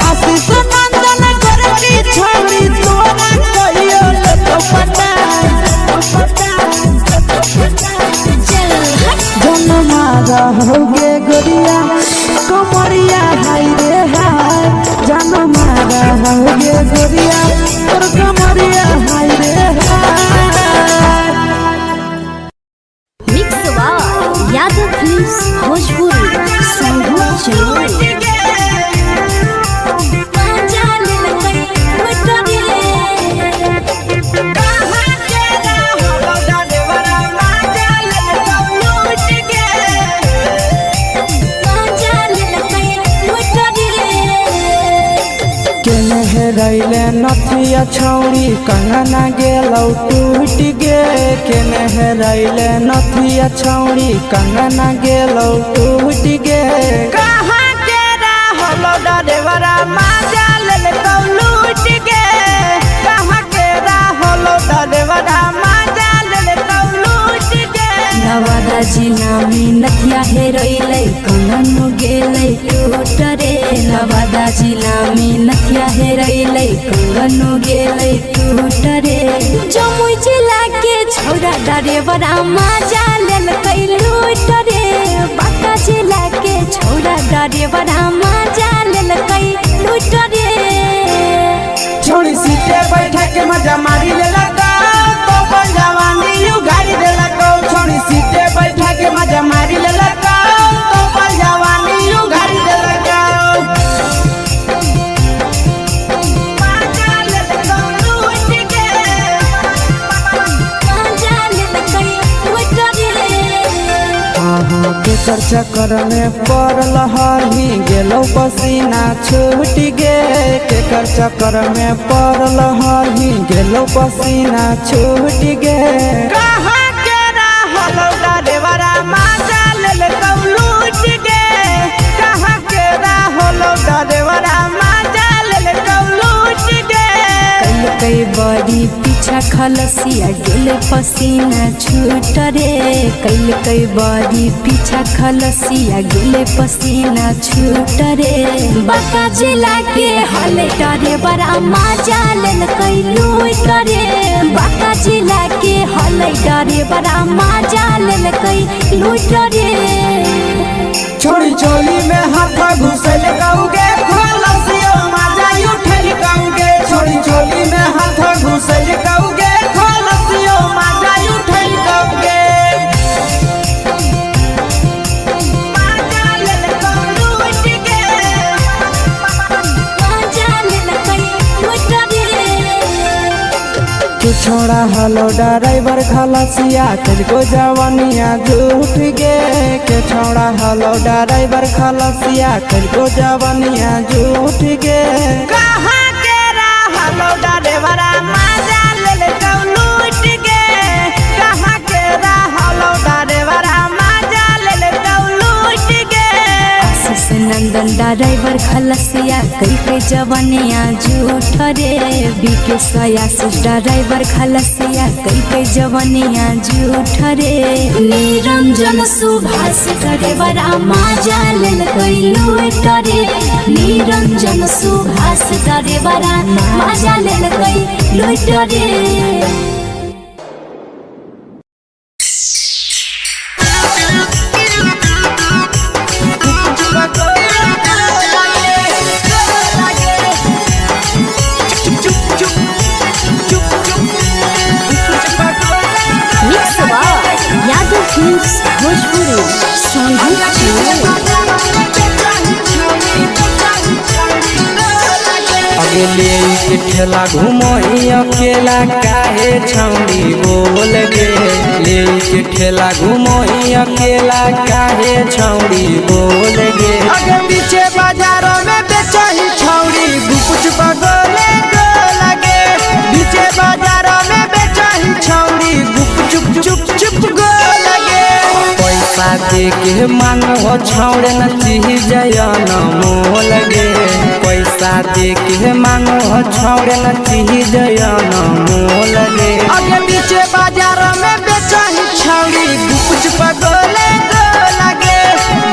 आशीष नंदन करती छौड़ी तोरा कहियो तो पटा जन मारा होगे गोरिया कमरिया हाय रे हाय जन मारा होगे गोरिया तोर कमरिया हाय रे हाय मिक्स यादव फिल्म्स भोजपुरी संगीत चलो रैले नथिया छौड़ी कंगना गेलौ टूट गे केने रैले नथिया छौड़ी कंगना गेलौ टूट गे कहाँ के रहलो डरेवरा माजा लेलकौ लूट गे कहाँ के रहलो डरेवरा माजा लेलकौ लूट गे नवादा जिला में नथिया हेरैलै कंगन गेलै टूट रे नवादा जिला में नथिया हेरैलै कंगन गेलै टूट रे जमुई जिला के छौरा डरेवरा माजा लेलकै लूट रे बाका जिला के छोड़ा डरे बड़ा मजा लेलकै लूट रे छोड़ी सीटे बैठा के मजा मारी लेलका तो अपन जवानी यू गाड़ी देलका छोड़ी सीटे बैठा के मजा मारी लेलका तो अपन जवानी यू गाड़ी देलका मजा लेलकै लूट के मजा लेलकै लूट रे केकर चक्कर में पड़ल हही गेलौ पसीना छूट गे केकर चक्कर में पड़ल हही गेलौ पसीना छूट गे कहाँ के रहलौ डरेवरा मजा लेलकौ लूट गे कहाँ के रहलौ डरेवरा मजा लेलकौ लूट गे कई बड़ी पीछा खलसिया गेल पसीना छूट रे कई बड़ी पीछा खलसिया गेल पसीना छूट रे बाका जिला के हले डरे बड़ा मजा लेलकै लूट रे बाका जिला के हले डरे बड़ा मजा लेलकै लूट रे छोड़ी चोली में हाथ घुसल गाऊगे खलसियो मजा उठल गाऊगे छोड़ी चोली में हाथ घुसल गाऊगे खलसियो मजा उठल गाऊगे मजा लेलकै लूट के मजा लेलकै लूट रे तू छोड़ा हलो ड्राइवर खलसिया तुझको जवानिया झूठ गे के छोड़ा हलो ड्राइवर खलसिया तुझको जवानिया झूठ गे कहाँ के रहलौ डरेवरा मजा लेलकौ लूट गे कहाँ के रहलौ डरेवरा मजा लेलकौ लूट गे आशीष नंदन ड्राइवर खलसिया कई जवानिया झूठ रे बीके आशीष ड्राइवर खलसिया कई जवानिया झूठ रे निरंजन सुभाष ड्राइवरा मजा लेलकै लूट रे निरंजन सुभाष ड्राइवरा मजा लेलकै लूट रे यादव फिल्म्स भोजपुरी अगले के ठेला घुमोई अकेला काहे छौड़ी बोल गे ले के ठेला घुमोई अकेला काहे छौड़ी बोल गे अगे पीछे बाजारों में बेचही छौड़ी गुपुच बगले गो लगे पीछे बाजारों में बेचही छौड़ी गुप चुप चुप चुप गो लगे पैसा दे के मांग हो छौड़े न चीज जयन मोल गे पैसा दे के मांग हो छौड़े न चीज जयन मोल गे अगे पीछे बाजारों में बेचही छौड़ी गुपुच बगले गो लगे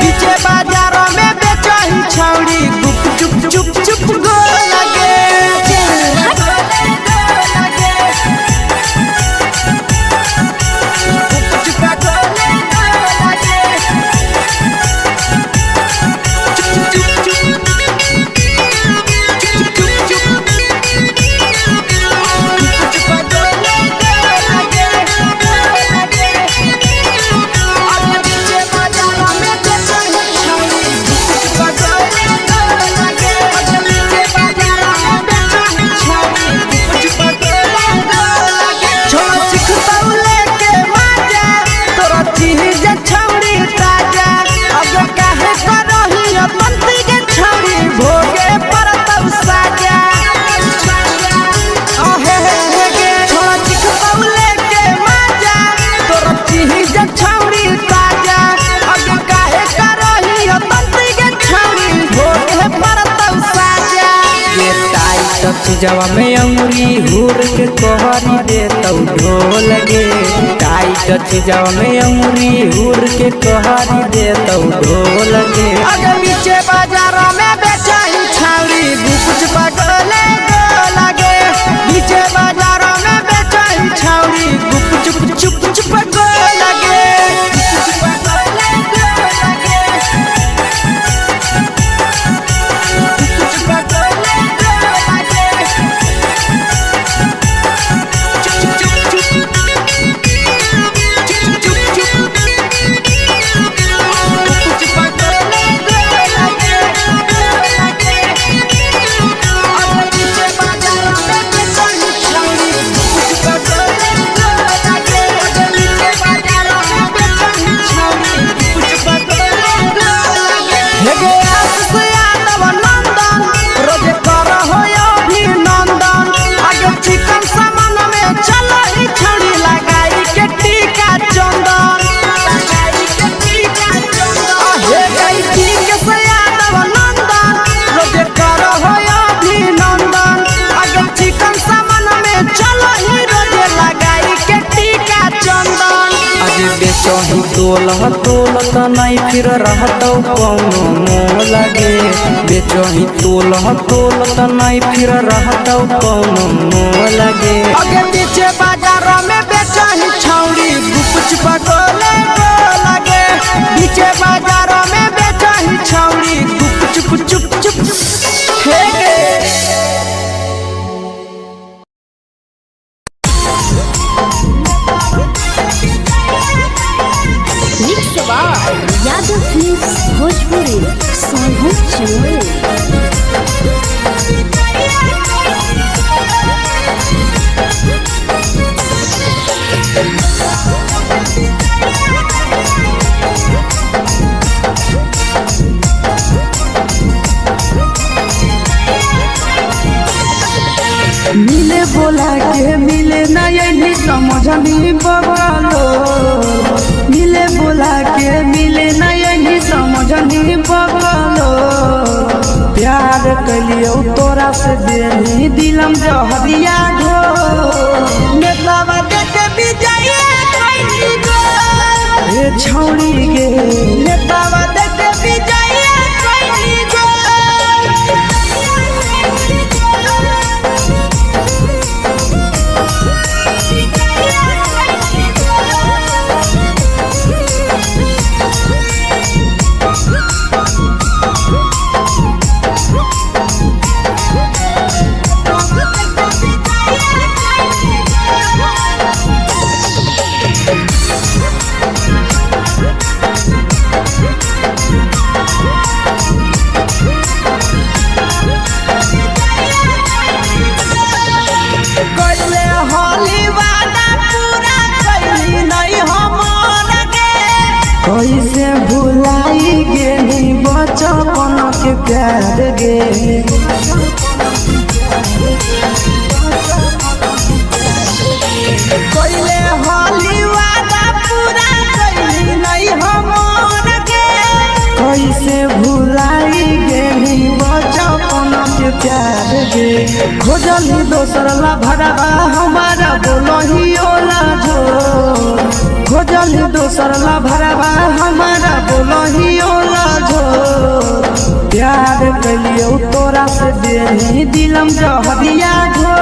पीछे बाजारों में बेचही छौड़ी गुप चुप चुप चुप गो लगे चीजवा में अंगुरी हुर के कोहरी दे तौ ढोल गे टाइट चीजवा में अंगुरी हुर के कोहरी दे तौ ढोल गे अगे पीछे बाजारों में बेचही छौड़ी गुपुच बगले गो लगे पीछे बाजारों में बेचही छौड़ी गुप चुप चुप चुप गो लगे बेचही तोलत नहीं फिर रहतौ कौनो मोह लगे बेचही तोलत नहीं फिर रहतौ कौनो मोह लगे आगे पीछे बाजारों में बेचही छौड़ी गुपचुप गोले लगे पीछे बाजारों में बेचही छौड़ी गुपचुप चुप चुप फेंके यादव फिल्म्स भोजपुरी सोनू चमोली। मिले बोला के मिले नहीं समझनी बगलो मिले बोला के मिले नहीं समझनी बगलो प्यार कलियो तोरा से देनी दिलम जहरिया घो नेतावा देखे विजय कैली गो ए छौड़ी गे नेतावा देखे विजय कैली गो कैसे भुलाई गेली बचपन के प्यार गे कोइले होली वादा पूरा कैली नहीं हमर के कैसे भुलाई गेली बचपन के प्यार गे खोजली दोसर ला भरवा हमारा बोलही ओला झो खोजली दोसर ला भरवा हमारा बोलही ओला झो प्यार कलियो तोरा से देनी दिलम जहरिया घो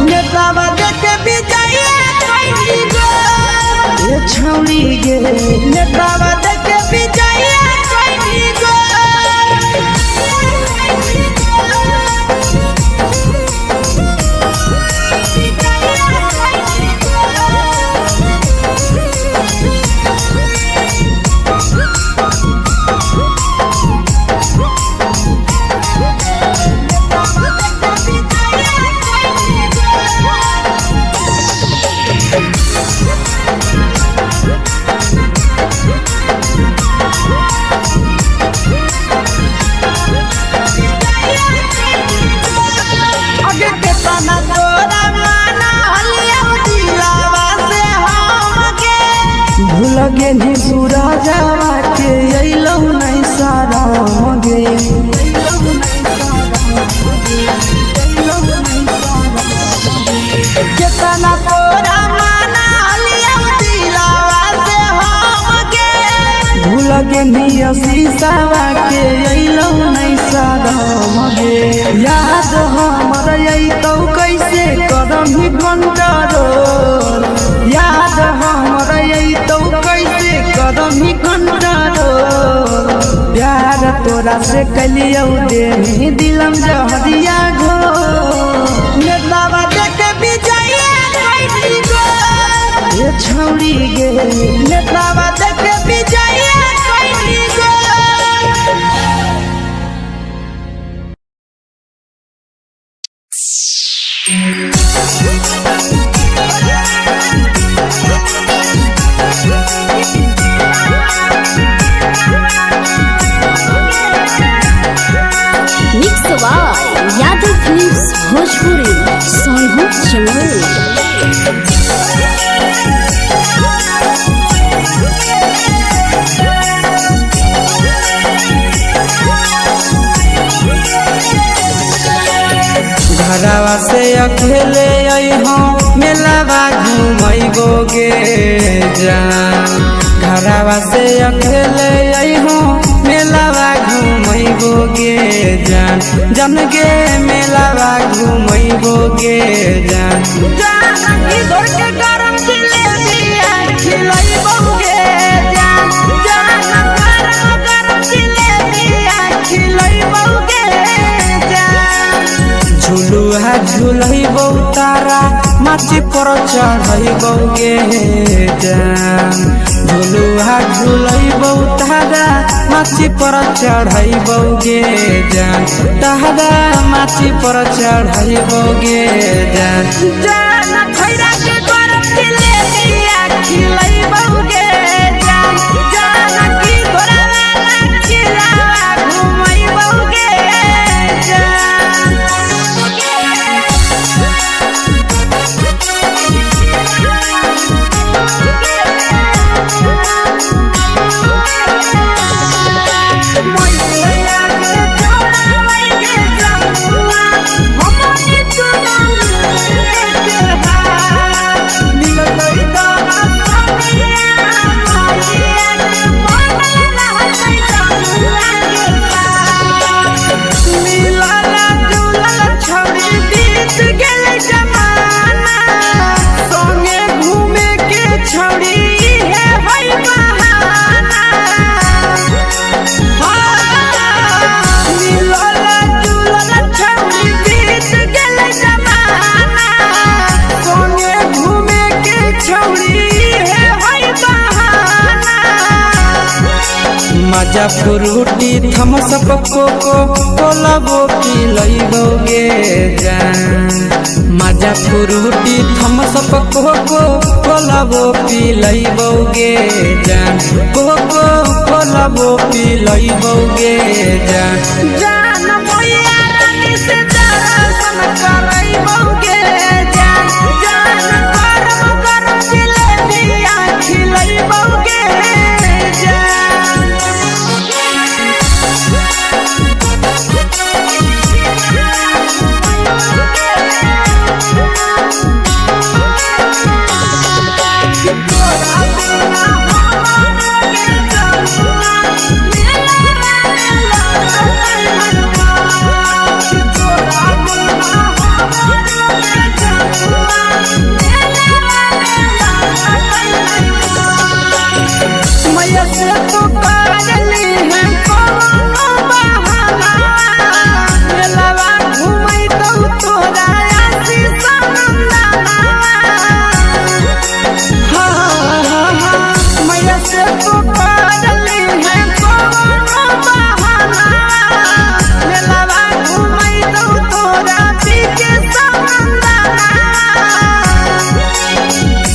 नेतावा देखे विजय कैली गो ए छौड़ी गे नेतावा देखे विजय कैली गो लगे नी सूरजवा के अइलौ नहीं सारा गे केतना तोरा माना लिया दिलावा से हम गे भूल गे नी शीशावा के अइलौ नहीं सारा गे याद हमर अइतौ कैसे करमी कंट्रोल याद हमर अइतौ कैसे करमी कंट्रोल प्यार तोरा से कलियौ देनी दिलम जहरिया घो नेतावा देखे विजय कैली गो ए छौड़ी गे नेतावा देखे विजय कैली गो यादव फिल्म्स भोजपुरी सोनू चमोली। घरवा से अकेले अइहो मेलावा घूमई घुमैबोगे जान घरवा से अकेले अइहो मेलावा घुमैबोगे जान जन गे मेलावा घुमैबोगे जान जानकी घर के गरम जिलेबिया खिलैबोगे जान गरम जिलेबिया खिलैबोगे जान झुलुहा झुलैबौ तारा माची पर चढ़ैबोगे जान झुलुहा झुलैबौ तारा माची पर चढ़ैबोगे जान तारा माची पर चढ़ैबोगे जान जान खैरा के गरम जिलेबिया खिलैबोगे जान जानकी घरवाला खिलावा घुमैबोगे मजा फ्रूटी थम्सअप कोको कोलाबो पिलैबोगे जान मजा फ्रूटी थम्सअप कोको कोलाबो पिलैबोगे जान कोको कोलाबो पिलैबोगे जान जान मैया रानी से दर्शन करैबोगे जान गरम गरम जिलेबिया खिलैबोगे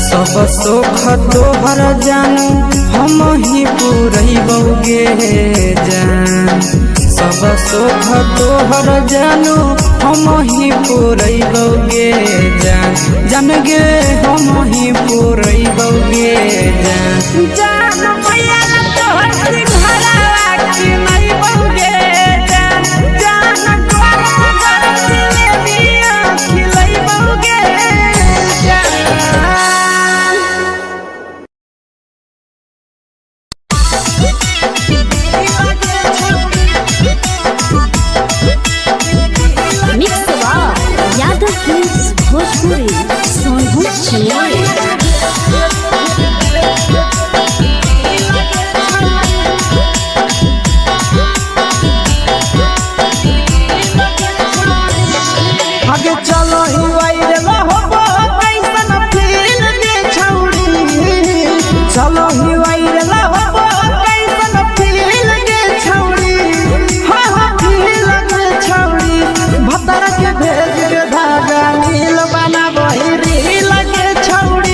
सब सुख तोहर जानू हम ही पुरैबोगे जान सब सुख तोहर जानू हम ही पुरैबोगे जान जन गे हम ही पुरैबोगे जान जान मैया तोहर सिंघरावा खिलैबोगे जान गरम गरम जिलेबिया खिलैबोगे यादव फिल्म्स भोजपुरी सोनू चिड़िया आगे चलो ही वायरल होबो कैसन फील दे छौड़ी चलो ही वायरल होबो कैसन फील दे छौड़ी हाँ फील दे छौड़ी भतर के भेज के धागा नील बना बहिरी लगे छौड़ी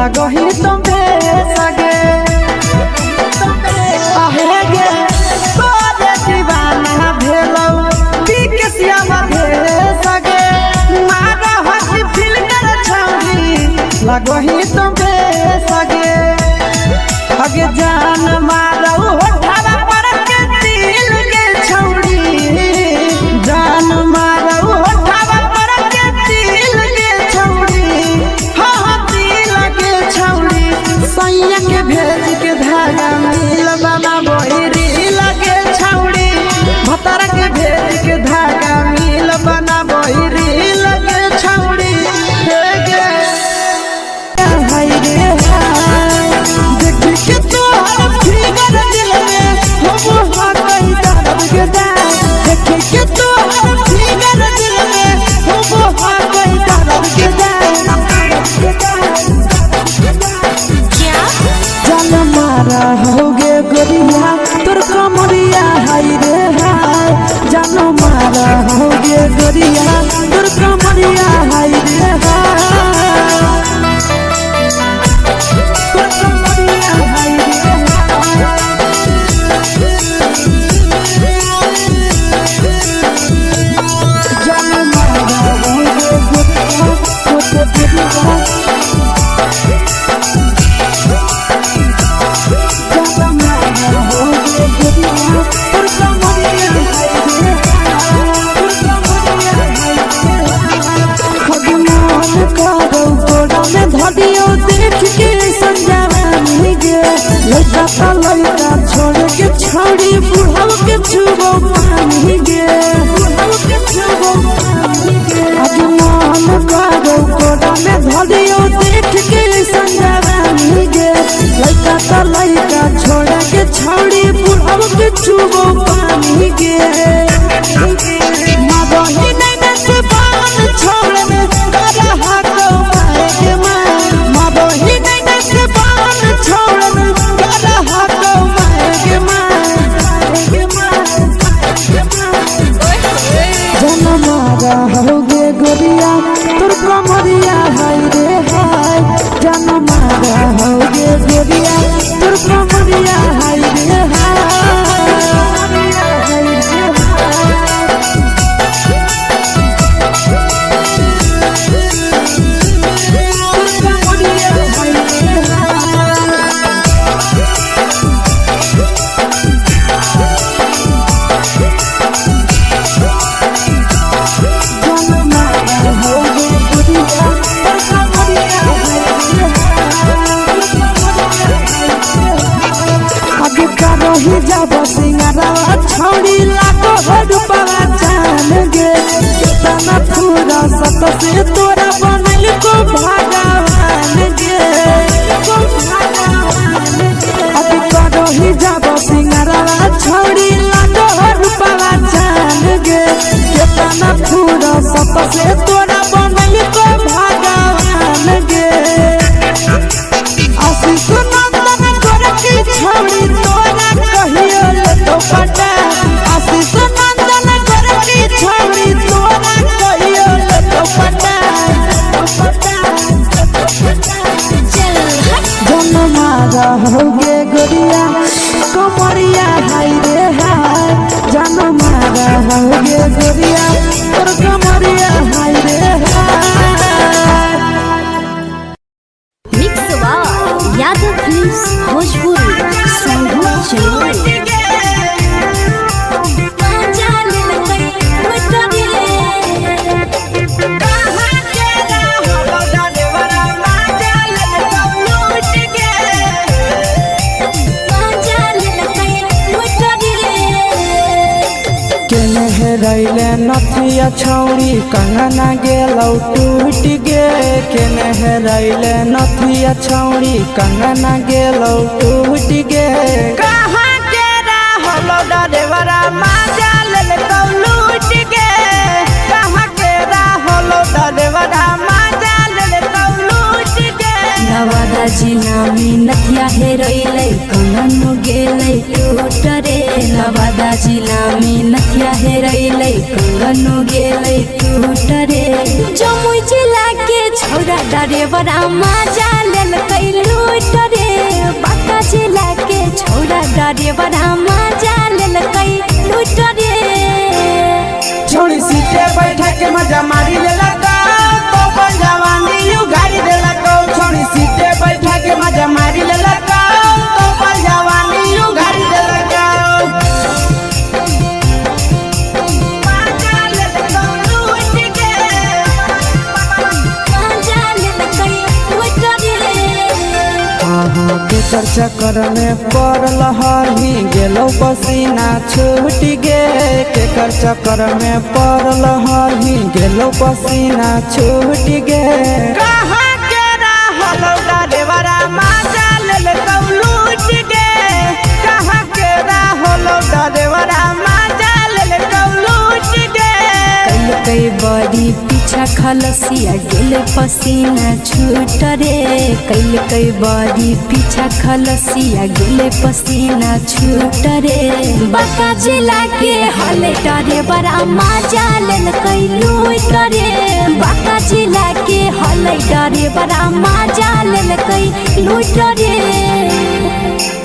लगो ही तुम सगे आहे गे तोरे दीवाना भेलौ बिकसिया मधे सगे मारा हसी फिल कर छौरी लगो ही तुम सगे अगे जान मारौ होठवा पर के दिल के छौरी जान मारौ होठवा पर के दिल के छौरी हाँ दिल के छौरी सैया के भेज के धागा मिल बाबा बोहरी लगे छौरी भतर के भेज के धागा मिल बना बोहरी लगे छौरी हे गे हाय रे हाय देख के तोहर फिगर दिल में हो गई दर्द के दाग देख के तोहर फिगर दिल में हो गई दर्द के जान मारा होगे गोरिया तोर कमरिया हाय रे हाय जान मारा होगे गोरिया तोर कमरिया हाय रे हाय तोर कमरिया हाय रे जान मारा होगे गोरिया तोर कमरिया धडियो देख के संजावानी गे लइका लइका छोड़ के छौड़ी बुढ़ाव के छुबो पानी गे बुढ़ाव के छुबो पानी गे आज मन करो कोडा में धडियो देख के संजावानी गे लइका छोड़ के छौड़ी बुढ़ाव के छुबो पानी गे मदही नहीं न से बान छोड़ में करा हाथो मारे के मदही नहीं न से बान छोड़ में करा हाथो मारे के जन मारा होगे गोरिया तोर कमरिया हाय रे हाय जन मारा होगे गोरिया तोर कमरिया हाय रे ही जब सिंगारवा छौड़ी लागो रुपवा जान गे कितना पूरा सत से तोरा बनल को भगवान गे अब करो ही जब सिंगारवा छौड़ी लागो रुपवा जान गे कितना पूरा सत से तोरा बनल को भगवान गे आशीष नंदन कर की छौड़ी तोरा कहियो ले तो पटा आशीष नंदन कर की छौड़ी तोरा कहियो ले तो पटा जन मारा होगे गोरिया कमरिया हाय रे हाय जन मारा होगे गोरिया तोर कमरिया हाय रे हाय मिक्स वाव यादव फिल्म्स भोजपुरी संगीत चैनल रैले नथिया छौड़ी कंगना गेलौ टूट गे केने रैले नथिया छौड़ी कंगना गेलौ टूट गे कहाँ के रहलो डरेवरा माजा लेलकौ लूट गे कहाँ के रहलो डरेवरा माजा लेलकौ लूट गे नवादा जिला में नथिया हेरोइलै कंगनो गेलै टूट रे नवादा जिला में नथिया हेरोइलै कंगनो गेलै टूट रे जमुई जिला के छौरा ड्राइवरा मजा लेल कई लूट रे बाका जिला के छौरा ड्राइवरा मजा लेल कई लूट रे छोड़ी सीटे बैठा के मजा मारी ले लगा तो अपन जवानी यू गाड़ी दे लगा छोड़ी सीटे बैठा के मजा मारी ले लगा तो अपन जवानी यू गाड़ी दे लगा केकर चक्कर में पड़ल हही गेलो पसीना छूट गे केकर चक्कर में पड़ल हही गेलो पसीना छूट गे कहाँ के रहलो ड्राइवरा मजा ले लूट गे कहाँ के रहलो ड्राइवरा मजा ले लूट गे कई बड़ी पीछा खलसिया गेल पसीना छूट रे कई बड़ी पीछा खलसिया गेल पसीना छूट रे बाका जिला के हले डरे बड़ा मजा लेल कई लूट रे बाका जिला के हले डरे बड़ा मजा लेल कई लूट रे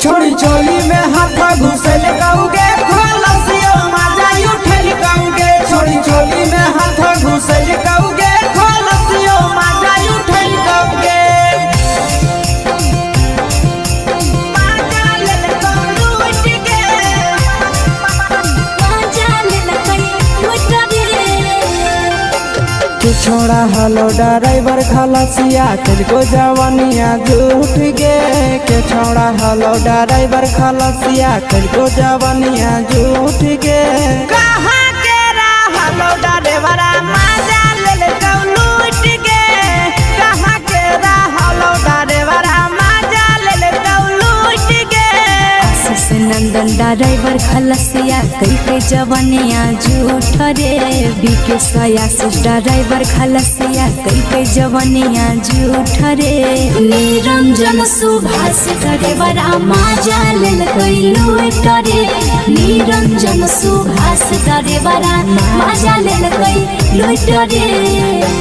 छोड़ी चोली में हाथ घुसल गाऊंगे खलसियो मजा उठल गाऊंगे छोड़ी चोली में हाथ घुसल गाऊंगे खलसियो मजा उठल गाऊंगे मजा ले लूट गे मजा लेल कई लूट रे तू छोड़ा हलो ड्राइवर खलसिया तेरे जवानिया झूठ गे के छोड़ा हलो ड्राइवर खलसिया तेरे जवानिया झूठ गे कहाँ के रहलो ड्राइवरा मजा ले लूट गे कहाँ के रहलो ड्राइवरा मजा ले लूट गे आशीष नंदन ड्राइवर खलसिया कई जवानिया झूठ रे बीके आशीष ड्राइवर खलसिया कई जवानिया झूठ रे निरंजन सुभाष ड्राइवरा मजा लेल कई लूट रे निरंजन सुभाष ड्राइवरा मजा लेल कई लूट रे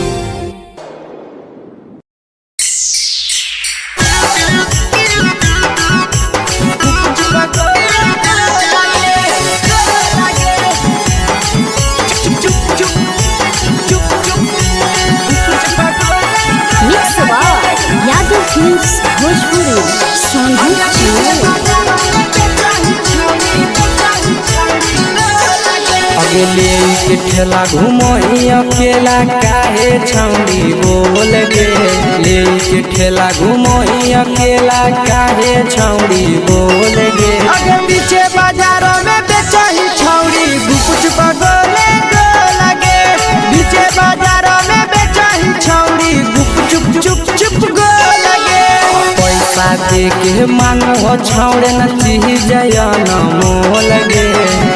यादव फिल्म्स भोजपुरी अगले के ठेला घूमो अकेला काहे छौड़ी बोल गे ले के ठेला घूमो अकेला काहे छौड़ी बोल गे अगे पीछे बाजारों में बेचही छौड़ी गुपुच पगोले गो लगे पीछे बाजारों में बेचही छौड़ी गुप चुप चुप चुप गो लगे पैसा दे के मांगो छौड़े न चीज न मोल गे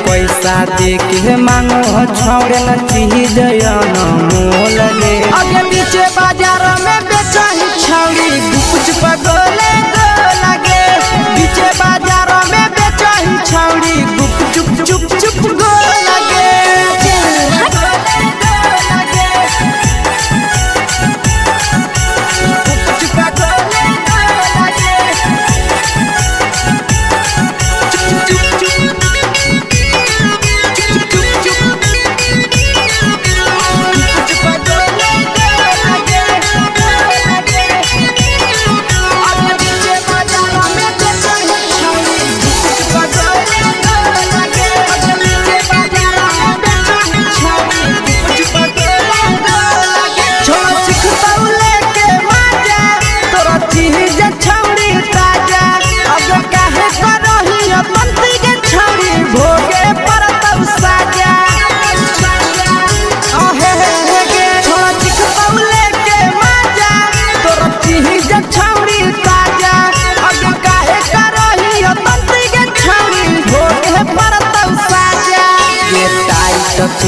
पैसा दे के मांगो छौड़े न चीज न मोल गे अगे पीछे बाजारों में बेचही छौड़ी गुपुच पगोले गो लगे पीछे बाजारों में बेचही छौड़ी गुप चुप चुप चुप गो लगे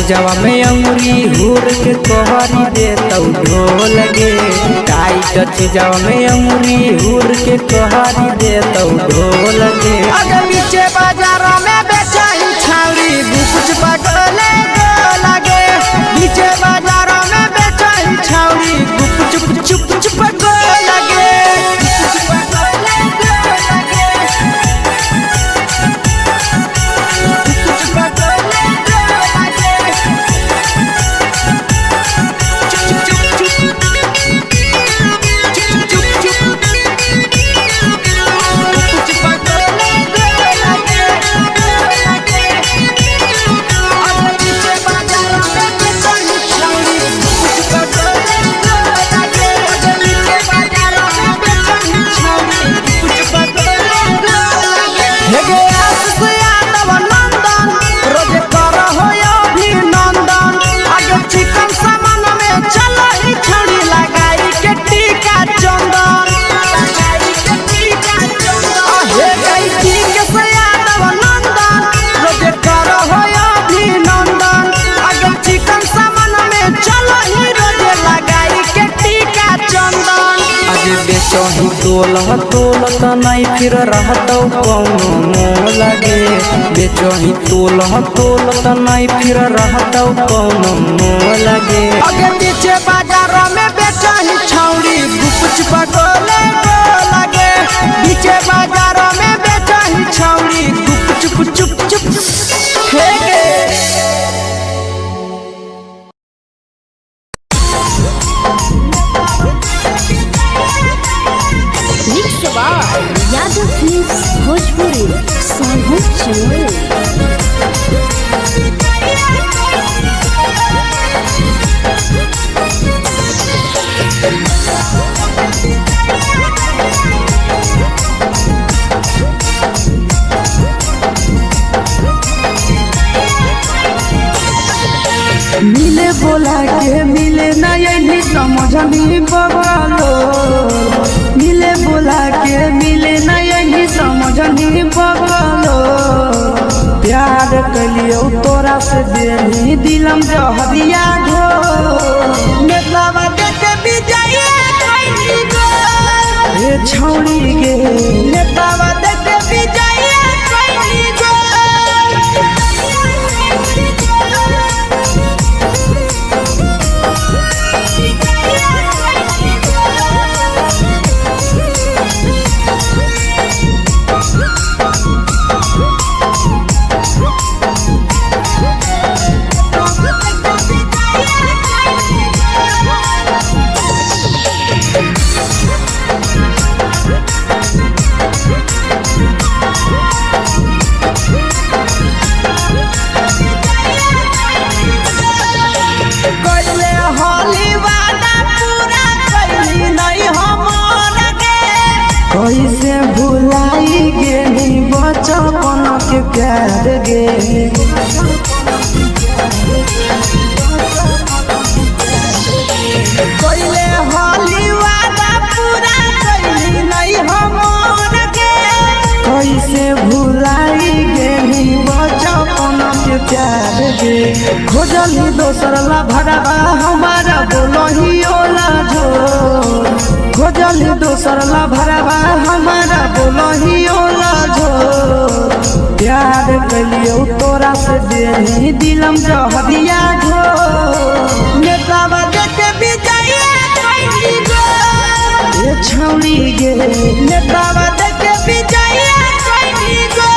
जवा में अंगुरी हुर के तोहरी दे तौ ढोल गे टाइट जवा में अंगुरी हुर के तोहरी दे तौ ढोल गे अगर पीछे बाजारों में बेचही छौड़ी गुपुच पगोले गो लगे पीछे बाजारों में बेचही छौड़ी गुप चुप चुप बेचही तोलह तोलत नहीं फिर रहतौ कौनो मोह लगे बेचही तोलह तोलत नहीं फिर रहतौ कौनो मोह लगे आगे पीछे बाजारों में बेचही छौड़ी गुपच पगोले गो लगे पीछे बाजारों में बेचही छौड़ी गुप चुप चुप हे गे यादव फिल्म्स भोजपुरी सोनू चंदेल। मिले बोला के मिले ना यही समझनी बवालो मिले बोला के मिले ना यही समझनी बवालो प्यार कलियो तोरा से देनी दिलम जहरिया घो नेतावा देखे विजय कोई गो ए छौड़ी गे नेतावा देखे विजय कोई गो कैसे भुलाई गेली बचपन के प्यार गे कोइले होली वादा पूरा कैली नहीं हमर के कैसे भुलाई गेली बचपन के प्यार गे खोजली दोसर ला भरवा हमारा बोलही ओला जो खोजली दोसर ला भरवा हमारा बोलही ओला जो प्यार कलियो तोरा से देनी दिलम जहरिया घो नेतावा देखे विजय कोई गो ए छौड़ी गे नेतावा देखे विजय कोई गो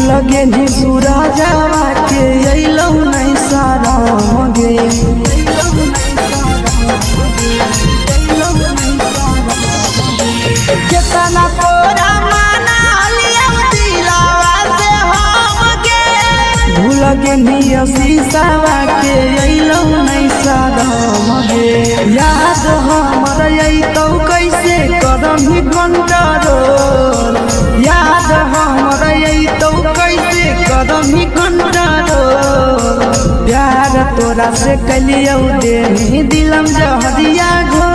लगे नी सूरजवा के अइलौ नहीं सारा गे केतना तोरा माना लिया दिलावा से हम गे भूल गे नी शीशावा के अइलौ नहीं सारा गे याद हमर अइतौ कैसे करम कंट्रोल याद हमर अइतौ कैसे करम कंट्रोल प्यार तोरा से कलियो देनी दिलम जहरिया घो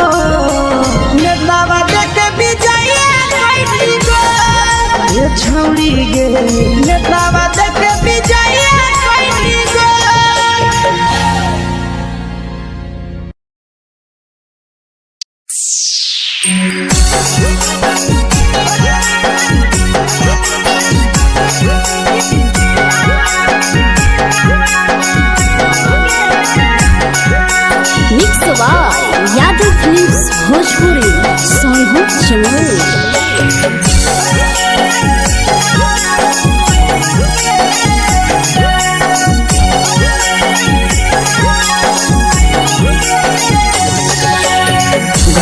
नेतावा देखे विजय कोई गो ए छौड़ी गे नेतावा देखे विजय कोई गो यादव फिल्म्स भोजपुरी सोनू चंदेल।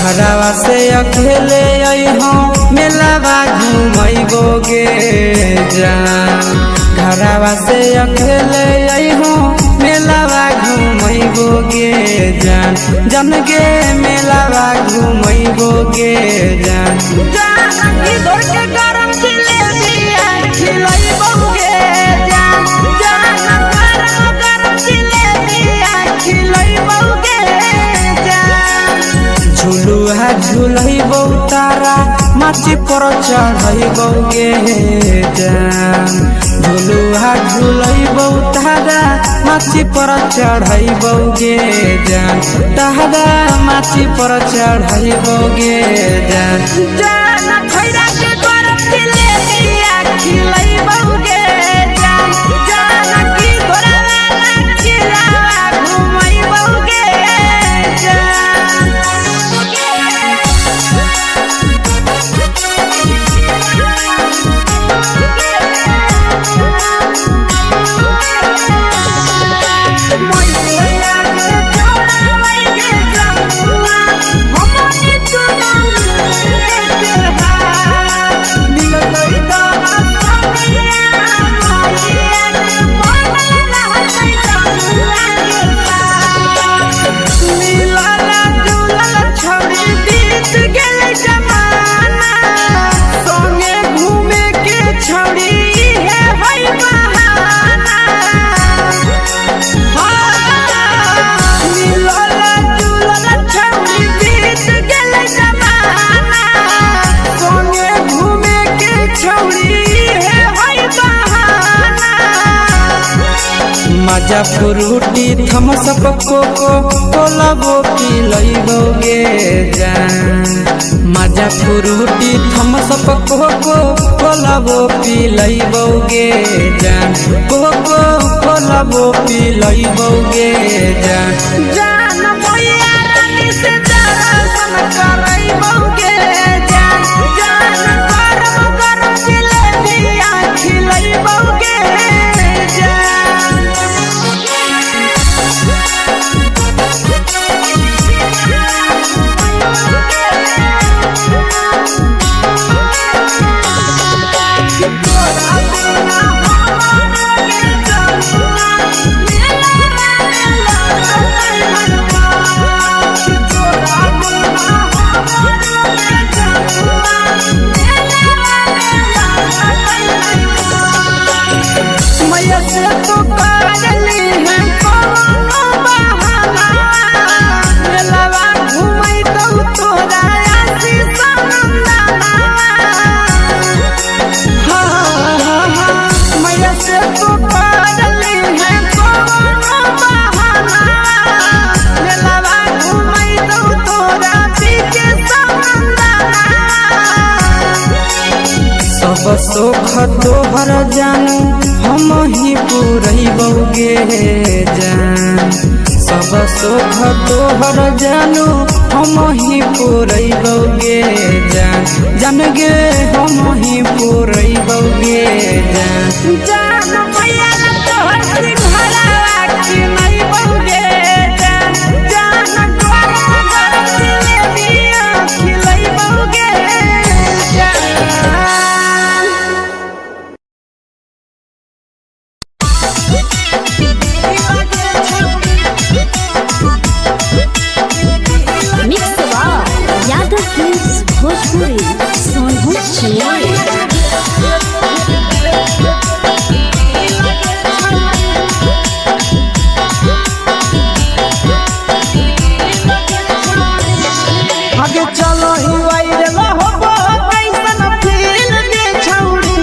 घरवा से अकेले अइहो मेलावा घूमैबो गे जान घरवा से अकेले अइहो मेलावा घूमैबो गे जान जन गे मेलावा घूमैबो गे जान जानकी दौड़ के गरम जिलेबिया खिलैबो गे जान गरम जिलेबिया खिलैबो गे जान झुलुहा झुलैबो तारा माची पर चढ़ैबो गे जान झुलुहा झुलैबो तारा माची पर चढ़ैबो गे जान तारा माची पर चढ़ैबो गे जान जान खैरा के गरम जिलेबिया खिलैबो गे जान जानकी घोड़ावाला खिलावा घुमैबो गे जान मजा फ्रूटी थम्स अप कोको कोला वो पी लइबो गे जान मजा फ्रूटी थम्स अप कोको कोला वो पी लइबो गे जान कोको कोला वो पी लइबो गे जान जान मोया रानी से दर्शन करैबो गे जान गरम गरम जिलेबिया खिलैबो गे जान मैया से तो करली है कोनो बहाना मेलावा घुमै दऊ तोरा आशीष नंदना मैया से तो करली है कोनो बहाना मेलावा घुमै दऊ तोरा पीछे नंदना सब सुख तोहर जानू हम ही पुरैबो गे जान सब सुख तोहर जानू हम ही पुरैबो गे जान जन गे हम ही पुरैबो गे जान जान मैया तोहर सिंघरावा खिलैबो गे जान गरम गरम जिलेबिया खिलैबो गे जान मिक्स यादव फिल्म्स भोजपुरी सोनू चिया आगे चलो ही वायरल होबो कैसन फील दे छौड़ी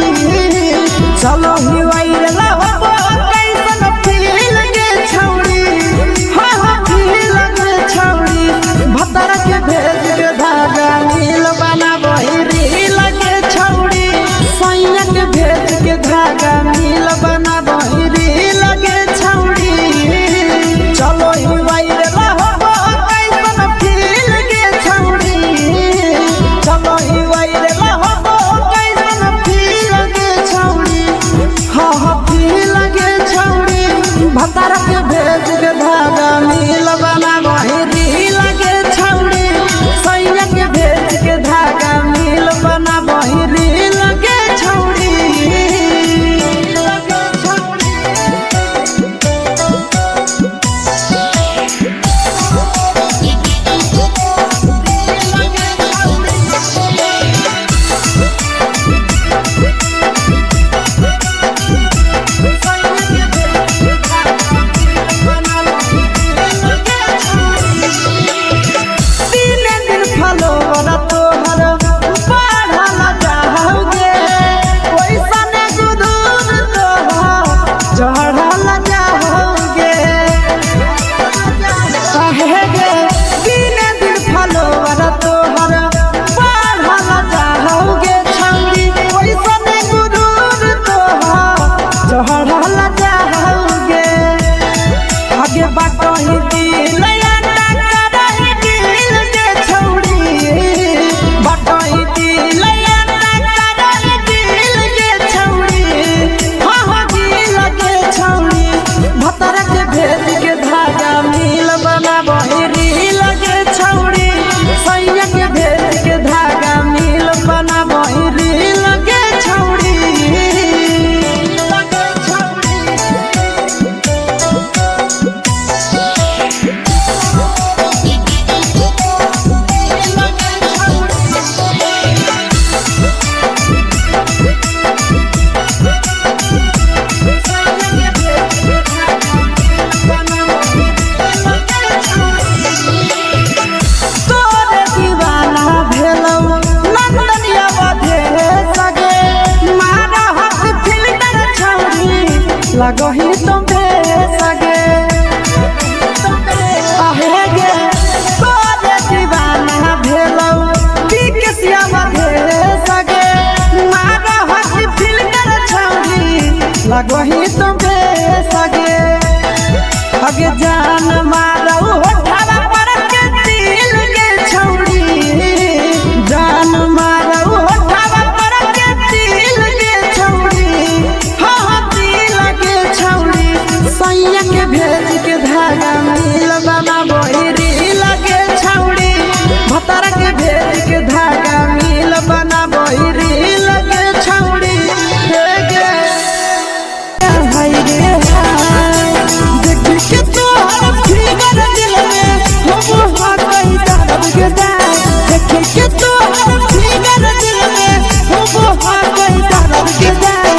चलो ही वायरल होबो कैसन फील दे छौड़ी हाँ फील दे छौड़ी भतर के भेज के धागा नील बनाबो रील के छौड़ी सैया के भेज के धागा नील बनाबो रील के छौड़ी चलो ही वायरल होबो कैसन फील के छौड़ी चलो ही वायरल होबो कैसन फील के छौड़ी लगही तुम सगे आहे गे तोरे दीवाना भेलौ की के सियावा भे सगे मारा हसी फिल कर छौरी लगही तुम सगे अगे जान मारौ होठवा पर के दिल के छौरी जान मारौ होठवा पर के दिल के छौरी हाँ दिल के छौरी सैया के भेज के धागा मिल बना बहिरी लगे छौरी भतर के भेज के धागा मिल बना बहिरी लगे छौरी हे गे हाय रे हाय देख के तोहर फिगर दिल में हो हा कहीं दर्द के दाग देख के तोहर फिगर दिल में हो हा कहीं दर्द के दाग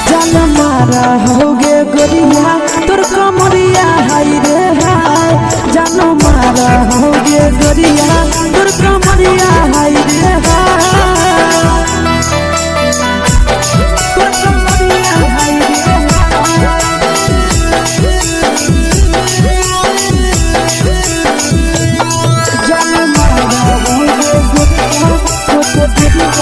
जान मारा होगे गोरिया तोर कमरिया हाय रे हाय जान मारा होगे गोरिया तोर कमरिया हाय रे हाय तोर कमरिया हाय रे जान मारा होगे गोरिया तोर कमरिया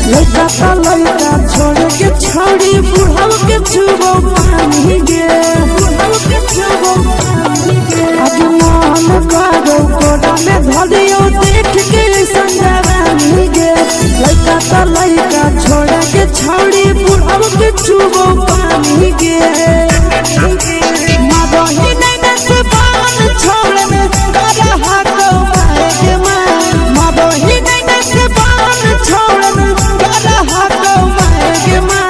लड़का छोड़ के छौड़ी बुढ़ाव के छुबो पानी गे आज मन करो कोड़ा में धरियो देख के संजवानी गे लड़का छोड़ के छौड़ी बुढ़ाव के छुबो पानी गे माबही नहीं से बाल छोड़ में करा हाको मारे मां माबही नहीं से बाल छोड़ में करा हाको मारे मां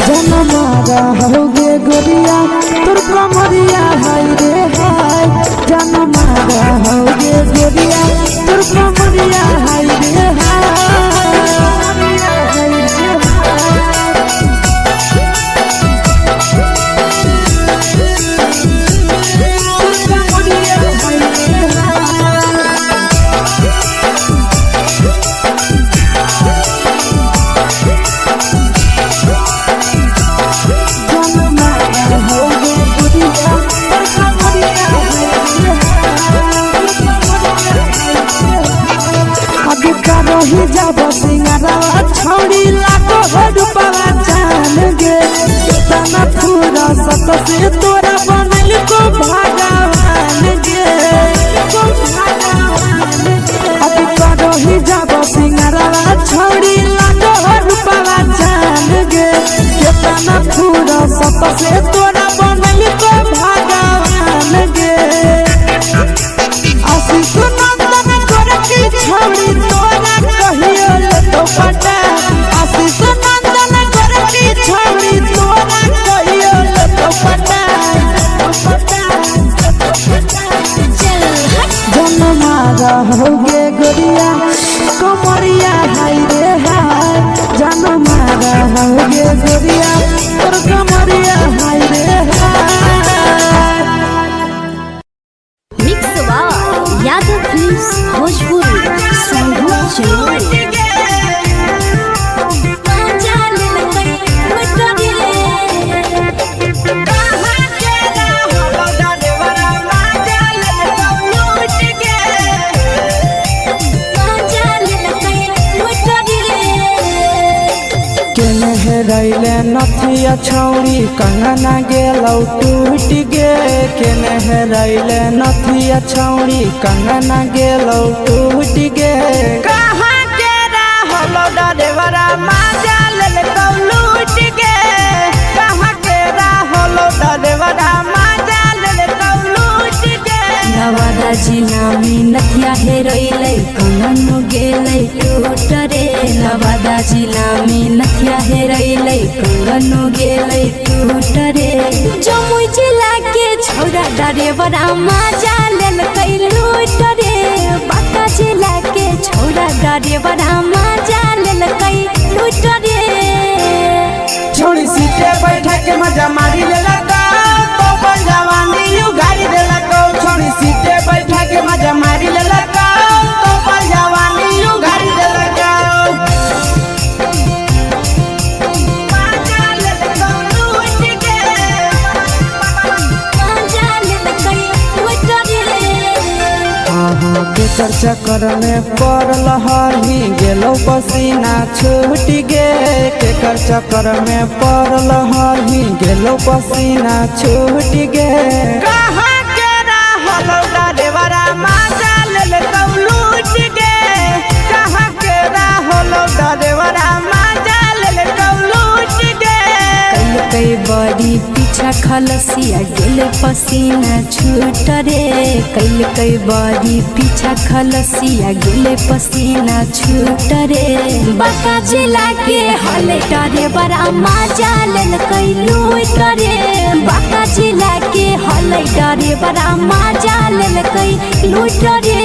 जन मारा होगे गोरिया तोर कमरिया हाय रे हाय जन मारा होगे गोरिया तोर कमरिया हाय रे रही जब सिंगरा छौड़ी लाखो रुपया जान गे तना पूरा सत से तोरा बनल को भगवान गे अभी रही जब सिंगरा छौड़ी लाखो रुपया जान गे तना पूरा सत से तोरा बनल को भगवान गे आशीष नंदन करके छौड़ी तोरा कहियो तो पटा आशीष नंदन करके छौड़ी तोरा कहियो तो पटा जन मारा होगे गोरिया कमरिया हाय रे हाय जन मारा होगे गोरिया तोर कमरिया हाय रे हाय mix by Yadav films Bhojpuri संगीत चलो रैले नथिया छौड़ी कंगना गेलौ टूट गे केने हेरैले नथिया छौड़ी कंगना गेलौ टूट गे कहाँ के रहलो डरेवरा माजा लेलौ लूट गे कहाँ के रहलो डरेवरा माजा लेलौ लूट गे नवादा जिला में नथिया हेरैले कंगन गेलै टूट रे नवादा जिला में नथिया हेरैले कंगन गेलै टूट रे जमुई जिला के छौड़ा ड्राइवरा मजा लेल कई लूट रे बाका जिला के छौड़ा ड्राइवरा मजा लेल कई लूट रे छोड़ी सीटे बैठा के मजा मारी लेला तो पर जवानी यू गाड़ी देला छोड़ी सीटे बैठा के मजा मारी लेला तो पर जवानी यू गाड़ी देला केकर चक्कर में पड़ल हही गेलो पसीना छूट गे केकर चक्कर में पड़ल हही गेलो पसीना छूट गे कहाँ के रहलो ड्राइवरा मजा लेल लूट गे कहाँ के रहलो ड्राइवरा मजा लेल लूट गे कई बड़ी पीछा खलसिया गेल पसीना छूट रे कई बड़ी पीछा खलसिया गेल पसीना छूट रे बाका जिला के हले ड्राइवरा मजा लेल कई लूट रे बाका जिला के हले ड्राइवरा मजा लेल कई लूट रे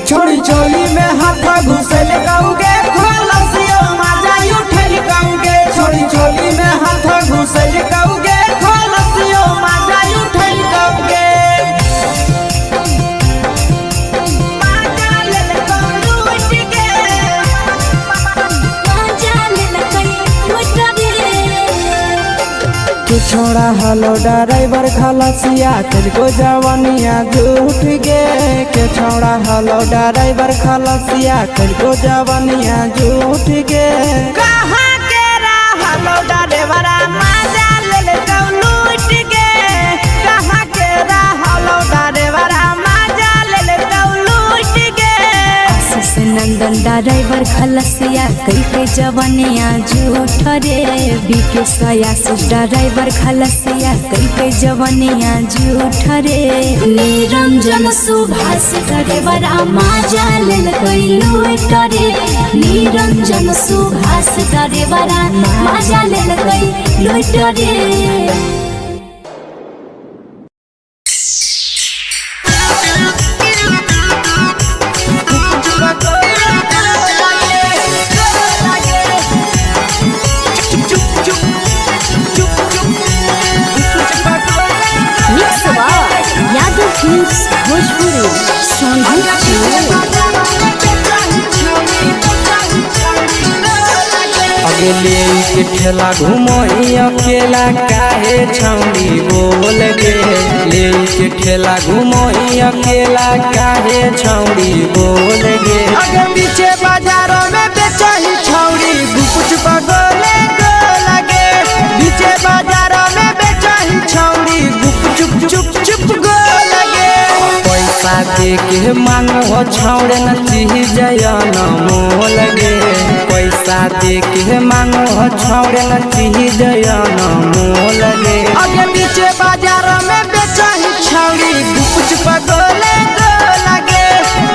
छोड़ी चोली में हाथ घुसल गाऊंगे खलसिया मजा उठल गाऊंगे छोड़ी चोली में हाथ घुसल गाऊंगे खलसिया मजा उठल गाऊंगे मजा लेल लूट गे मजा लेल कई लूट रे तू छोड़ा हलो ड्राइवर खलसिया तेरे जवानिया झूठ गे के छोड़ा हलो ड्राइवर खलसिया तेरे जवानिया झूठ गे कहाँ के रहलो ड्राइवरा मजा लेल लूट गे कहाँ के रहलो ड्राइवरा मजा लेल लूट गे आशीष नंदन ड्राइवर खलसिया कई जवानिया झूठ रे बीके आशीष ड्राइवर खलसिया कई जवानिया झूठ रे निरंजन सुभाष ड्राइवरा मजा लेल कई लूट रे निरंजन सुभाष ड्राइवरा मजा लेल कई लूट रे भोजपुरी अगले के ठेला घुमोई अकेला काहे छौड़ी बोल गे ले के ठेला घुमोई अकेला काहे छौड़ी बोल गे अगे पीछे बाजारों में बेचही छौड़ी गुपुच बगले गो लगे पीछे बाजारों में बेचही छौड़ी गुप चुप चुप चुप गो लगे पैसा दे के मांगो छौड़े न चीज जयन मोल गे पैसा दे के मांगो छौड़े न चीज जयन मोल गे अगे पीछे बाजारों में बेचही छौड़ी गुपुच बगले गो लगे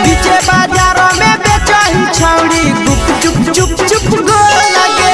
पीछे बाजारों में बेचही छौड़ी गुप चुप चुप चुप गो लगे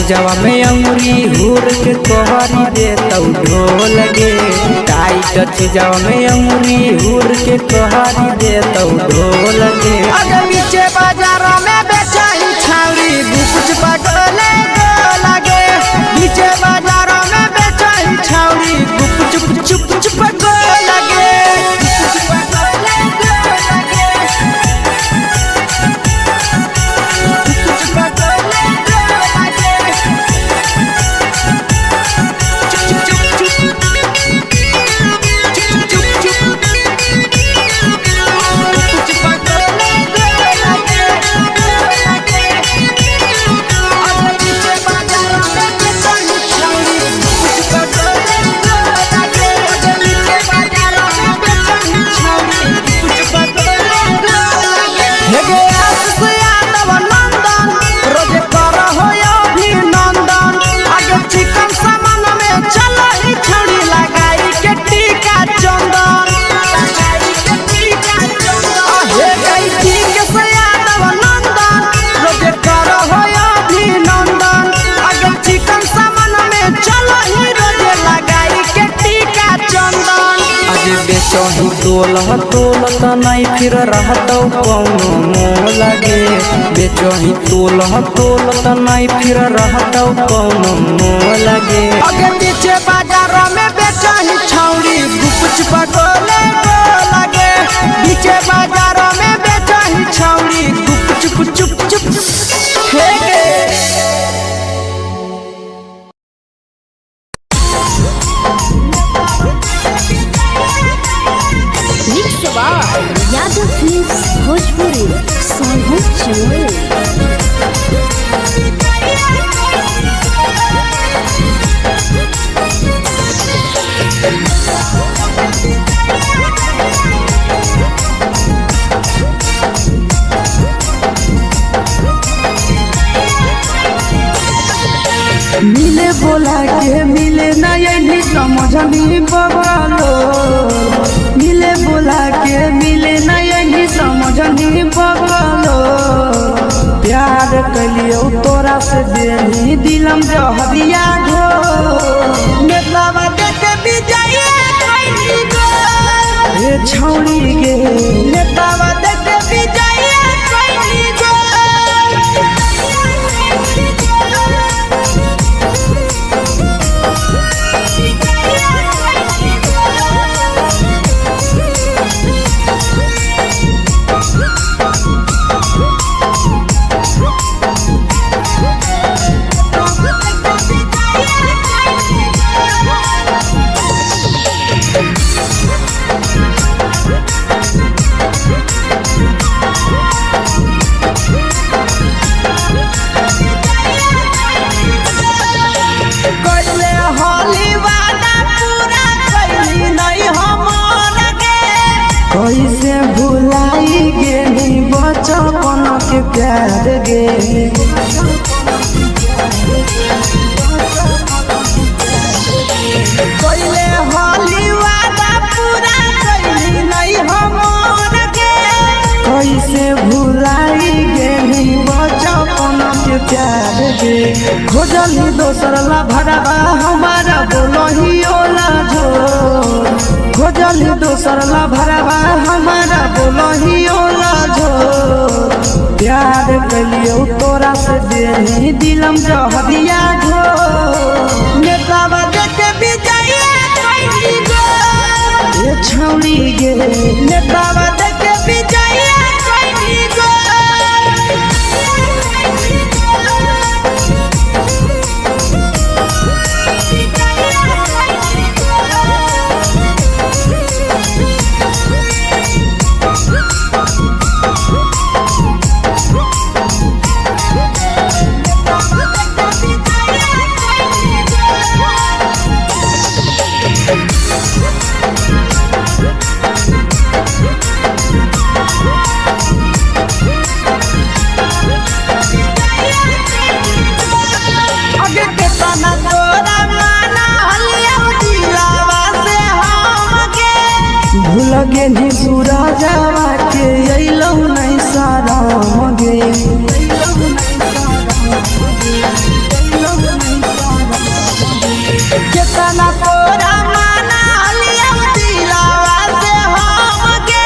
जवा में अंगुरी हुर के कोहरी दे तौ ढोल गे टाइट जवा में अंगुरी हुर के कोहरी दे तौ ढोल गे अगे पीछे बाजारों में बेचही छौड़ी गुपुच बगले गो लगे पीछे बाजारों में बेचही छौड़ी गुप चुप चुप चुप बेचही तोलह तोलत नहीं फिर रहतौ कौनो मोह लगे बेचही तोलह तोलत नहीं फिर रहतौ कौनो मोह लगे आगे पीछे बाजार में बेचही छौड़ी गुपच पकोले लगे पीछे बाजार में बेचही छौड़ी गुप चुप चुप हे गे यादव फिल्म्स भोजपुरी सोनू चमोली। मिले बोला के मिले नहीं समझनी बगलो मिले बोला के मिले नहीं समझनी बगलो प्यार कलियो तोरा से देनी दिलम जहरिया घो नेतावा देखे विजय कोई गो ए छौड़ी गे नेतावा देखे विजय कोई गो कैसे भुलाई गेली बचपन के प्यार गे कोइले होली वादा पूरा कैली नहीं हमर के कैसे भुलाई गेली बचपन के प्यार गे खोजली दोसर ला भरवा हमारा बोलही ओला जो खोजली दोसर ला भरवा हमारा बोलही ओला जो प्यार कलियो तोरा से देनी दिलम जहरिया घो नेतावा देखे विजय कोई गो ए छौड़ी गे नेतावा देखे विजय कोई गो लगे नी सूरजवा के अइलौ नहीं सारा मगे केतना तोरा माना लिया दिलावा से हम के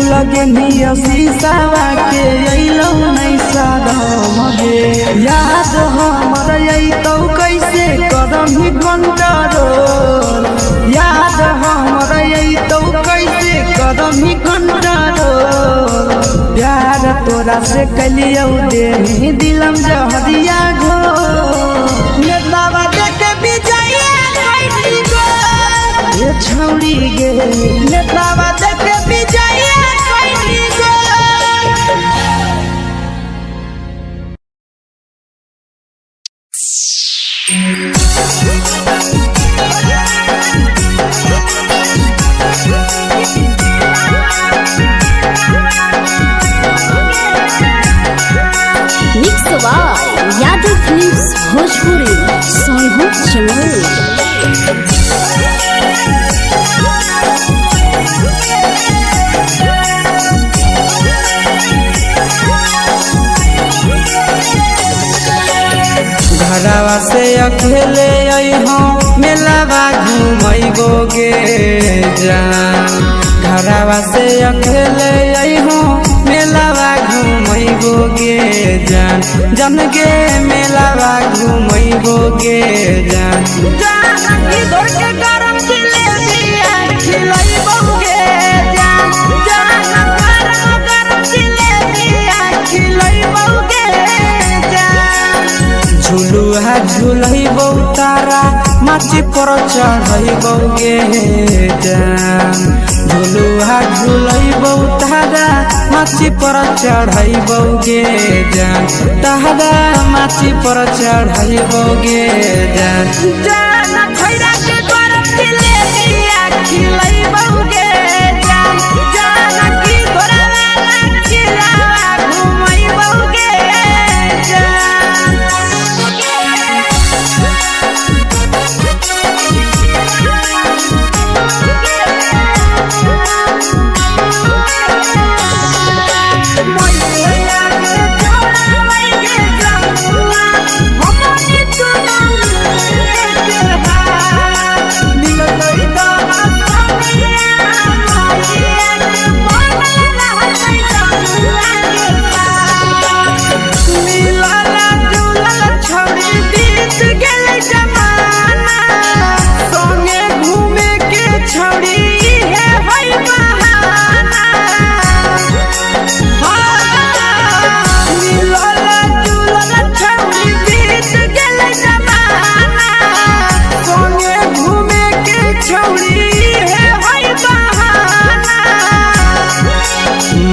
लगे नी शीशावा के अइलौ नहीं सारा मगे याद हमर अइतौ कैसे करम ही कंट्रोल याद हमर अइतौ कैसे करम ही कंट्रोल प्यार तोरा से कलियौ देनी दिलम जहरिया घो नेतावा देखे विजय कोई गो ए छौड़ी गे नेतावा देखे विजय कोई गो यादव फिल्म्स भोजपुरी सोनू चमोली। घरवा से अकेले अइहो मेलावा घूमैबो गे जान घरवा से अकेले अइहो मेलावा घूमैबो गे जान जन गे मेलावा घूमैबो गे जान जानकी तोर के गरम जिलेबिया खिलैबो गे जान गरम जिलेबिया खिलैबो गे जान झुलुहा झुलैबो तारा माची पर चढ़ैबो गे जान झुलुहा झुलैबो तारा माची पर चढ़ैबो गे जान तारा माची पर चढ़ैबो गे जान खैरा के गरम जिलेबिया खिलैबो गे जान जानकी तोरा वाला खिलावा घुमैबो गे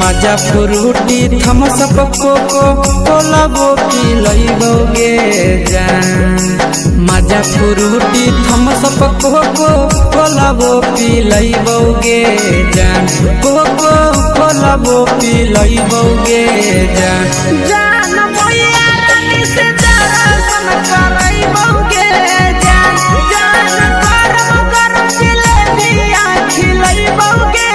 मजा फ्रूटी थम्स अप कोको कोला वो पिलैबो गे जान मजा फ्रूटी थम्स अप कोको कोला वो पिलैबो गे जान कोको कोला वो पिलैबो गे जान मैया रानी से दर्शन करैबो गे जान गरम जिलेबिया खिलैबो गे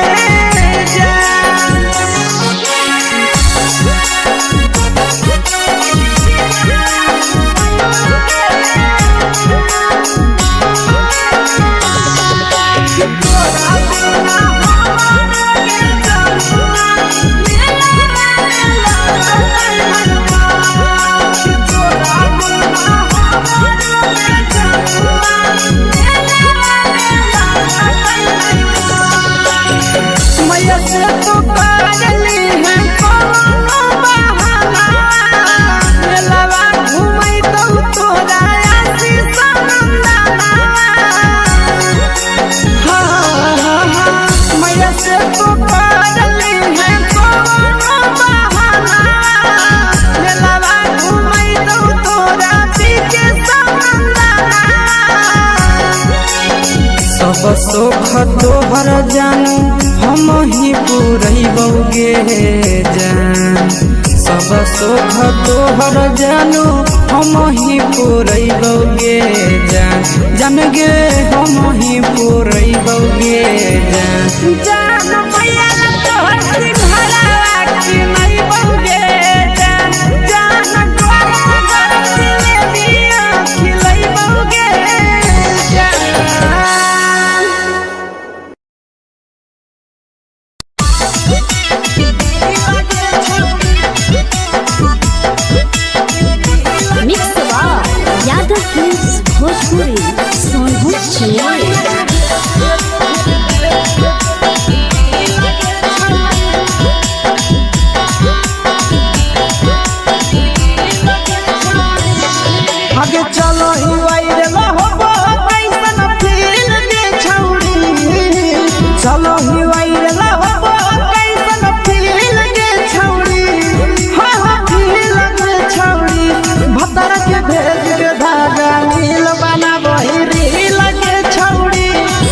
सब सुख तोहर जानू हम ही पूरैबो गे जान सब सुख तोहर जानू हम ही पूरैबो गे जान गे हम ही पूरैबो गे जान मैया तोहर सिंघरावा खिलैबो गे जान गरम जिलेबिया खिलैबो गे यादव फिल्म्स भोजपुरी सोनू चिड़िया आगे चलो ही वायरल होबो कैसन फील दे छौड़ी चलो ही वायरल होबो कैसन फील दे छौड़ी हाँ फील दे छौड़ी भतर के भेज के धागा नील बनाबो रील के छौड़ी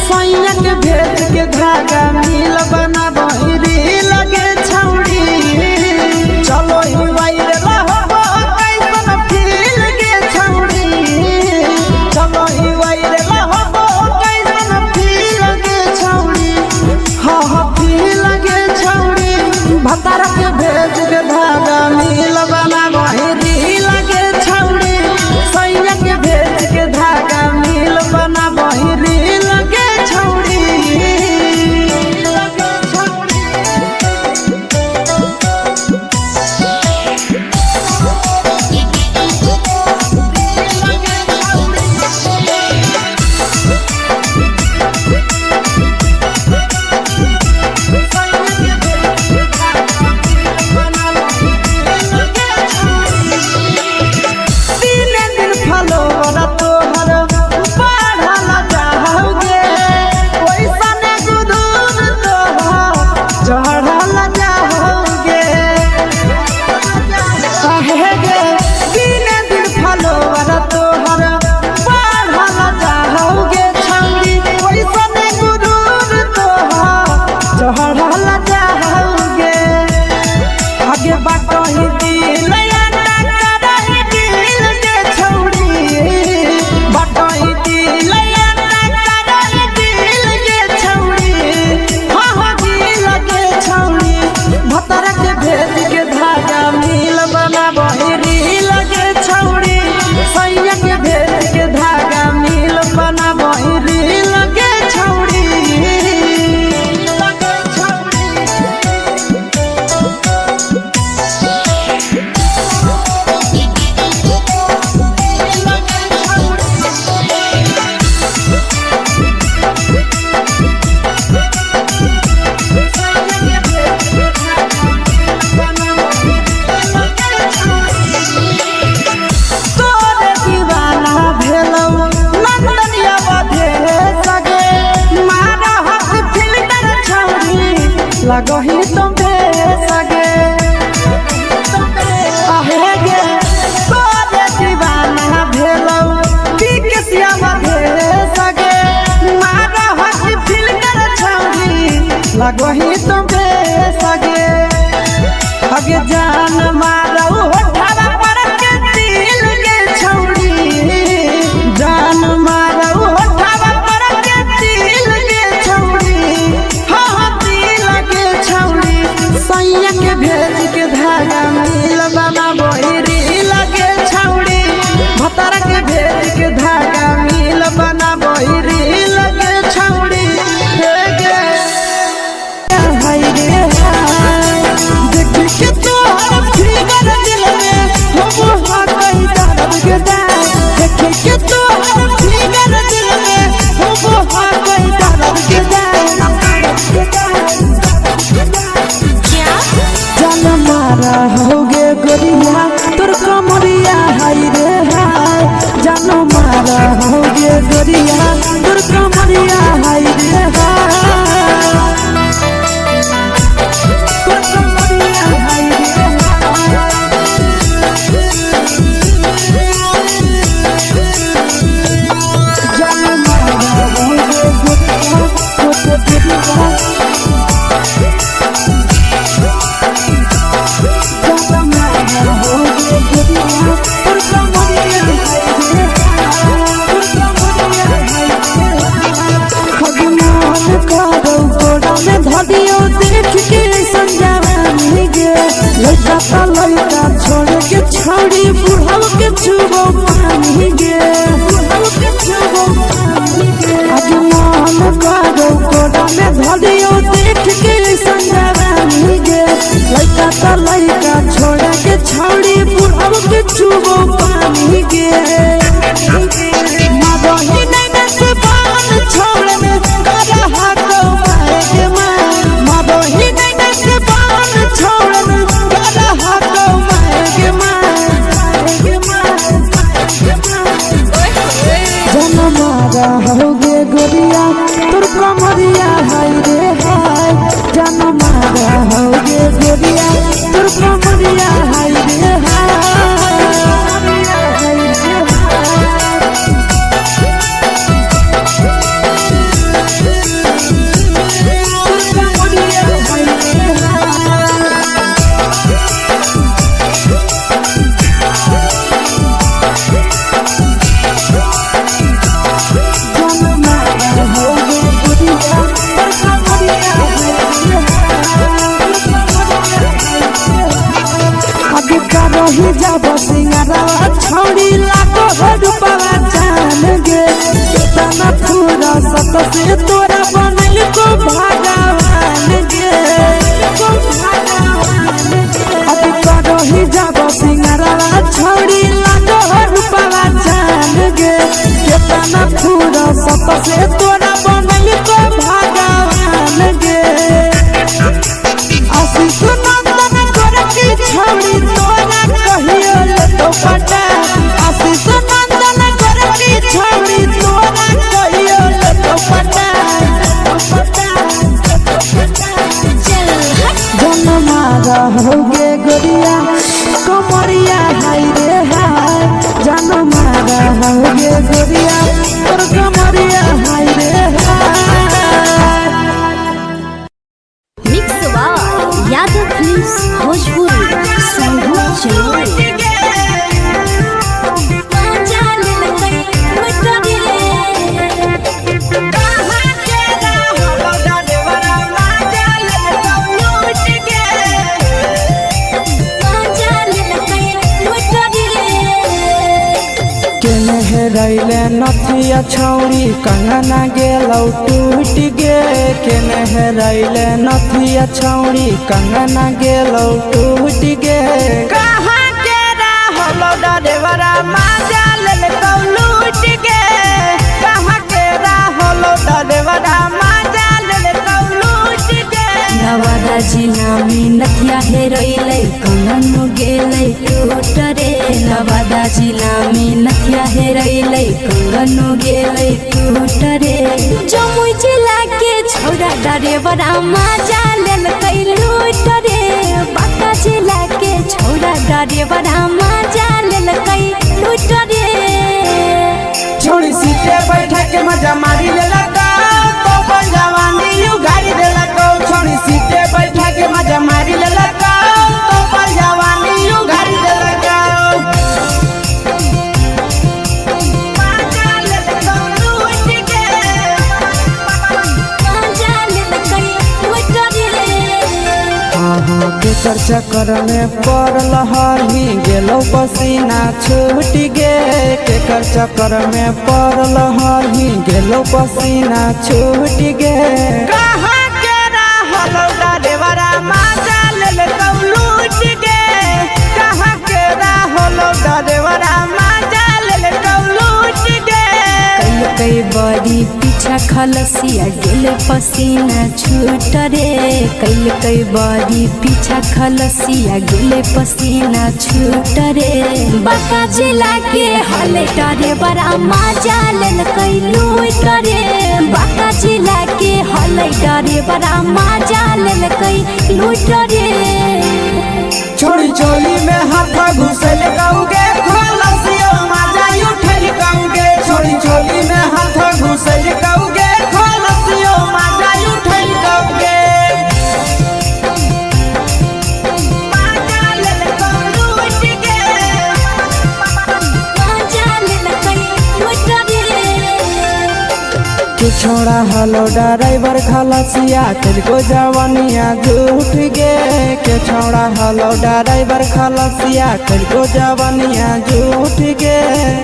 सैया के भेज के धागा नील बनाबो रील के छौड़ी चलो ही वायरल होबो कैसन फील के छौड़ी चलो ही वायरल होबो कैसन फील के छौड़ी लगही तुम्हे सगे आहे गे तोरे दीवाना भेलौ बिकसिया मधे सगे मारा हसी फिल कर छौरी लगही तुम्हे सगे अगे जान मारौ होठवा पर के दिल के छौरी जान मारौ होठवा पर के दिल के छौरी हाँ दिल के छौरी सैया के भेज के धागा मिल बना बोहिरी लगे छौरी भतर के भेज के धागा मिल बना बोहिरी लगे छौरी हे गे हाय रे देख के तोहर फिगर दिल में हम हाथ कहीं दर्द के देख के तोहर फिगर दिल में हम हाथ कहीं दर्द के जान मारा होगे गोरिया तोर कमरिया हाय रे हाय जान मारा होगे गोरिया तोर कमरिया हाय रे हाय तोर कमरिया हाय रे जान मारा होगे गोरिया तोर कमरिया लड़का छोड़ के छौड़ी बुढ़ाव के छुबो पानी गे आज मन करो कोड़ा में धरियो देख के संजवानी गे लड़का छोड़ के छौड़ी बुढ़ाव के छुबो पानी गे मादही नहीं से बान छोड़ में करा हाथ मारे के मादही नहीं से बान छोड़ में करा हाथ मारे के जन मारा होगे गोरिया तोर कमरिया हाय रे हाय जन मारा होगे गोरिया तोर कमरिया हाय रे रही जब सिंगारवा छौड़ी लाखो रुपवा जान गे कितना पूरा सत से तोरा बनल को भगवान गे अभी रही जब सिंगारवा छौड़ी लाखो रुपवा जान गे कितना पूरा सत से तोरा बनल को भगवान गे आशीष नंदन कर की छौड़ी तोरा कहियो तो पटा आशीष नंदन कर की छौड़ी तोरा कहियो तो पटा जन मारा होगे गोरिया कमरिया हाय रे हाय जन मारा होगे गोरिया तोर कमरिया हाय रे हाय mix by Yadav films Bhojpuri संगीत चैनल रैले नथिया छौड़ी कंगना गेलौ टूट गे केने रैले नथिया छौड़ी कंगना गेलौ टूट गे कहाँ के रहलो डरेवरा माजा लेलकौ लूट गे कहाँ के रहलो डरेवरा माजा लेलकौ लूट गे नवादा जिला में नथिया हेरैलै कंगन गेलै टूट रे नवादा जिला में नथिया हेरैलै कंगन गेलै टूट रे जमुई जिला के छौ छौरा डरेबरा मजा लेल लूट रे बाका जिला के छौरा डरेबरा मजा लेल लूट रे छोड़ी सीटे बैठा के मजा मारी लेला तो जवानी यू गाड़ी देला को छोड़ी सीटे बैठा के मजा मारी लेला तो जवानी यू गाड़ी देला केकर चक्कर में पड़ल हरही गेलो पसीना छूट गे केकर चक्कर में पड़ल हरही गेलो पसीना छूट गे कहाँ के रहल डरेबरा मजा लेल लूट गे कहाँ के रहल डरेबरा मजा लेल लूट गे कई बड़ी पीछा खलसिया गेल पसीना छूट रे कई बड़ी पीछा खलसिया गेल पसीना छूट रे बाका जिला के हले डरेबरा मजा लेल लूट रे बाका जिला के हले डरेबरा मजा लेल लूट रे छोड़ी चोली में हाथ घुसल गाऊगे खलसियो मजा उठल गाऊगे छोड़ी चोली में हाथ घुसल गाऊगे खलसियो मजा उठल गाऊगे छोड़ा हलो ड्राइवर खलसिया तेलको जवानिया झूठ गे के छोड़ा हलो ड्राइवर खलसिया तेलको जवानिया झूठ गे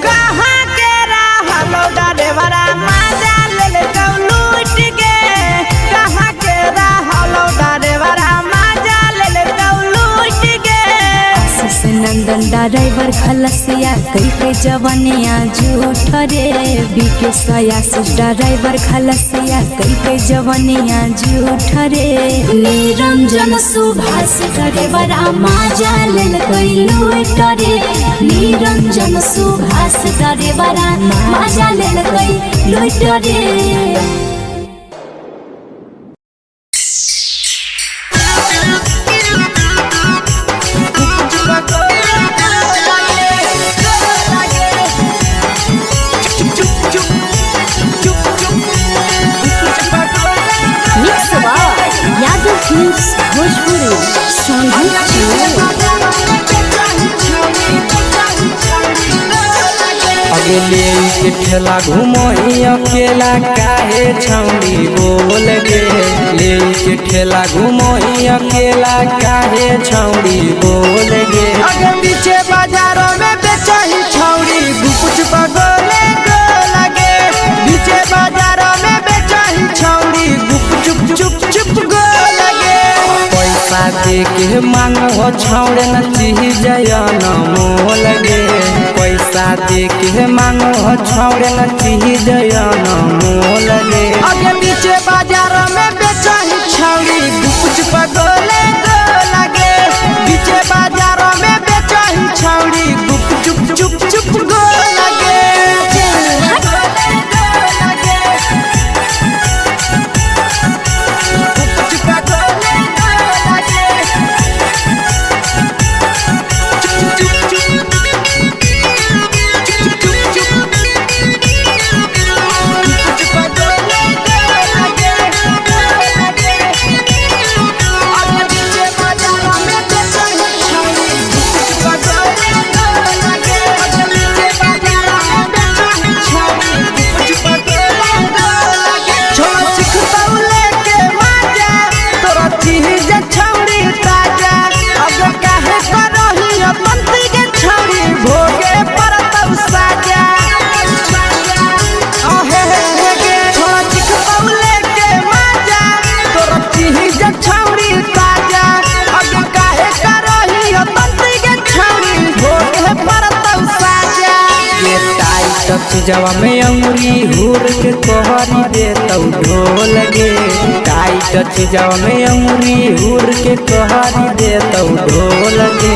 कहाँ के रहलो डरेबरा मजा लेल लूट गे कहाँ के रहलो डरेबरा मजा लेल लूट गे आशीष नंदन ड्राइवर खलसिया कई जवानिया झूठ रे बीके आशीष ड्राइवर खलसिया कई जवानिया झूठ रे निरंजन सुभाष ड्राइवरा मजा लेल लूट रे निरंजन सुभाष ड्राइवरा मजा लेल लूट रे भोजपुरी अगले के ठेला घूमो अकेला काहे छौड़ी बोल गे ले के ठेला घूमो अकेला काहे छौड़ी बोल गे अगे पीछे बाजारों में बेचही छौड़ी गुपुच पगोले गो लगे पीछे बाजारों में बेचही छौड़ी गुप चुप चुप गो लगे पैसा दे के मांग हो छौड़े न चीज न मोल गे पैसा दे के मांग हो छौड़े न चीज न मोल गे अगे पीछे बाजारों में बेचही छौड़ी गुपुच पगोले गो लगे पीछे बाजारों में बेचही छौड़ी गुप चुप गो लगे चीजवा में अंगुरी हुर के कोहरी दे तौ ढोल गे टाइट चीजवा में अंगुरी हुर के कोहरी दे तौ ढोल गे